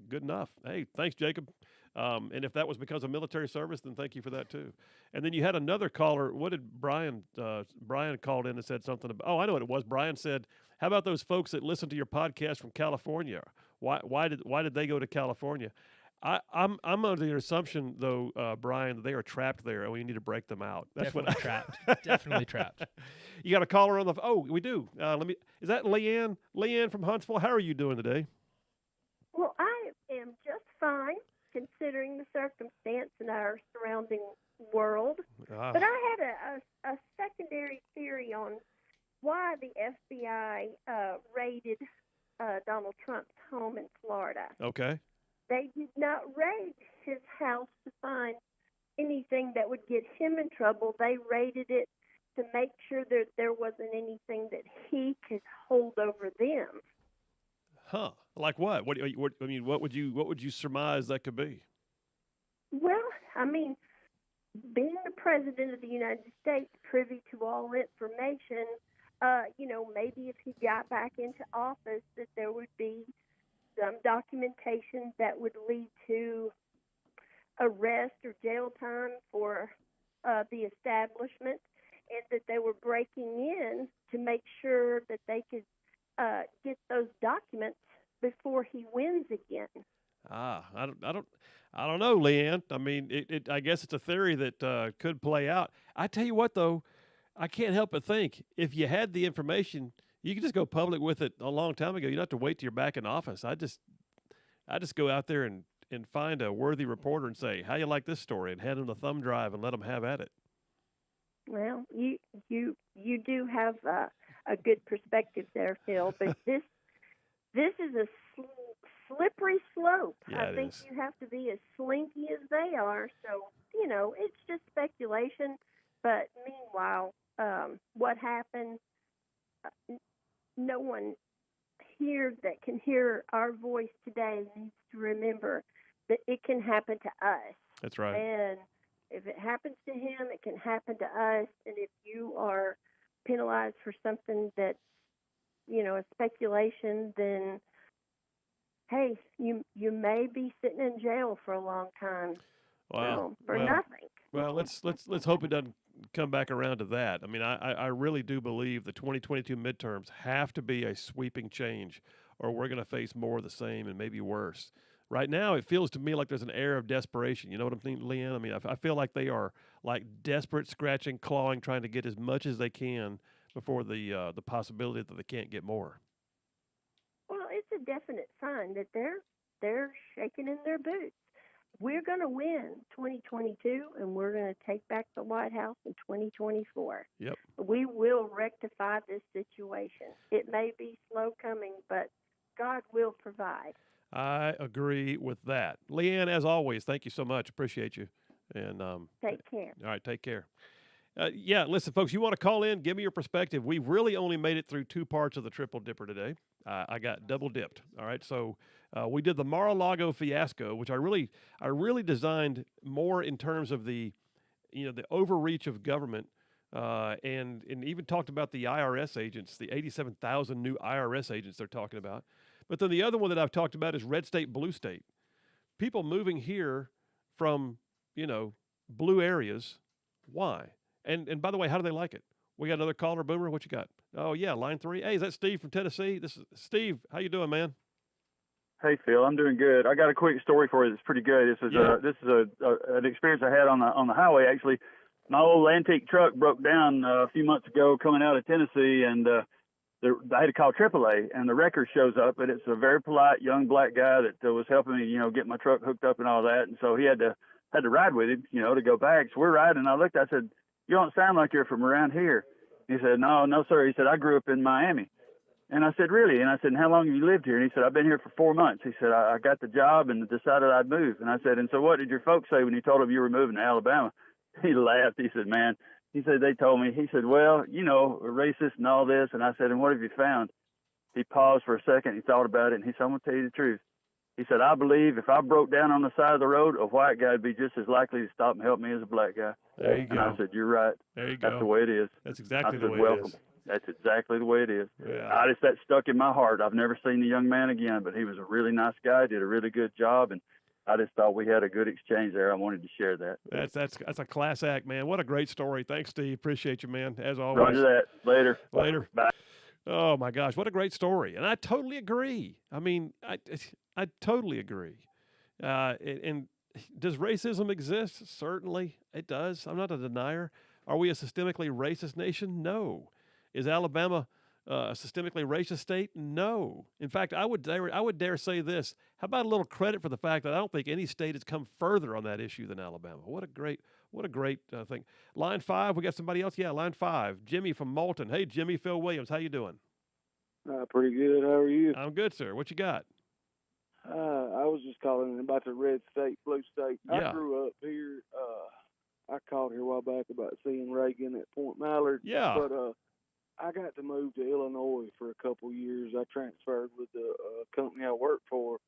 Good enough. Hey, thanks, Jacob. And if that was because of military service, then thank you for that too. And then you had another caller. What did Brian? Brian called in and said something about. Oh, I know what it was. Brian said, "How about those folks that listen to your podcast from California? Why did they go to California?" I'm under the assumption, though, Brian, that they are trapped there, and we need to break them out. That's Definitely trapped. Definitely trapped. You got a caller on the. Oh, we do. Is that Leanne? Leanne from Huntsville. How are you doing today? Well, I am just fine, considering the circumstance in our surrounding world. But I had a secondary theory on why the FBI raided Donald Trump's home in Florida. Okay. They did not raid his house to find anything that would get him in trouble. They raided it to make sure that there wasn't anything that he could hold over them. Huh? Like what? What would you surmise that could be? Well, I mean, being the president of the United States, privy to all information, maybe if he got back into office, that there would be some documentation that would lead to arrest or jail time for the establishment, and that they were breaking in to make sure that they could get those documents before he wins again. I don't know, Leanne. I mean, I guess it's a theory that could play out. I tell you what, though, I can't help but think if you had the information, you could just go public with it a long time ago. You don't have to wait till you're back in office. I just go out there and find a worthy reporter and say, "How you like this story?" and hand them the thumb drive and let them have at it. Well, you do have a good perspective there, Phil. But this is a slippery slope. Yeah, I think is. you have to be as slinky as they are. So it's just speculation. But meanwhile, what happened? No one here that can hear our voice today needs to remember that it can happen to us. That's right. And if it happens to him, it can happen to us. And if you are penalized for something that's, a speculation, then, hey, you may be sitting in jail for a long time. Wow. For nothing. Well, let's hope it doesn't come back around to that. I mean, I really do believe the 2022 midterms have to be a sweeping change, or we're going to face more of the same and maybe worse. Right now, it feels to me like there's an air of desperation. You know what I'm thinking, Leanne? I mean, I feel like they are like desperate, scratching, clawing, trying to get as much as they can before the possibility that they can't get more. Well, it's a definite sign that they're shaking in their boots. We're going to win 2022, and we're going to take back the White House in 2024. Yep. We will rectify this situation. It may be slow coming, but God will provide. I agree with that. Leanne, as always, thank you so much. Appreciate you. And take care. All right, take care. Listen, folks, you want to call in, give me your perspective. We've really only made it through two parts of the Triple Dipper today. I got double dipped. All right, so we did the Mar-a-Lago fiasco, which I really designed more in terms of the overreach of government, and even talked about the IRS agents, the 87,000 new IRS agents they're talking about. But then the other one that I've talked about is red state, blue state. People moving here from, blue areas. Why? And by the way, how do they like it? We got another caller, Boomer. What you got? Oh, yeah, line 3. Hey, is that Steve from Tennessee? This is Steve. How you doing, man? Hey, Phil. I'm doing good. I got a quick story for you that's pretty good. This is an experience I had on the highway, actually. My old antique truck broke down a few months ago coming out of Tennessee, and I had to call AAA, and the record shows up, and it's a very polite young black guy that was helping me, get my truck hooked up and all that. And so he had to ride with him, to go back. So we're riding, and I looked, I said, "You don't sound like you're from around here." He said, No, sir. He said, "I grew up in Miami." And I said, "Really?" And I said, "And how long have you lived here?" And he said, "I've been here for 4 months." He said, I got the job and decided I'd move. And I said, "And so what did your folks say when you told them you were moving to Alabama?" He laughed. He said, "Man," he said, "they told me." He said, "Well, we're racist and all this." And I said, "And what have you found?" He paused for a second. He thought about it. And he said, "I'm going to tell you the truth." He said, "I believe if I broke down on the side of the road, a white guy would be just as likely to stop and help me as a black guy." There you and go. I said, "You're right. There you go. That's the way it is." That's exactly I the said, way "Welcome." it is. That's exactly the way it is. Yeah. That stuck in my heart. I've never seen the young man again, but he was a really nice guy, did a really good job, and I just thought we had a good exchange there. I wanted to share that. That's a class act, man. What a great story. Thanks, Steve. Appreciate you, man, as always. Roger that. Later. Later. Bye. Oh my gosh, what a great story. And I totally agree. I mean, I totally agree. And does racism exist? Certainly it does. I'm not a denier. Are we a systemically racist nation? No. Is Alabama a systemically racist state? No. In fact, I would dare say this. How about a little credit for the fact that I don't think any state has come further on that issue than Alabama? What a great thing. Line 5, we got somebody else? Yeah, line 5. Jimmy from Moulton. Hey, Jimmy, Phil Williams, how you doing? Pretty good. How are you? I'm good, sir. What you got? I was just calling about the red state, blue state. Yeah. I grew up here. I called here a while back about seeing Reagan at Point Mallard. Yeah. But I got to move to Illinois for a couple years. I transferred with the company I worked for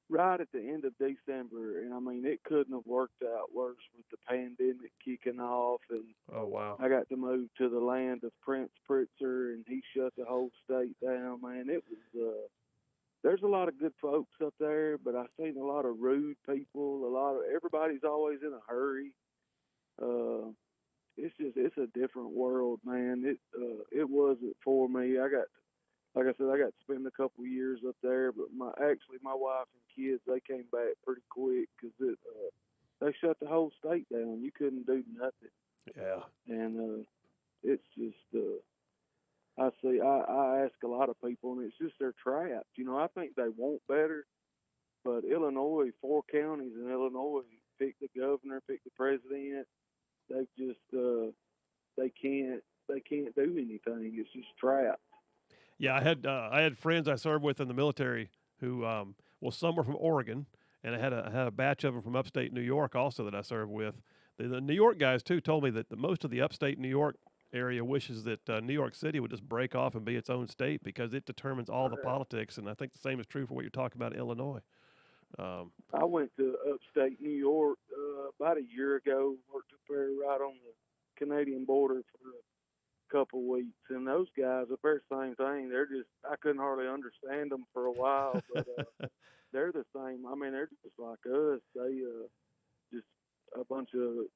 right at the end of December, and I mean, it couldn't have worked out worse with the pandemic kicking off. And oh wow, I got to move to the land of Prince Pritzker, and he shut the whole state down. Man, it was. There's a lot of good folks up there, but I've seen a lot of rude people. Everybody's always in a hurry. It's a different world, man. It wasn't for me. Like I said, I got to spend a couple years up there, but my wife and kids, they came back pretty quick because they shut the whole state down. You couldn't do nothing. Yeah. And it's just I ask a lot of people, and it's just they're trapped. I think they want better, but Illinois, 4 counties in Illinois, pick the governor, pick the president. They just they can't do anything. It's just trapped. Yeah, I had friends I served with in the military who, some were from Oregon, and I had a batch of them from upstate New York also that I served with. The New York guys too told me that most of the upstate New York area wishes that New York City would just break off and be its own state because it determines all the politics, and I think the same is true for what you're talking about in Illinois. I went to upstate New York about a year ago, worked up there right on the Canadian border for a couple weeks, and those guys up there, same thing. I couldn't hardly understand them for a while, but they're the same. I mean, they're just like us. They just a bunch of,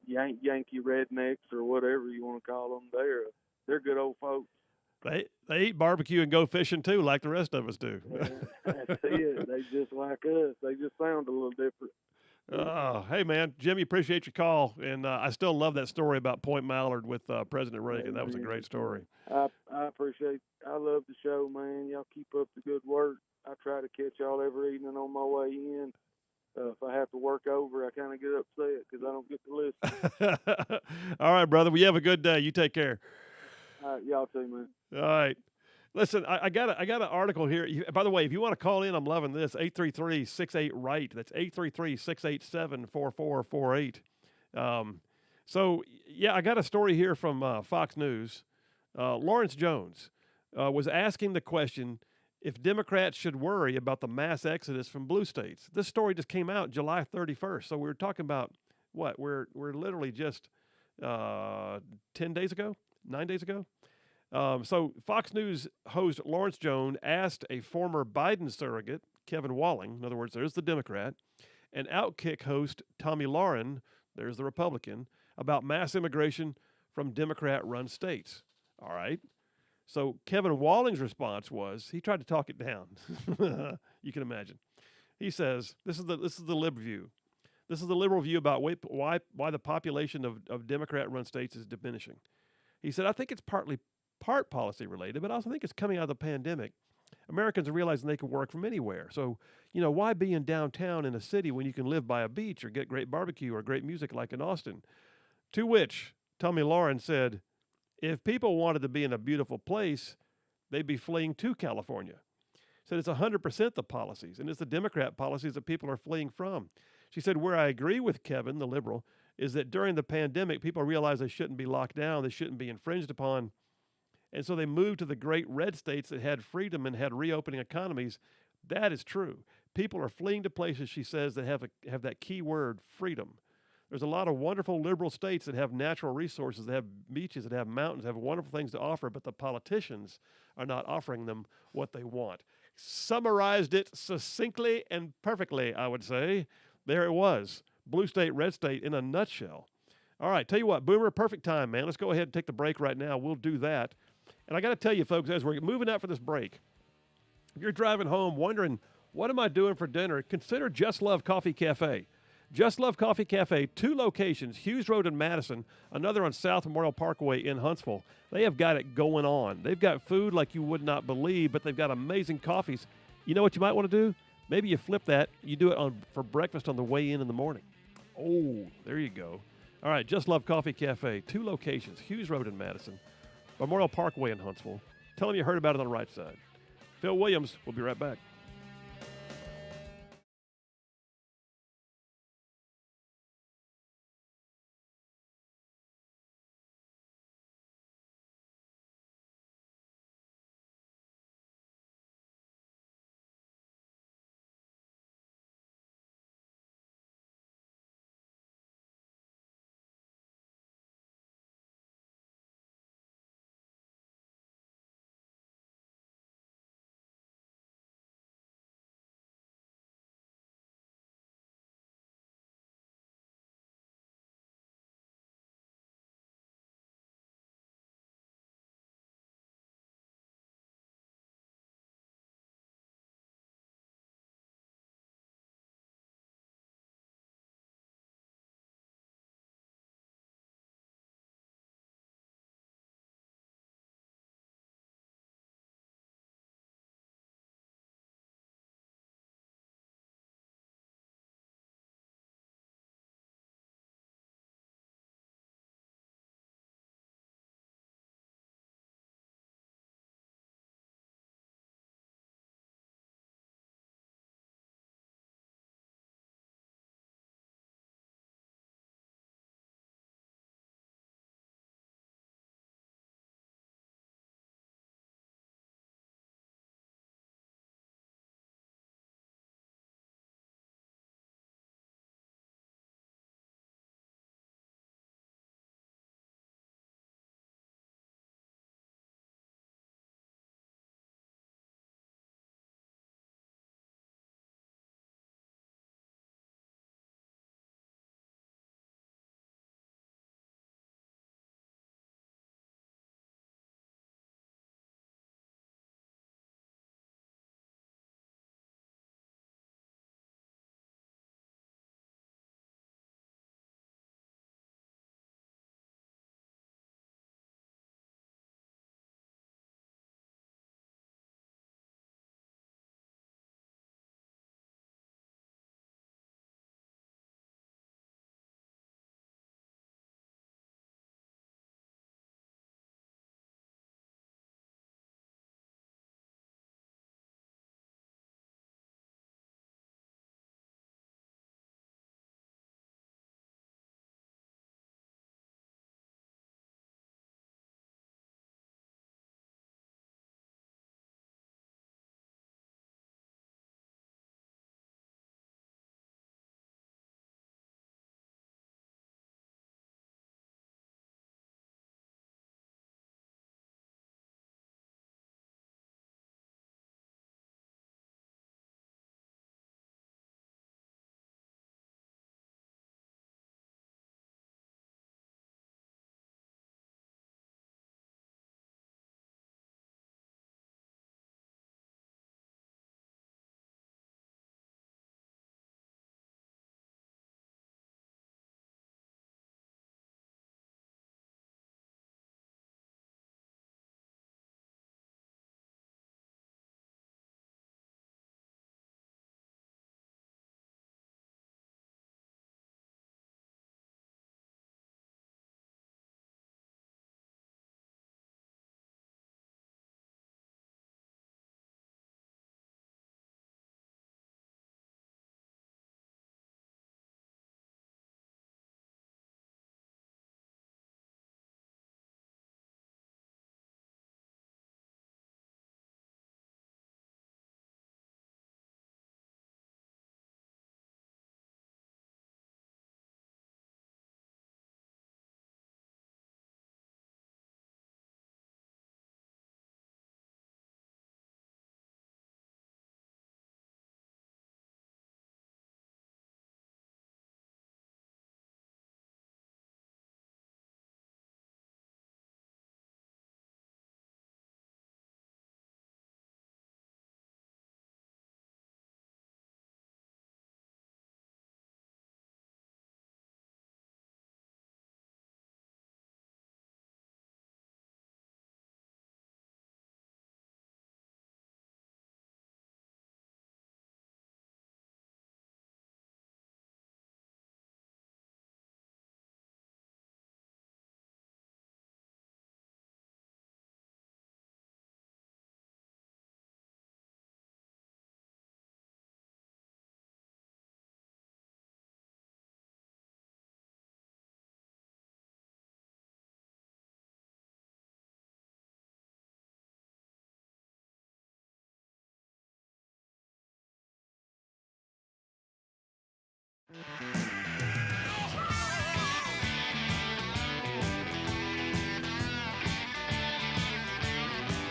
Yankee rednecks or whatever you want to call them. They're good old folks. They eat barbecue and go fishing too, like the rest of us do. That's it. They just like us. They just sound a little different. Hey man, Jimmy, appreciate your call, and I still love that story about Point Mallard with President Reagan. That was a great story. I appreciate. I love the show, man. Y'all keep up the good work. I try to catch y'all every evening on my way in. If I have to work over, I kind of get upset because I don't get to listen. All right, brother. Well, you have a good day. You take care. All right, y'all too, man. All right. Listen, I got an article here. By the way, if you want to call in, I'm loving this. 833-68-RIGHT. That's 833-687-4448. I got a story here from Fox News. Lawrence Jones was asking the question if Democrats should worry about the mass exodus from blue states. This story just came out July 31st. So we were talking about what? We're literally just 10 days ago, 9 days ago. So Fox News host Lawrence Jones asked a former Biden surrogate, Kevin Walling, in other words, there's the Democrat, and Outkick host Tommy Lauren, there's the Republican, about mass immigration from Democrat-run states. All right. So Kevin Walling's response was, he tried to talk it down. You can imagine. He says, this is the liberal view. This is the liberal view about why the population of Democrat-run states is diminishing. He said, I think it's partly part policy related, but I also think it's coming out of the pandemic. Americans are realizing they can work from anywhere. So, why be in downtown in a city when you can live by a beach or get great barbecue or great music like in Austin? To which Tommy Lauren said, if people wanted to be in a beautiful place, they'd be fleeing to California. Said it's 100% the policies, and it's the Democrat policies that people are fleeing from. She said, where I agree with Kevin, the liberal, is that during the pandemic, people realized they shouldn't be locked down, they shouldn't be infringed upon, and so they moved to the great red states that had freedom and had reopening economies. That is true. People are fleeing to places, she says, that have that key word, freedom. There's a lot of wonderful liberal states that have natural resources, that have beaches, that have mountains, have wonderful things to offer, but the politicians are not offering them what they want. Summarized it succinctly and perfectly, I would say. There it was. Blue state, red state in a nutshell. All right, tell you what, Boomer, perfect time, man. Let's go ahead and take the break right now. We'll do that. And I got to tell you, folks, as we're moving out for this break, if you're driving home wondering, what am I doing for dinner? Consider Just Love Coffee Cafe. Just Love Coffee Cafe, 2 locations, Hughes Road in Madison, another on South Memorial Parkway in Huntsville. They have got it going on. They've got food like you would not believe, but they've got amazing coffees. You know what you might want to do? Maybe you flip that. You do it for breakfast on the way in the morning. Oh, there you go. All right, Just Love Coffee Cafe, 2 locations, Hughes Road in Madison, Memorial Parkway in Huntsville. Tell them you heard about it on the right side. Phil Williams, we'll be right back.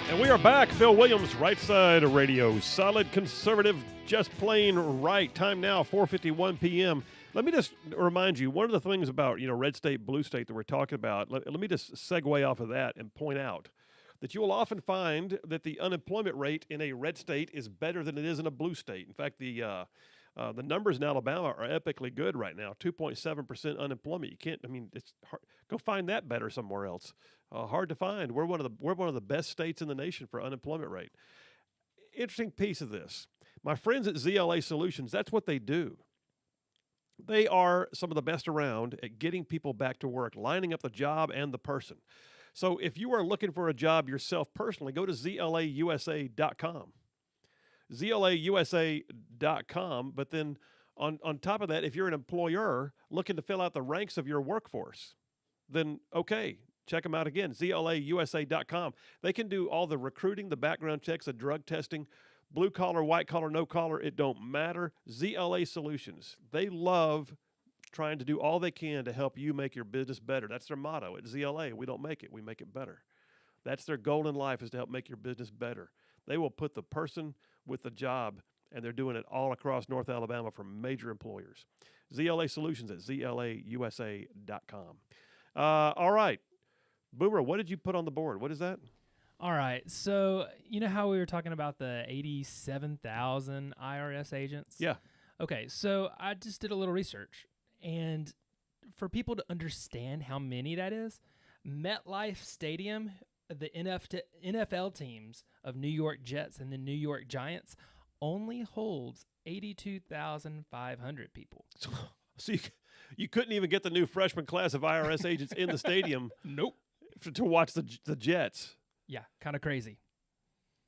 And we are back. Phil Williams, Right Side Radio. Solid conservative, just plain right. Time now, 4:51 p.m. Let me just remind you, one of the things about, red state, blue state that we're talking about, let me just segue off of that and point out that you will often find that the unemployment rate in a red state is better than it is in a blue state. In fact, the numbers in Alabama are epically good right now, 2.7% unemployment. You can't, it's hard. Go find that better somewhere else. Hard to find. We're one of the best states in the nation for unemployment rate. Interesting piece of this. My friends at ZLA Solutions, that's what they do. They are some of the best around at getting people back to work, lining up the job and the person. So if you are looking for a job yourself personally, go to zlausa.com. zlausa.com, but then on top of that, if you're an employer looking to fill out the ranks of your workforce, then okay, check them out again, zlausa.com. They can do all the recruiting, the background checks, the drug testing, blue collar, white collar, no collar, it don't matter. ZLA Solutions, they love trying to do all they can to help you make your business better. That's their motto at ZLA. We don't make it, we make it better. That's their goal in life, is to help make your business better. They will put the person with the job, and they're doing it all across North Alabama for major employers. ZLA Solutions at zlausa.com. All right. Boomer, what did you put on the board? What is that? All right. So, you know how we were talking about the 87,000 IRS agents? Yeah. Okay. So I just did a little research. And for people to understand how many that is, MetLife Stadium, the NFL teams of New York Jets and the New York Giants only holds 82,500 people. So you couldn't even get the new freshman class of IRS agents in the stadium. Nope. To watch the Jets. Yeah, kind of crazy.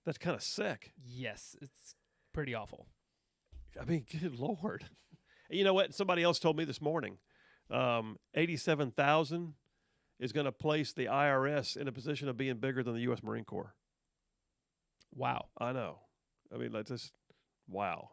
That's kind of sick. Yes, it's pretty awful. I mean, good Lord. You know what? Somebody else told me this morning, 87,000 is going to place the IRS in a position of being bigger than the U.S. Marine Corps. Wow. I know. I mean, that's just, wow.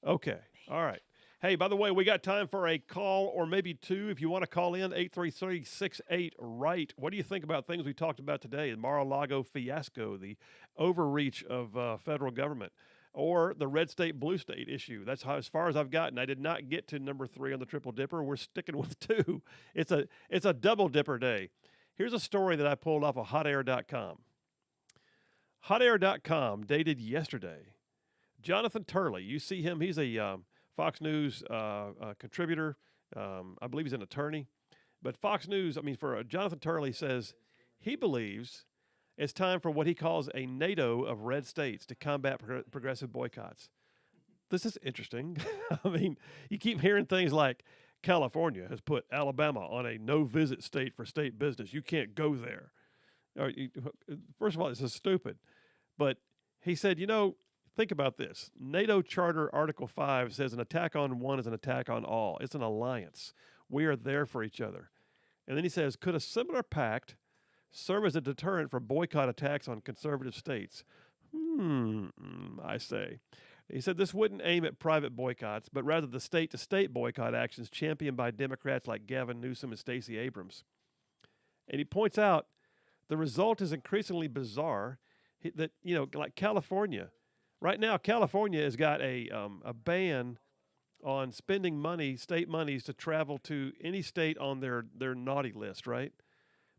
Okay. All right. Hey, by the way, we got time for a call or maybe two. If you want to call in, 833-68-RIGHT. What do you think about things we talked about today? The Mar-a-Lago fiasco, the overreach of federal government, or the red state, blue state issue. That's how, as far as I've gotten. I did not get to number 3 on the Triple Dipper. We're sticking with 2. It's a double dipper day. Here's a story that I pulled off of hotair.com. Hotair.com, dated yesterday. Jonathan Turley, you see him. He's a Fox News contributor. I believe he's an attorney. But Fox News, for Jonathan Turley says he believes it's time for what he calls a NATO of red states to combat progressive boycotts. This is interesting. You keep hearing things like California has put Alabama on a no-visit state for state business. You can't go there. First of all, this is stupid. But he said, think about this. NATO Charter Article 5 says an attack on one is an attack on all. It's an alliance. We are there for each other. And then he says, could a similar pact serve as a deterrent for boycott attacks on conservative states? I say. He said this wouldn't aim at private boycotts, but rather the state-to-state boycott actions championed by Democrats like Gavin Newsom and Stacey Abrams. And he points out the result is increasingly bizarre. That, like California. Right now, California has got a ban on spending money, state monies, to travel to any state on their naughty list, right?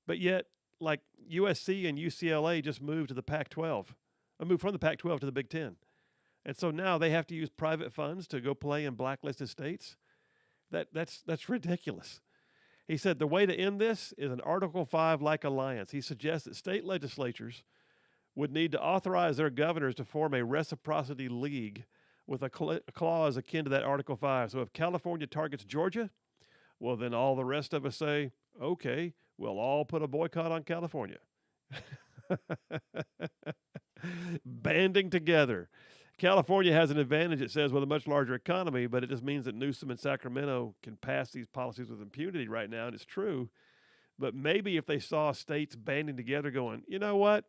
But yet, like USC and UCLA just moved to the Pac-12. Moved from the Pac-12 to the Big Ten. And so now they have to use private funds to go play in blacklisted states. That's ridiculous. He said the way to end this is an Article 5-like alliance. He suggests that state legislatures would need to authorize their governors to form a reciprocity league with a clause akin to that Article 5. So if California targets Georgia, well, then all the rest of us say, okay, we'll all put a boycott on California. Banding together. California has an advantage, it says, with a much larger economy, but it just means that Newsom and Sacramento can pass these policies with impunity right now, and it's true. But maybe if they saw states banding together going, you know what?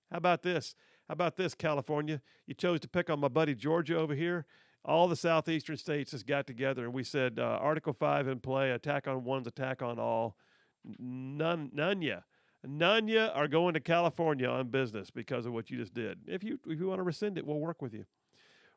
How about this? How about this, California? You chose to pick on my buddy Georgia over here. all the southeastern states just got together and we said, Article 5 in play, attack on one's attack on all. None ya are going to California on business because of what you just did. If you want to rescind it, we'll work with you.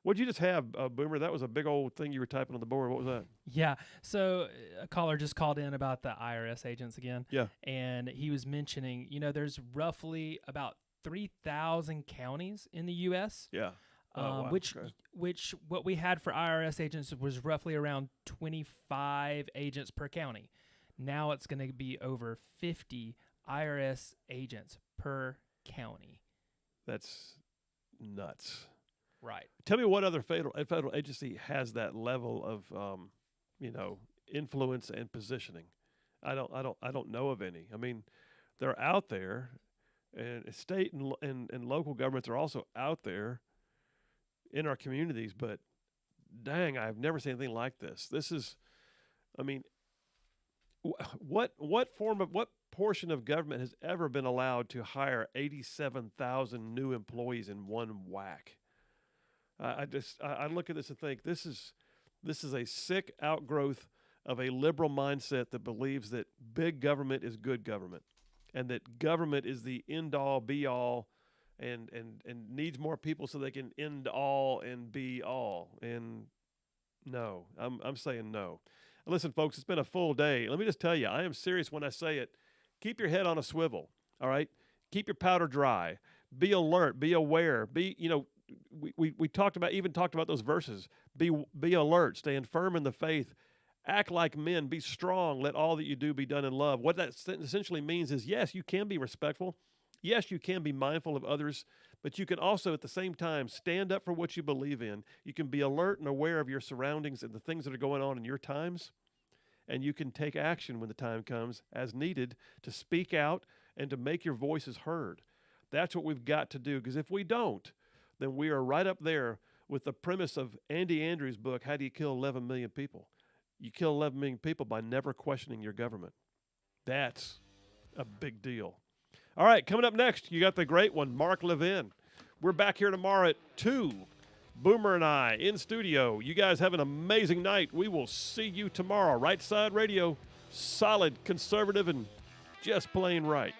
What'd you just have, Boomer? That was a big old thing you were typing on the board. What was that? Yeah. So a caller just called in about the IRS agents again. Yeah. And he was mentioning, there's roughly about 3,000 counties in the U.S. Yeah. Wow. Which Okay. what we had for IRS agents was roughly around 25 agents per county. Now it's going to be over 50 IRS agents per county. That's nuts. Right. Tell me what other federal agency has that level of influence and positioning. I don't know of any. I mean, they're out there, and state and local governments are also out there in our communities. But dang, I've never seen anything like this. This is, I mean, what portion of government has ever been allowed to hire 87,000 new employees in one whack? I look at this and think this is a sick outgrowth of a liberal mindset that believes that big government is good government, and that government is the end all be all, and needs more people so they can end all and be all. And no, I'm saying no. Listen, folks, it's been a full day. Let me just tell you, I am serious when I say it. Keep your head on a swivel. All right, keep your powder dry. Be alert. Be aware. We talked about those verses. Be alert, stand firm in the faith, act like men, be strong, let all that you do be done in love. What that essentially means is, yes, you can be respectful. Yes, you can be mindful of others, but you can also at the same time stand up for what you believe in. You can be alert and aware of your surroundings and the things that are going on in your times, and you can take action when the time comes as needed to speak out and to make your voices heard. That's what we've got to do, because if we don't, then we are right up there with the premise of Andy Andrews' book, How Do You Kill 11 Million People? You kill 11 million people by never questioning your government. That's a big deal. All right, coming up next, you got the great one, Mark Levin. We're back here tomorrow at 2. Boomer and I in studio. You guys have an amazing night. We will see you tomorrow. Right Side Radio, solid, conservative, and just plain right.